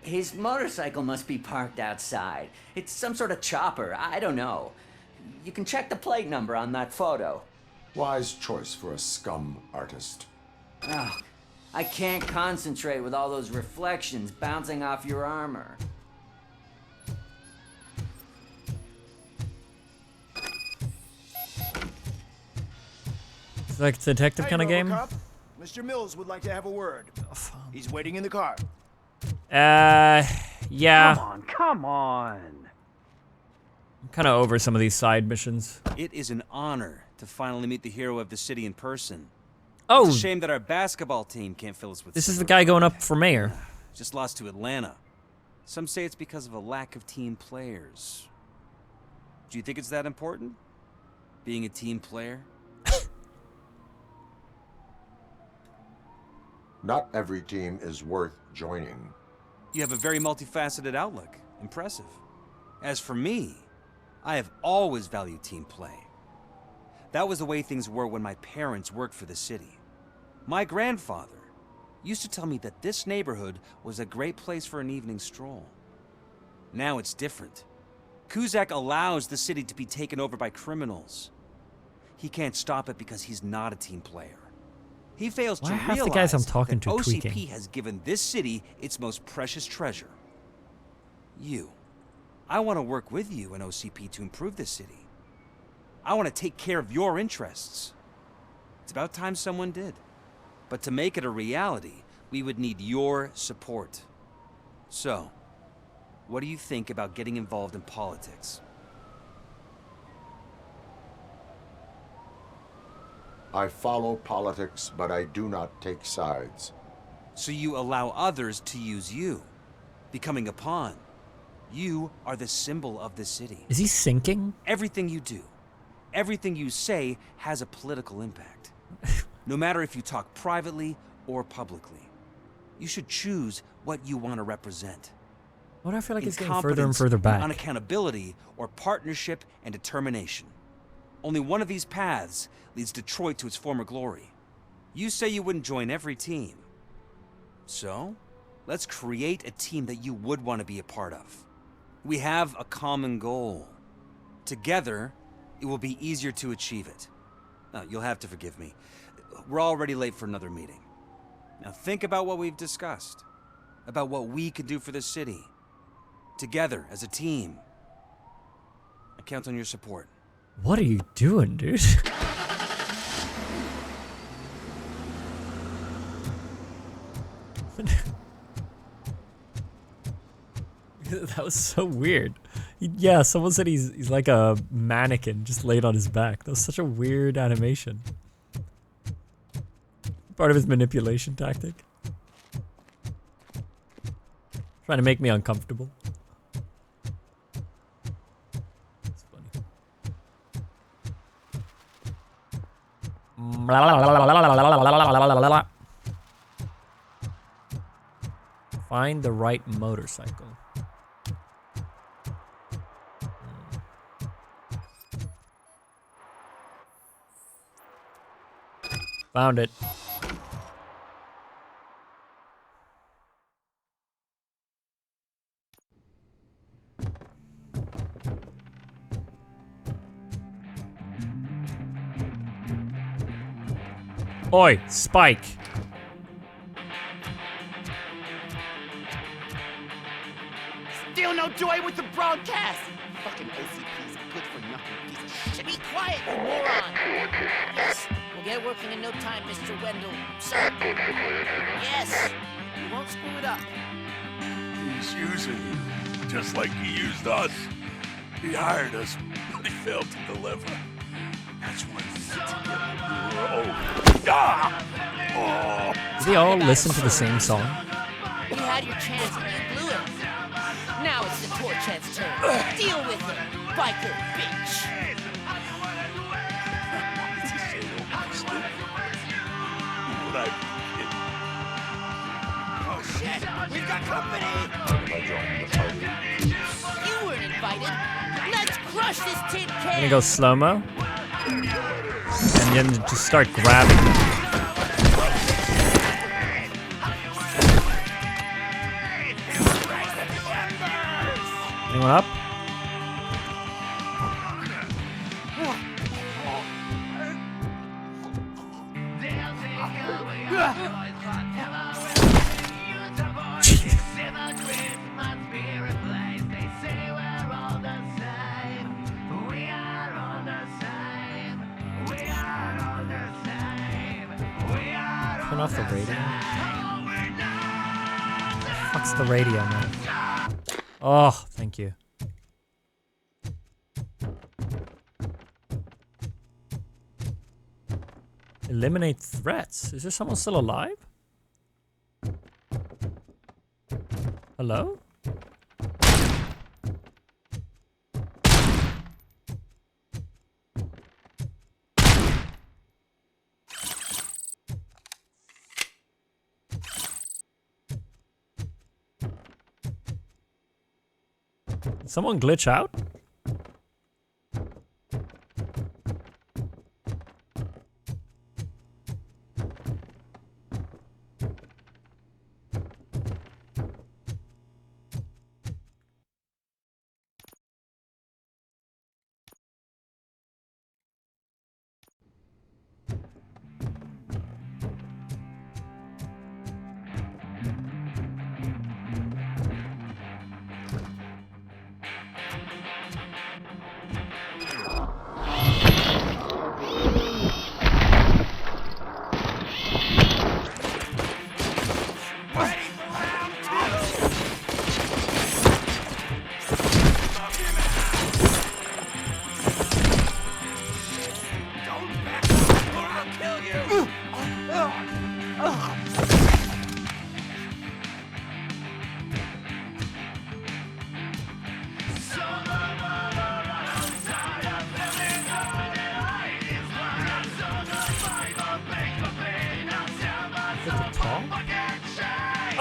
His motorcycle must be parked outside. It's some sort of chopper. I don't know. You can check the plate number on that photo. Wise choice for a scum artist. Oh, I can't concentrate with all those reflections bouncing off your armor. It's like a detective kind of game. RoboCop. Mr. Mills would like to have a word. He's waiting in the car. Yeah. Come on. I'm kind of over some of these side missions. It is an honor to finally meet the hero of the city in person. Oh. It's a shame that our basketball team can't fill us with. This is the guy going up for mayor. Just lost to Atlanta. Some say it's because of a lack of team players. Do you think it's that important? Being a team player? Not every team is worth joining. You have a very multifaceted outlook. Impressive. As for me, I have always valued team play. That was the way things were when my parents worked for the city. My grandfather used to tell me that this neighborhood was a great place for an evening stroll. Now it's different. Kuzak allows the city to be taken over by criminals. He can't stop it because he's not a team player. He fails Why to are half realize the guys I'm talking that to OCP tweaking? has given this city its most precious treasure. You. I want to work with you and OCP to improve this city. I want to take care of your interests. It's about time someone did. But to make it a reality, we would need your support. So, what do you think about getting involved in politics? I follow politics, but I do not take sides. So you allow others to use you, becoming a pawn. You are the symbol of the city. Is he sinking? Everything you do, everything you say has a political impact. No matter if you talk privately or publicly. You should choose what you want to represent. Why do I feel like it's getting further and further back? On accountability or partnership and determination. Only one of these paths leads Detroit to its former glory. You say you wouldn't join every team. So, let's create a team that you would want to be a part of. We have a common goal. Together, it will be easier to achieve it. Now, you'll have to forgive me. We're already late for another meeting. Now think about what we've discussed. About what we can do for the city. Together, as a team. I count on your support. What are you doing, dude? That was so weird. Yeah, someone said he's like a mannequin just laid on his back. That was such a weird animation. Part of his manipulation tactic. Trying to make me uncomfortable. It's funny. Find the right motorcycle. Found it. Oi, Spike. Still no joy with the broadcast. Fucking OCP's a good for nothing piece of shit. Be quiet, you moron. Yes, we'll get working in no time, Mr. Wendell. Sir. Yes, you won't screw it up. He's using you, just like he used us. He hired us, but he failed to deliver. That's why we need to get Did they all listen to the same song? You had your chance and you blew it. Now it's the Torchhead's turn. Deal with it, biker bitch. Oh shit, we've got company! You weren't invited. Let's crush this tin I'm can. gonna go slow-mo. And then just start grabbing them. Anyone up? Turn off the radio. What's the radio, man? Oh, thank you. Eliminate threats. Is there someone still alive? Hello? Did someone glitch out?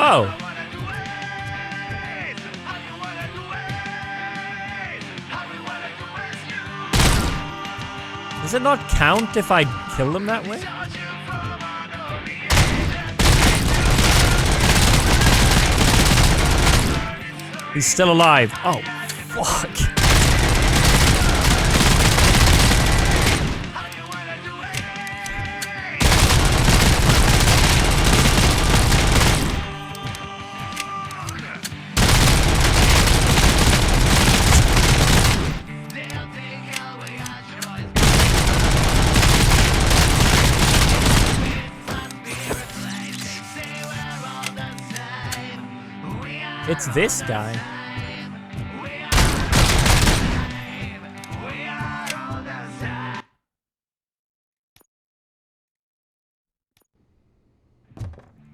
Oh. Does it not count if I kill them that way? He's still alive. Oh, fuck. It's this guy.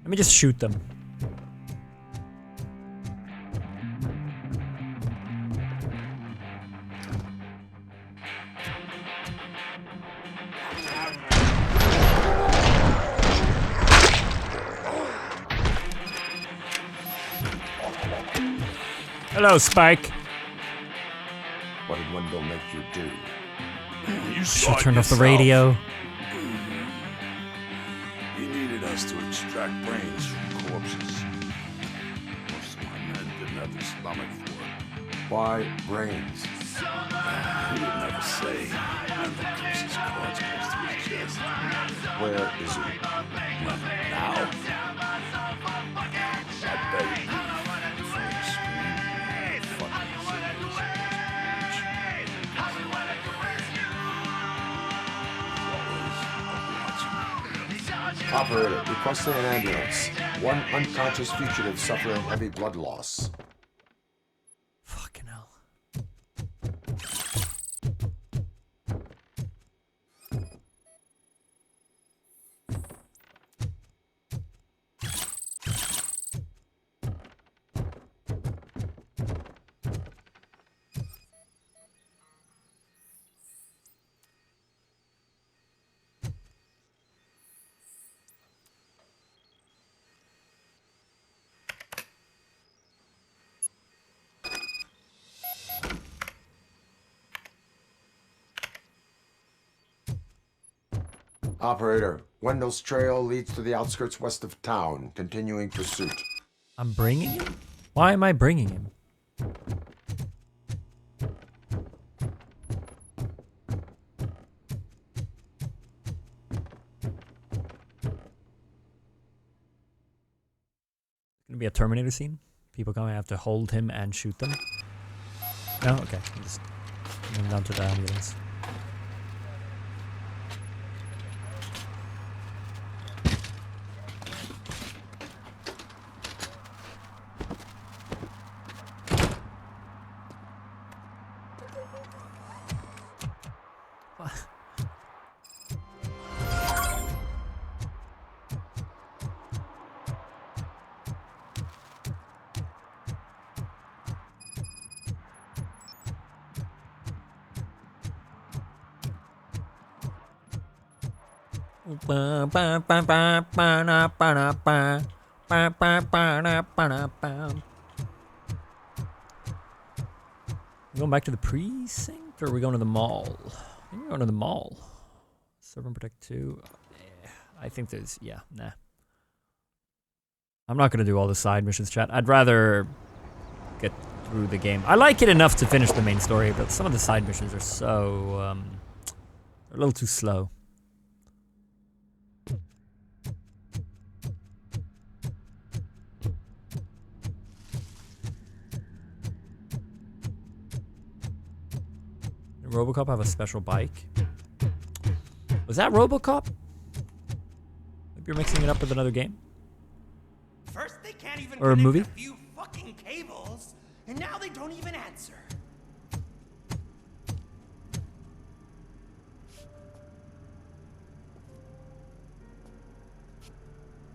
Let me just shoot them. Hello, Spike. What did Wendell make you do? You Should have turned off the radio. He needed us to extract brains from corpses. Most of my men didn't have the stomach for it. Why brains? He would never say. And the curse's cards close to his chest. Where is he? Now? I bet he before he screamed. Operator, requesting an ambulance. One unconscious fugitive suffering heavy blood loss. Fucking hell. Operator, Wendell's trail leads to the outskirts west of town. Continuing pursuit. I'm bringing him? Why am I bringing him? Gonna be a Terminator scene? People gonna have to hold him and shoot them? No? Okay. I'm just going down to the ambulance. Going back to the precinct, or are we going to the mall? I think we're going to the mall. Serve and Protect 2. I think there's, yeah, nah. I'm not going to do all the side missions, chat. I'd rather get through the game. I like it enough to finish the main story, but some of the side missions are so, they're a little too slow. Did RoboCop have a special bike? Was that RoboCop? Maybe you're mixing it up with another game? First they can't even or a movie? a few fucking cables, and now they don't even answer.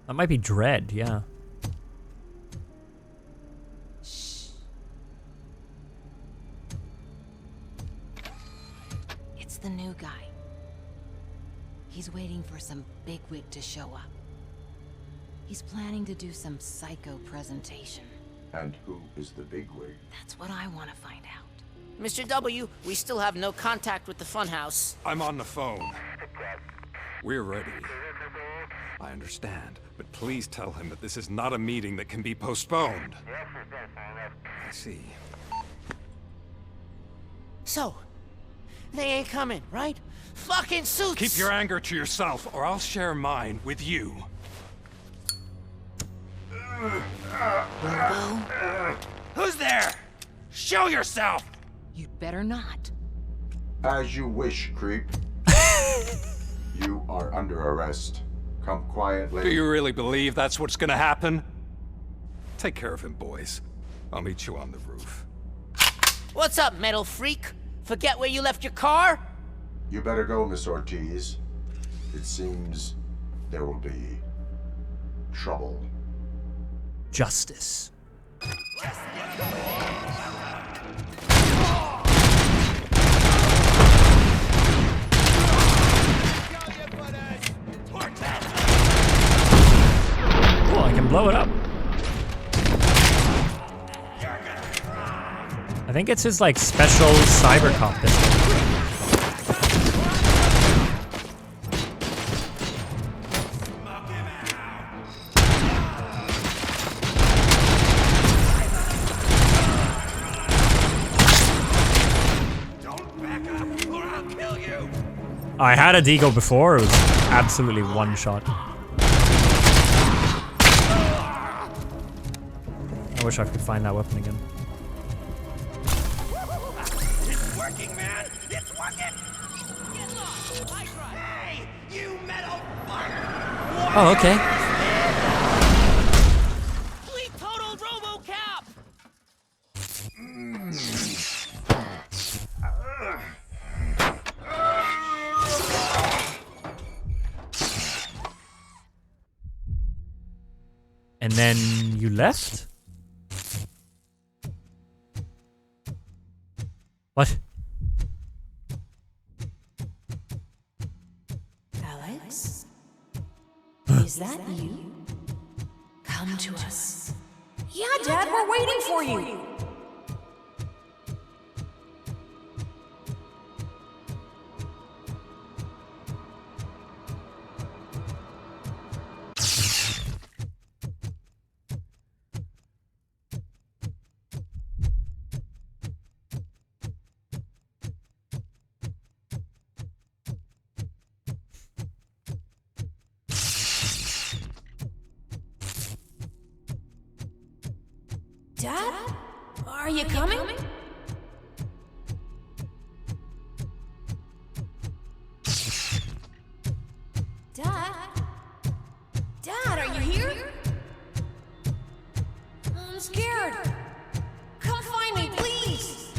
That might be Dread, yeah. Shh. It's the new guy. He's waiting for some bigwig to show up. He's planning to do some psycho presentation. And who is the bigwig? That's what I want to find out. Mr. W, we still have no contact with the funhouse. I'm on the phone. We're ready. I understand, but please tell him that this is not a meeting that can be postponed. I see. So, they ain't coming, right? Fucking suits! Keep your anger to yourself, or I'll share mine with you. Robo? Who's there? Show yourself! You'd better not. As you wish, creep. You are under arrest. Come quietly. Do you really believe that's what's gonna happen? Take care of him, boys. I'll meet you on the roof. What's up, metal freak? Forget where you left your car? You better go, Miss Ortiz. It seems there will be trouble. Justice. Oh, I can blow it up. I think it's his, like, special CyberCop pistol. I had a deagle before, it was absolutely one shot. I wish I could find that weapon again. It's working, man! It's working! Hey, you metal fuck! Oh, okay. We totaled RoboCop! And then you left? What? Alex? Is that you? Come to us. Yeah, Dad, we're waiting for you. Dad? Are you coming? Dad? Dad, are you here? I'm scared. Come find me, please.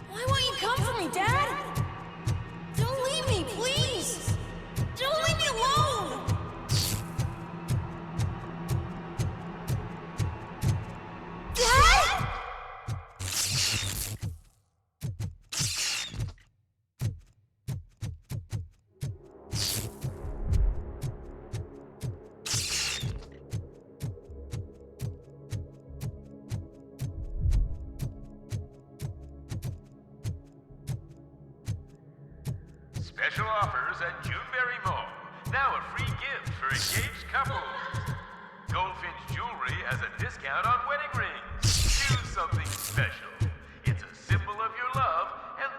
Why won't you come for me, Dad? Don't leave me, please. Don't leave me alone. Dad? Special offers at Juneberry Mall. Now a free gift for engaged couples. Goldfinch Jewelry has a discount on wedding rings. Choose something special. It's a symbol of your love and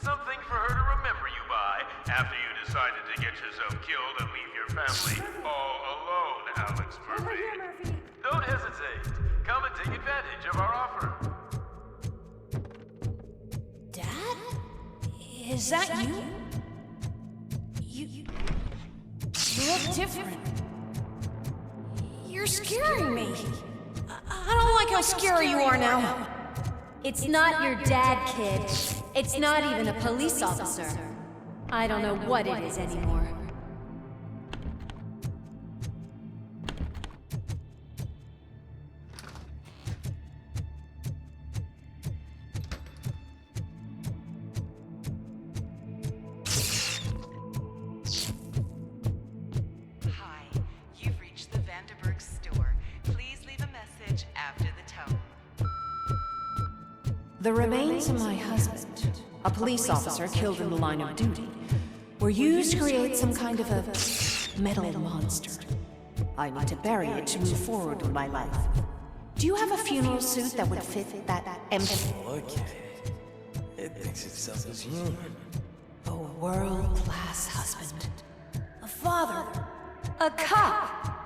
something for her to remember you by after you decided to get yourself killed and leave your family all alone, Alex Murphy. Don't hesitate. Come and take advantage of our offer. Dad? Is that you? You look different. You're scaring me. I don't like how scary you are now. It's not your dad, kid. It's not even a police officer. I don't know what it is anymore. Hi, you've The remains of my husband, a police officer killed in the line of duty, were used to create some kind of a metal monster. I need to bury it to move forward with my life. Do you have a funeral suit that would fit that empty? Okay. It thinks itself as human. A world-class husband. A father. A cop.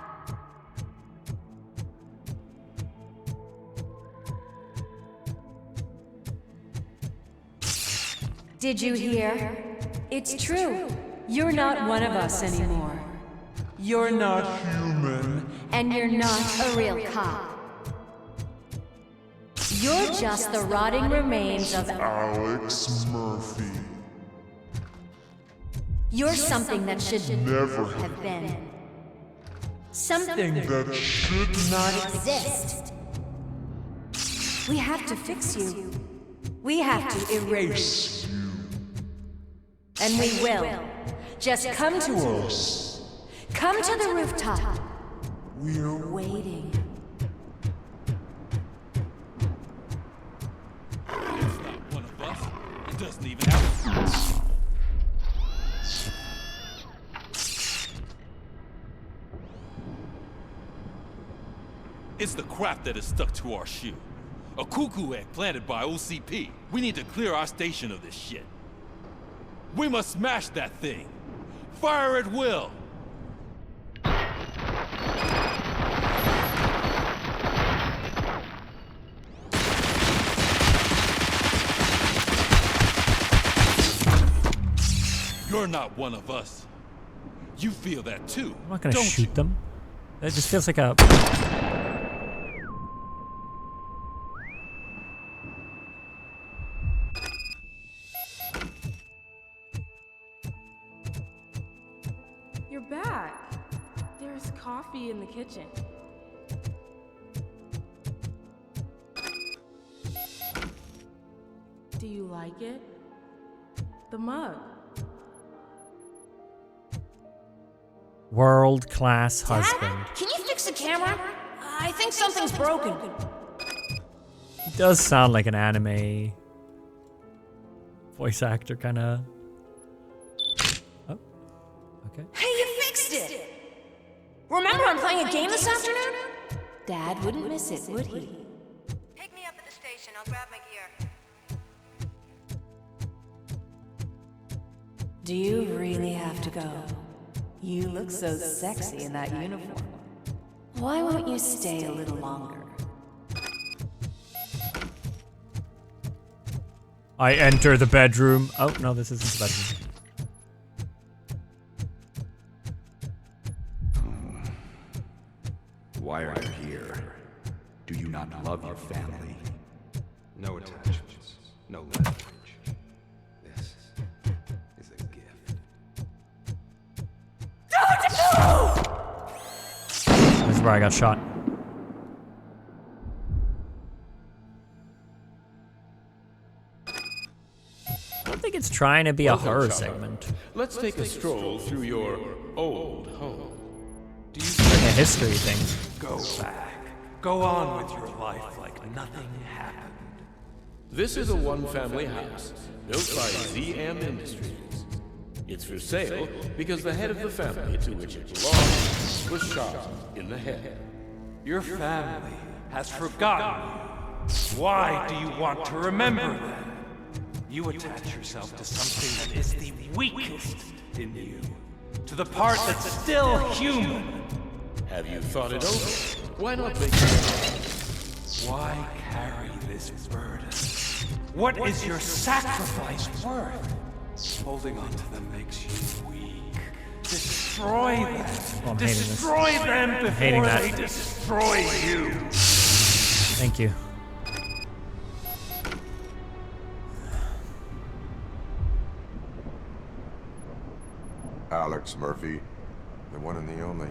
Did you hear? It's true. You're not one of us anymore. You're not human. And you're not a real cop. You're just the rotting remains of Alex Murphy. You're something that should Never have been. Something that should not exist. We have to fix you. We have to erase you. And we will. Just come to us. Come to the rooftop. We're waiting. It's not one of us. It doesn't even have. It's the crap that is stuck to our shoe. A cuckoo egg planted by OCP. We need to clear our station of this shit. We must smash that thing. Fire at will. You're not one of us. You feel that too. I'm not gonna shoot them. It just feels like a... You're back. There's coffee in the kitchen. Do you like it? The mug. World-class husband. Can you fix the camera? I think something's broken. He does sound like an anime voice actor, kind of. Oh, okay. Hey, you fixed it! Remember I'm playing a game this afternoon? Dad wouldn't miss it, would he? Pick me up at the station. I'll grab my gear. Do you really have to go? You look so sexy in that uniform. Why won't you stay a little longer? I enter the bedroom. Oh, no, this isn't the bedroom. Why are you here? Do you not love your family? No attachments, no leverage. This is a gift. This is where I got shot. I don't think it's trying to be a horror segment. Let's take a stroll through your old home. Do you like a history thing? Go back. Go on with your life like nothing happened. This is a one-family house built by ZM Industries. It's for sale because the head of the family to which it belongs was shot in the head. Your family has forgotten you. Why do you want to remember them? You attach yourself to something that is the weakest in you, to the part that's still human. Have you thought it over? Why not make it? Why carry this burden? What is your sacrifice worth? Holding on to them makes you weak. Destroy them. Oh, I'm hating this. Destroy them I'm hating before that. they destroy you. Thank you. Alex Murphy, the one and the only.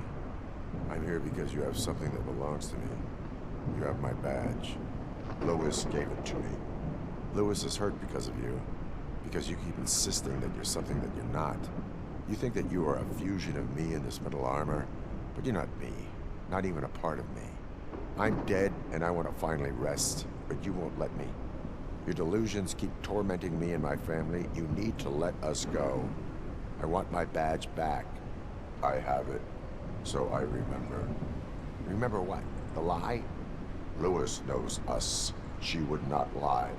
I'm here because you have something that belongs to me. You have my badge. Lewis gave it to me. Lewis is hurt because of you. Because you keep insisting that you're something that you're not. You think that you are a fusion of me in this metal armor, but you're not me. Not even a part of me. I'm dead, and I want to finally rest, but you won't let me. Your delusions keep tormenting me and my family. You need to let us go. I want my badge back. I have it, so I remember. Remember what? The lie? Lewis knows us. She would not lie.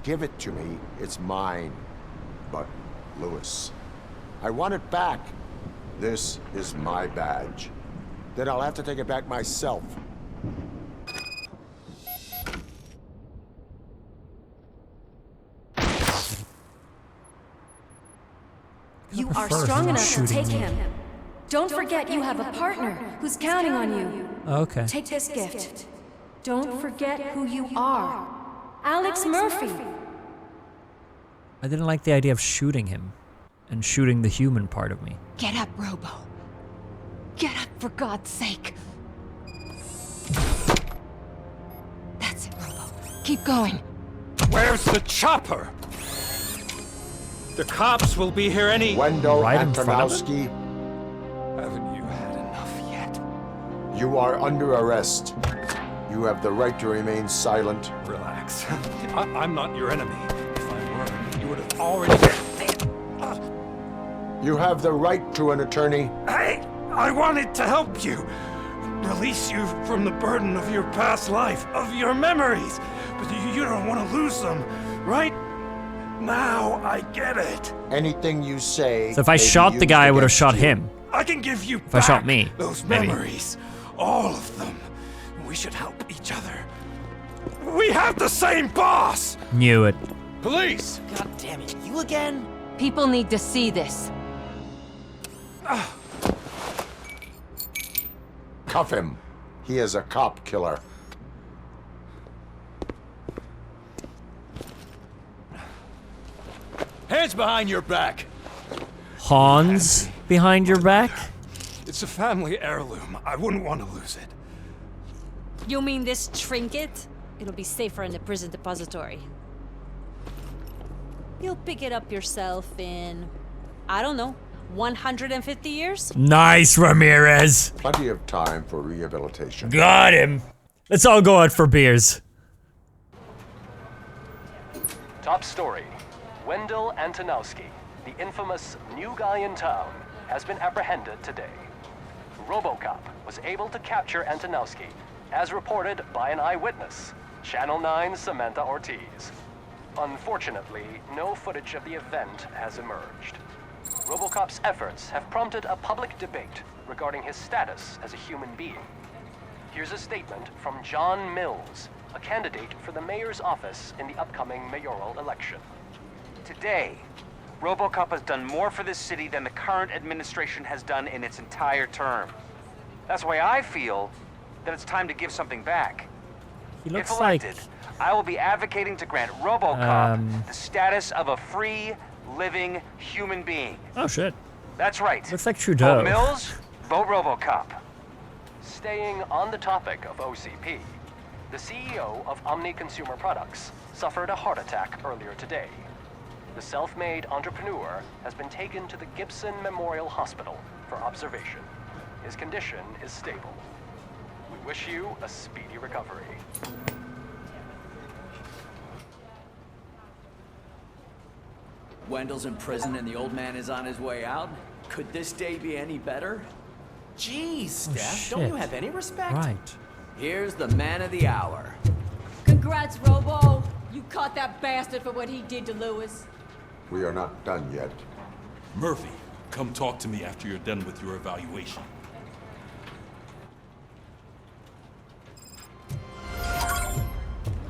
Give it to me. It's mine. But, Lewis, I want it back. This is my badge. Then I'll have to take it back myself. You are strong enough to take him. Don't forget you have a partner who's counting on you. Okay. Take this gift. Don't forget who you are. Alex Murphy. I didn't like the idea of shooting him and shooting the human part of me. Get up, Robo. Get up, for God's sake. That's it, Robo. Keep going. Where's the chopper? The cops will be here any... Wendell Antonowski, Haven't you had enough yet? you are under arrest. You have the right to remain silent. Relax. I'm not your enemy. If I were, you would have already... You have the right to an attorney. I wanted to help you. Release you from the burden of your past life, of your memories. But you don't want to lose them, right? Now I get it. Anything you say... So if I shot the guy, I would have shot him. I can give you If I shot me, those maybe. memories. All of them. We should help each other. We have the same boss! Knew it. Police! God damn it, you again? People need to see this. Cuff him. He is a cop killer. Hands behind your back. Hans behind your back? It's a family heirloom. I wouldn't want to lose it. You mean this trinket? It'll be safer in the prison depository. You'll pick it up yourself in, I don't know, 150 years? Nice, Ramirez. Plenty of time for rehabilitation. Got him. Let's all go out for beers. Top story. Wendell Antonowski, the infamous new guy in town, has been apprehended today. RoboCop was able to capture Antonowski, as reported by an eyewitness, Channel 9's Samantha Ortiz. Unfortunately, no footage of the event has emerged. RoboCop's efforts have prompted a public debate regarding his status as a human being. Here's a statement from John Mills, a candidate for the mayor's office in the upcoming mayoral election. Today, RoboCop has done more for this city than the current administration has done in its entire term. That's why I feel that it's time to give something back. He looks if elected, I will be advocating to grant RoboCop the status of a free, living human being. Oh shit. That's right. Looks like Trudeau. Vote Mills, vote RoboCop. Staying on the topic of OCP, the CEO of Omni Consumer Products suffered a heart attack earlier today. The self-made entrepreneur has been taken to the Gibson Memorial Hospital for observation. His condition is stable. We wish you a speedy recovery. Wendell's in prison and the old man is on his way out. Could this day be any better? Jeez, Steph, don't you have any respect? Right. Here's the man of the hour. Congrats, Robo. You caught that bastard for what he did to Lewis. We are not done yet. Murphy, come talk to me after you're done with your evaluation.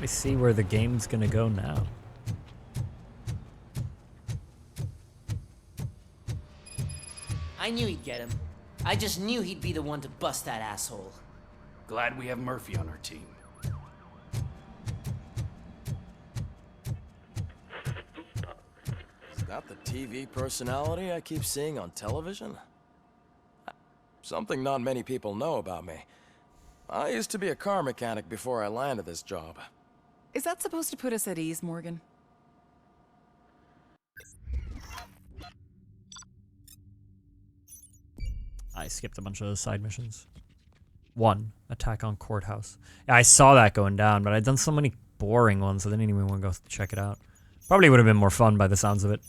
I see where the game's gonna go now. I knew he'd get him. I just knew he'd be the one to bust that asshole. Glad we have Murphy on our team. Is that the TV personality I keep seeing on television? Something not many people know about me. I used to be a car mechanic before I landed this job. Is that supposed to put us at ease, Morgan? I skipped a bunch of those side missions. 1, attack on courthouse. Yeah, I saw that going down, but I'd done so many boring one, so they didn't even want to go check it out. Probably would have been more fun by the sounds of it.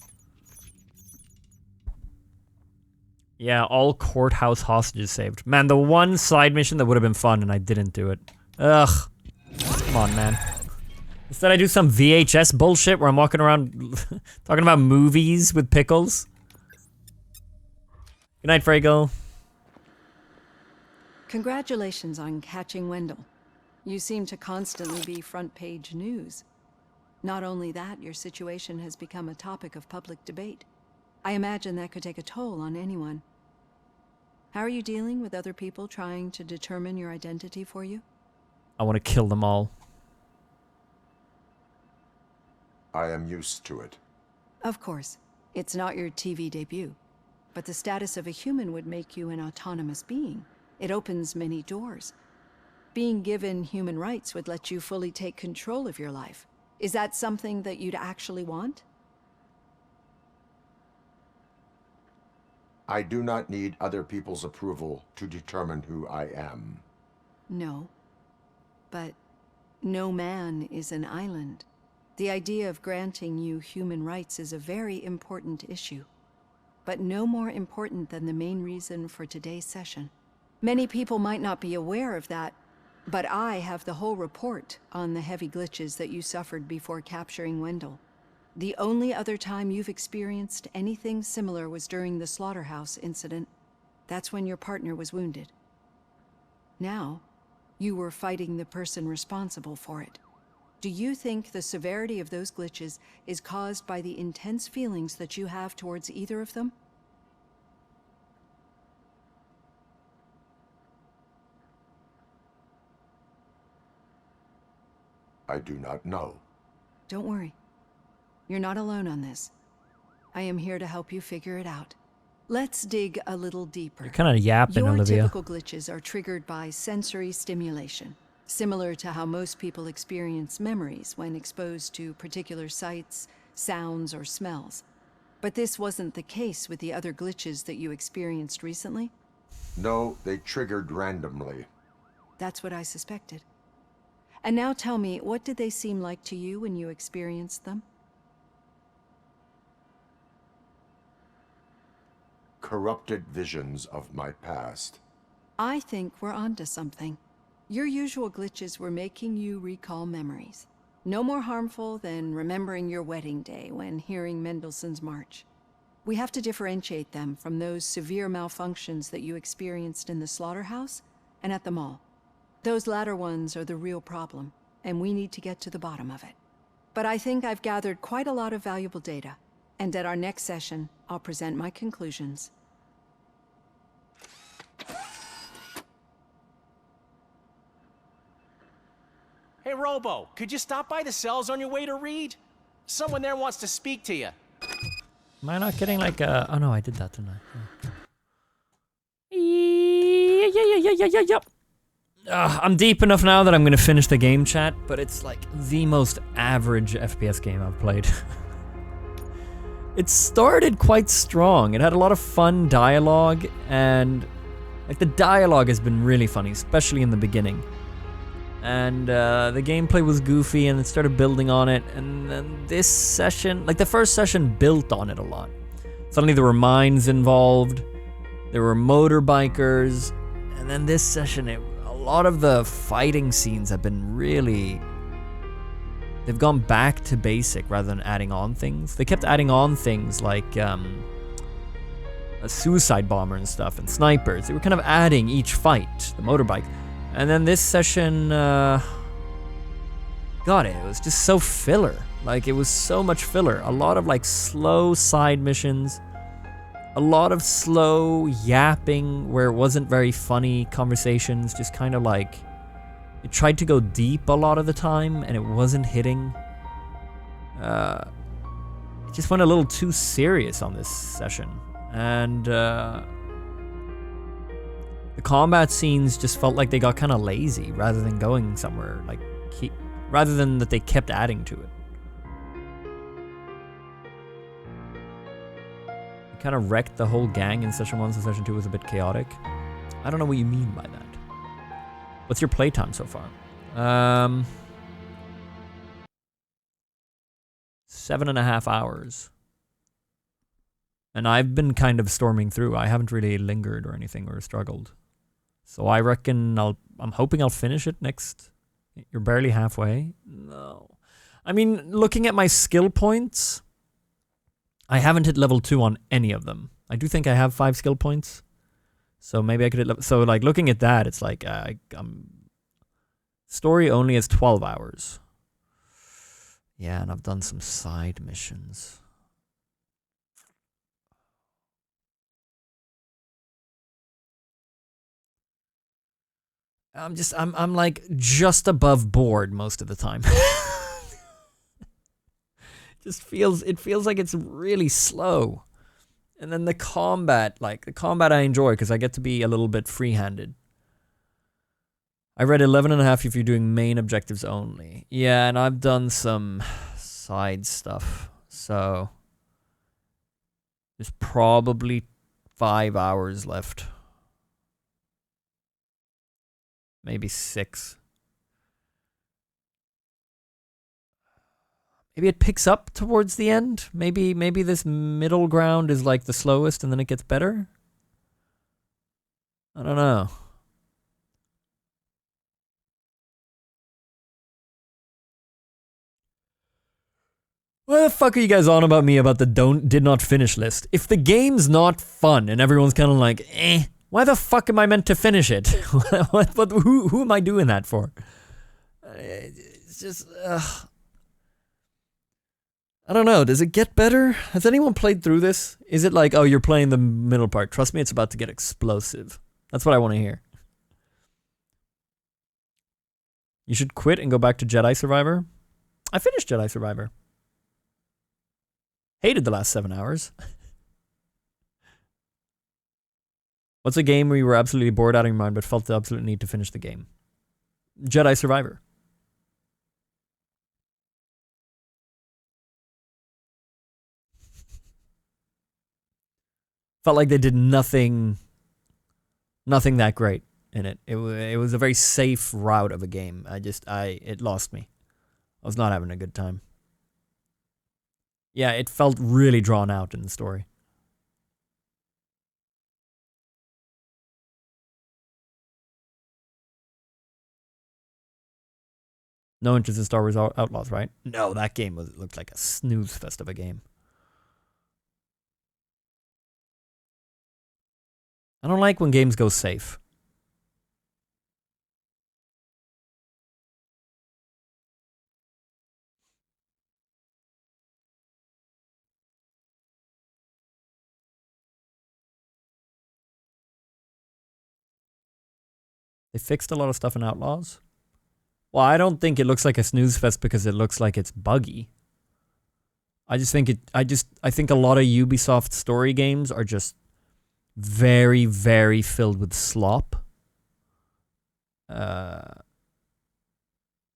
Yeah, all courthouse hostages saved. Man, the one side mission that would have been fun and I didn't do it. Ugh. Come on, man. Instead I do some VHS bullshit where I'm walking around talking about movies with Pickles. Good night, Frago. Congratulations on catching Wendell. You seem to constantly be front page news. Not only that, your situation has become a topic of public debate. I imagine that could take a toll on anyone. How are you dealing with other people trying to determine your identity for you? I want to kill them all. I am used to it. Of course. It's not your TV debut. But the status of a human would make you an autonomous being. It opens many doors. Being given human rights would let you fully take control of your life. Is that something that you'd actually want? I do not need other people's approval to determine who I am. No. But no man is an island. The idea of granting you human rights is a very important issue. But no more important than the main reason for today's session. Many people might not be aware of that, but I have the whole report on the heavy glitches that you suffered before capturing Wendell. The only other time you've experienced anything similar was during the slaughterhouse incident. That's when your partner was wounded. Now, you were fighting the person responsible for it. Do you think the severity of those glitches is caused by the intense feelings that you have towards either of them? I do not know. Don't worry. You're not alone on this. I am here to help you figure it out. Let's dig a little deeper. You're kind of yapping, Olivia. Your typical glitches are triggered by sensory stimulation, similar to how most people experience memories when exposed to particular sights, sounds, or smells. But this wasn't the case with the other glitches that you experienced recently? No, they triggered randomly. That's what I suspected. And now tell me, what did they seem like to you when you experienced them? Corrupted visions of my past. I think we're onto something. Your usual glitches were making you recall memories. No more harmful than remembering your wedding day when hearing Mendelssohn's March. We have to differentiate them from those severe malfunctions that you experienced in the slaughterhouse and at the mall. Those latter ones are the real problem, and we need to get to the bottom of it. But I think I've gathered quite a lot of valuable data, and at our next session, I'll present my conclusions. Hey, Robo, could you stop by the cells on your way to Reed? Someone there wants to speak to you. Am I not getting like a... Oh no, I did that, didn't I? Yep. I'm deep enough now that I'm going to finish the game chat, but it's like the most average FPS game I've played. It started quite strong. It had a lot of fun dialogue, and like the dialogue has been really funny, especially in the beginning. And the gameplay was goofy, and it started building on it. And then this session, like the first session, built on it a lot. Suddenly there were mines involved, there were motorbikers, and then this session, a lot of the fighting scenes have been really... They've gone back to basic rather than adding on things. They kept adding on things like a suicide bomber and stuff, and snipers. They were kind of adding each fight, the motorbike. And then this session, God, it was just so filler. Like, it was so much filler. A lot of, like, slow side missions. A lot of slow yapping where it wasn't very funny conversations. Just kind of like... It tried to go deep a lot of the time, and it wasn't hitting. It just went a little too serious on this session. And, the combat scenes just felt like they got kind of lazy rather than going somewhere, like, rather than that they kept adding to it. It kind of wrecked the whole gang in Session 1, so Session 2 was a bit chaotic. I don't know what you mean by that. What's your playtime so far? 7.5 hours. And I've been kind of storming through. I haven't really lingered or anything or struggled. So I reckon I'm hoping I'll finish it next. You're barely halfway? No. I mean, looking at my skill points, I haven't hit level 2 on any of them. I do think I have 5 skill points. So maybe I could hit level... So, like, looking at that, it's like... story only has 12 hours. Yeah, and I've done some side missions. I'm like just above bored most of the time. It feels like it's really slow. And then the combat I enjoy because I get to be a little bit free-handed. I read 11.5 if you're doing main objectives only. Yeah, and I've done some side stuff. So there's probably 5 hours left. Maybe 6. Maybe it picks up towards the end. Maybe this middle ground is like the slowest and then it gets better. I don't know. What the fuck are you guys on about me about the did not finish list? If the game's not fun and everyone's kind of like, why the fuck am I meant to finish it? Who am I doing that for? It's just, I don't know. Does it get better? Has anyone played through this? Is it like, oh, you're playing the middle part? Trust me, it's about to get explosive. That's what I want to hear. You should quit and go back to Jedi Survivor. I finished Jedi Survivor. Hated the last 7 hours. What's a game where you were absolutely bored out of your mind but felt the absolute need to finish the game? Jedi Survivor. Felt like they did nothing that great in it. It was a very safe route of a game. It lost me. I was not having a good time. Yeah, it felt really drawn out in the story. No interest in Star Wars Outlaws, right? No, that game looked like a snooze fest of a game. I don't like when games go safe. They fixed a lot of stuff in Outlaws. Well, I don't think it looks like a snooze fest because it looks like it's buggy. I think a lot of Ubisoft story games are just very, very filled with slop.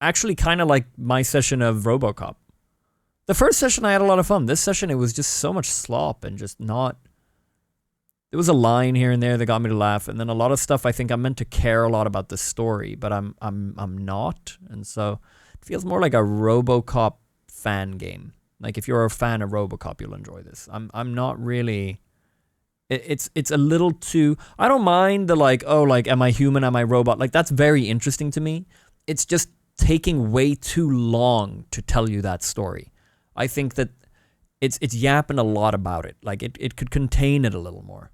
Actually, kind of like my session of RoboCop. The first session I had a lot of fun. This session it was just so much slop and just not. There was a line here and there that got me to laugh, and then a lot of stuff I think I'm meant to care a lot about the story, but I'm not, and so it feels more like a RoboCop fan game. Like if you're a fan of RoboCop, you'll enjoy this. I'm not really. It's a little too. I don't mind the like, oh, like am I human, am I robot? Like that's very interesting to me. It's just taking way too long to tell you that story. I think that it's yapping a lot about it. Like it could contain it a little more.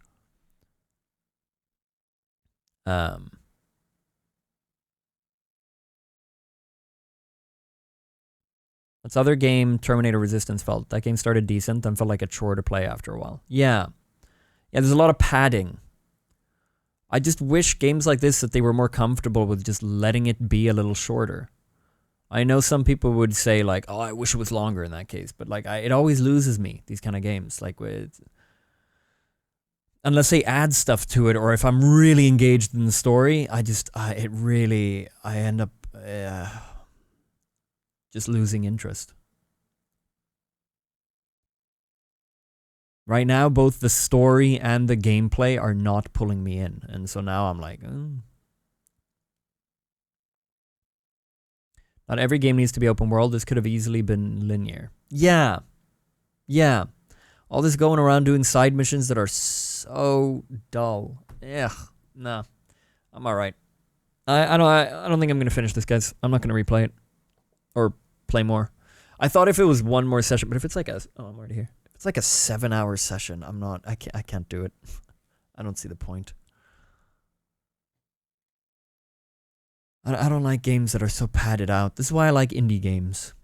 What's other game Terminator Resistance felt? That game started decent, then felt like a chore to play after a while. Yeah, there's a lot of padding. I just wish games like this that they were more comfortable with just letting it be a little shorter. I know some people would say like, oh, I wish it was longer in that case, but like it always loses me, these kind of games. Like unless they add stuff to it, or if I'm really engaged in the story, I end up just losing interest. Right now, both the story and the gameplay are not pulling me in, and so now I'm like, Not every game needs to be open world. This could have easily been linear. Yeah, Yeah. All this going around doing side missions that are so dull. Ugh. Nah. I'm alright. I don't think I'm gonna finish this, guys. I'm not gonna replay it. Or play more. I thought if it was one more session, but if it's like a I'm already here. If it's like a 7-hour session, I can't do it. I don't see the point. I don't like games that are so padded out. This is why I like indie games.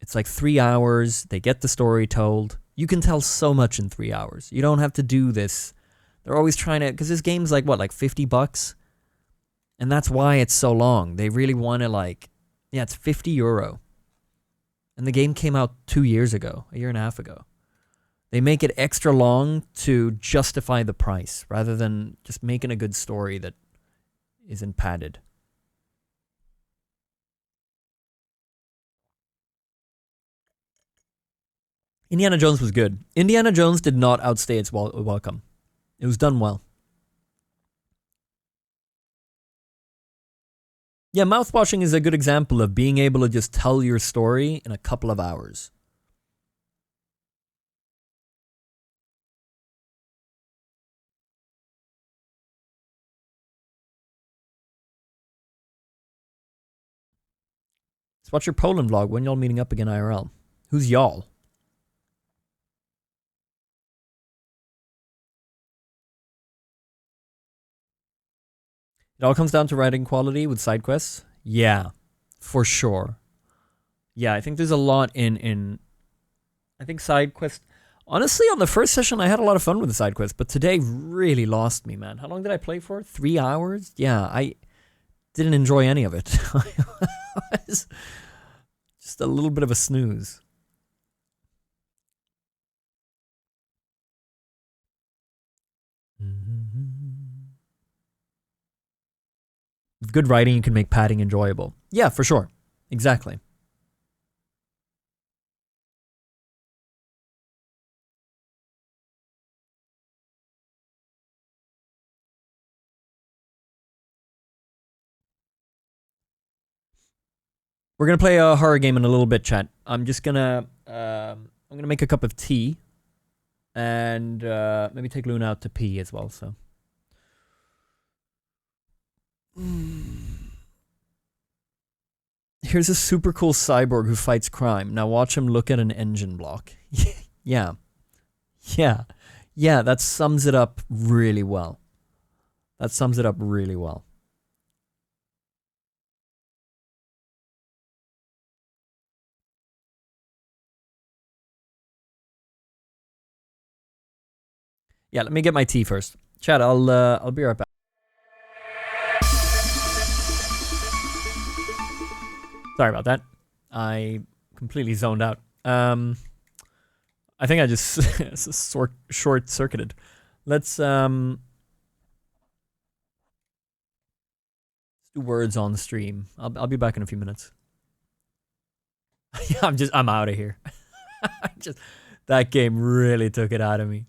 It's like 3 hours. They get the story told. You can tell so much in 3 hours. You don't have to do this. They're always trying to... Because this game's like, what, like $50? And that's why it's so long. They really want to like... Yeah, it's €50. And the game came out 2 years ago. A year and a half ago. They make it extra long to justify the price. Rather than just making a good story that isn't padded. Indiana Jones was good. Indiana Jones did not outstay its welcome. It was done well. Yeah, mouthwashing is a good example of being able to just tell your story in a couple of hours. Let's watch your Poland vlog. When y'all meeting up again IRL? Who's y'all? It all comes down to writing quality with side quests. Yeah, for sure. Yeah, I think there's a lot in I think side quests. Honestly, on the first session, I had a lot of fun with the side quests, but today really lost me, man. How long did I play for? 3 hours? Yeah, I didn't enjoy any of it. Just a little bit of a snooze. With good writing, you can make padding enjoyable. Yeah, for sure. Exactly. We're gonna play a horror game in a little bit, chat. I'm just gonna I'm gonna make a cup of tea, and maybe take Luna out to pee as well. So. Here's a super cool cyborg who fights crime. Now watch him look at an engine block. Yeah. Yeah. Yeah, that sums it up really well. That sums it up really well. Yeah, let me get my tea first. Chat, I'll be right back. Sorry about that. I completely zoned out. I think I just short-circuited. Let's do words on the stream. I'll be back in a few minutes. Yeah, I'm out of here. That game really took it out of me.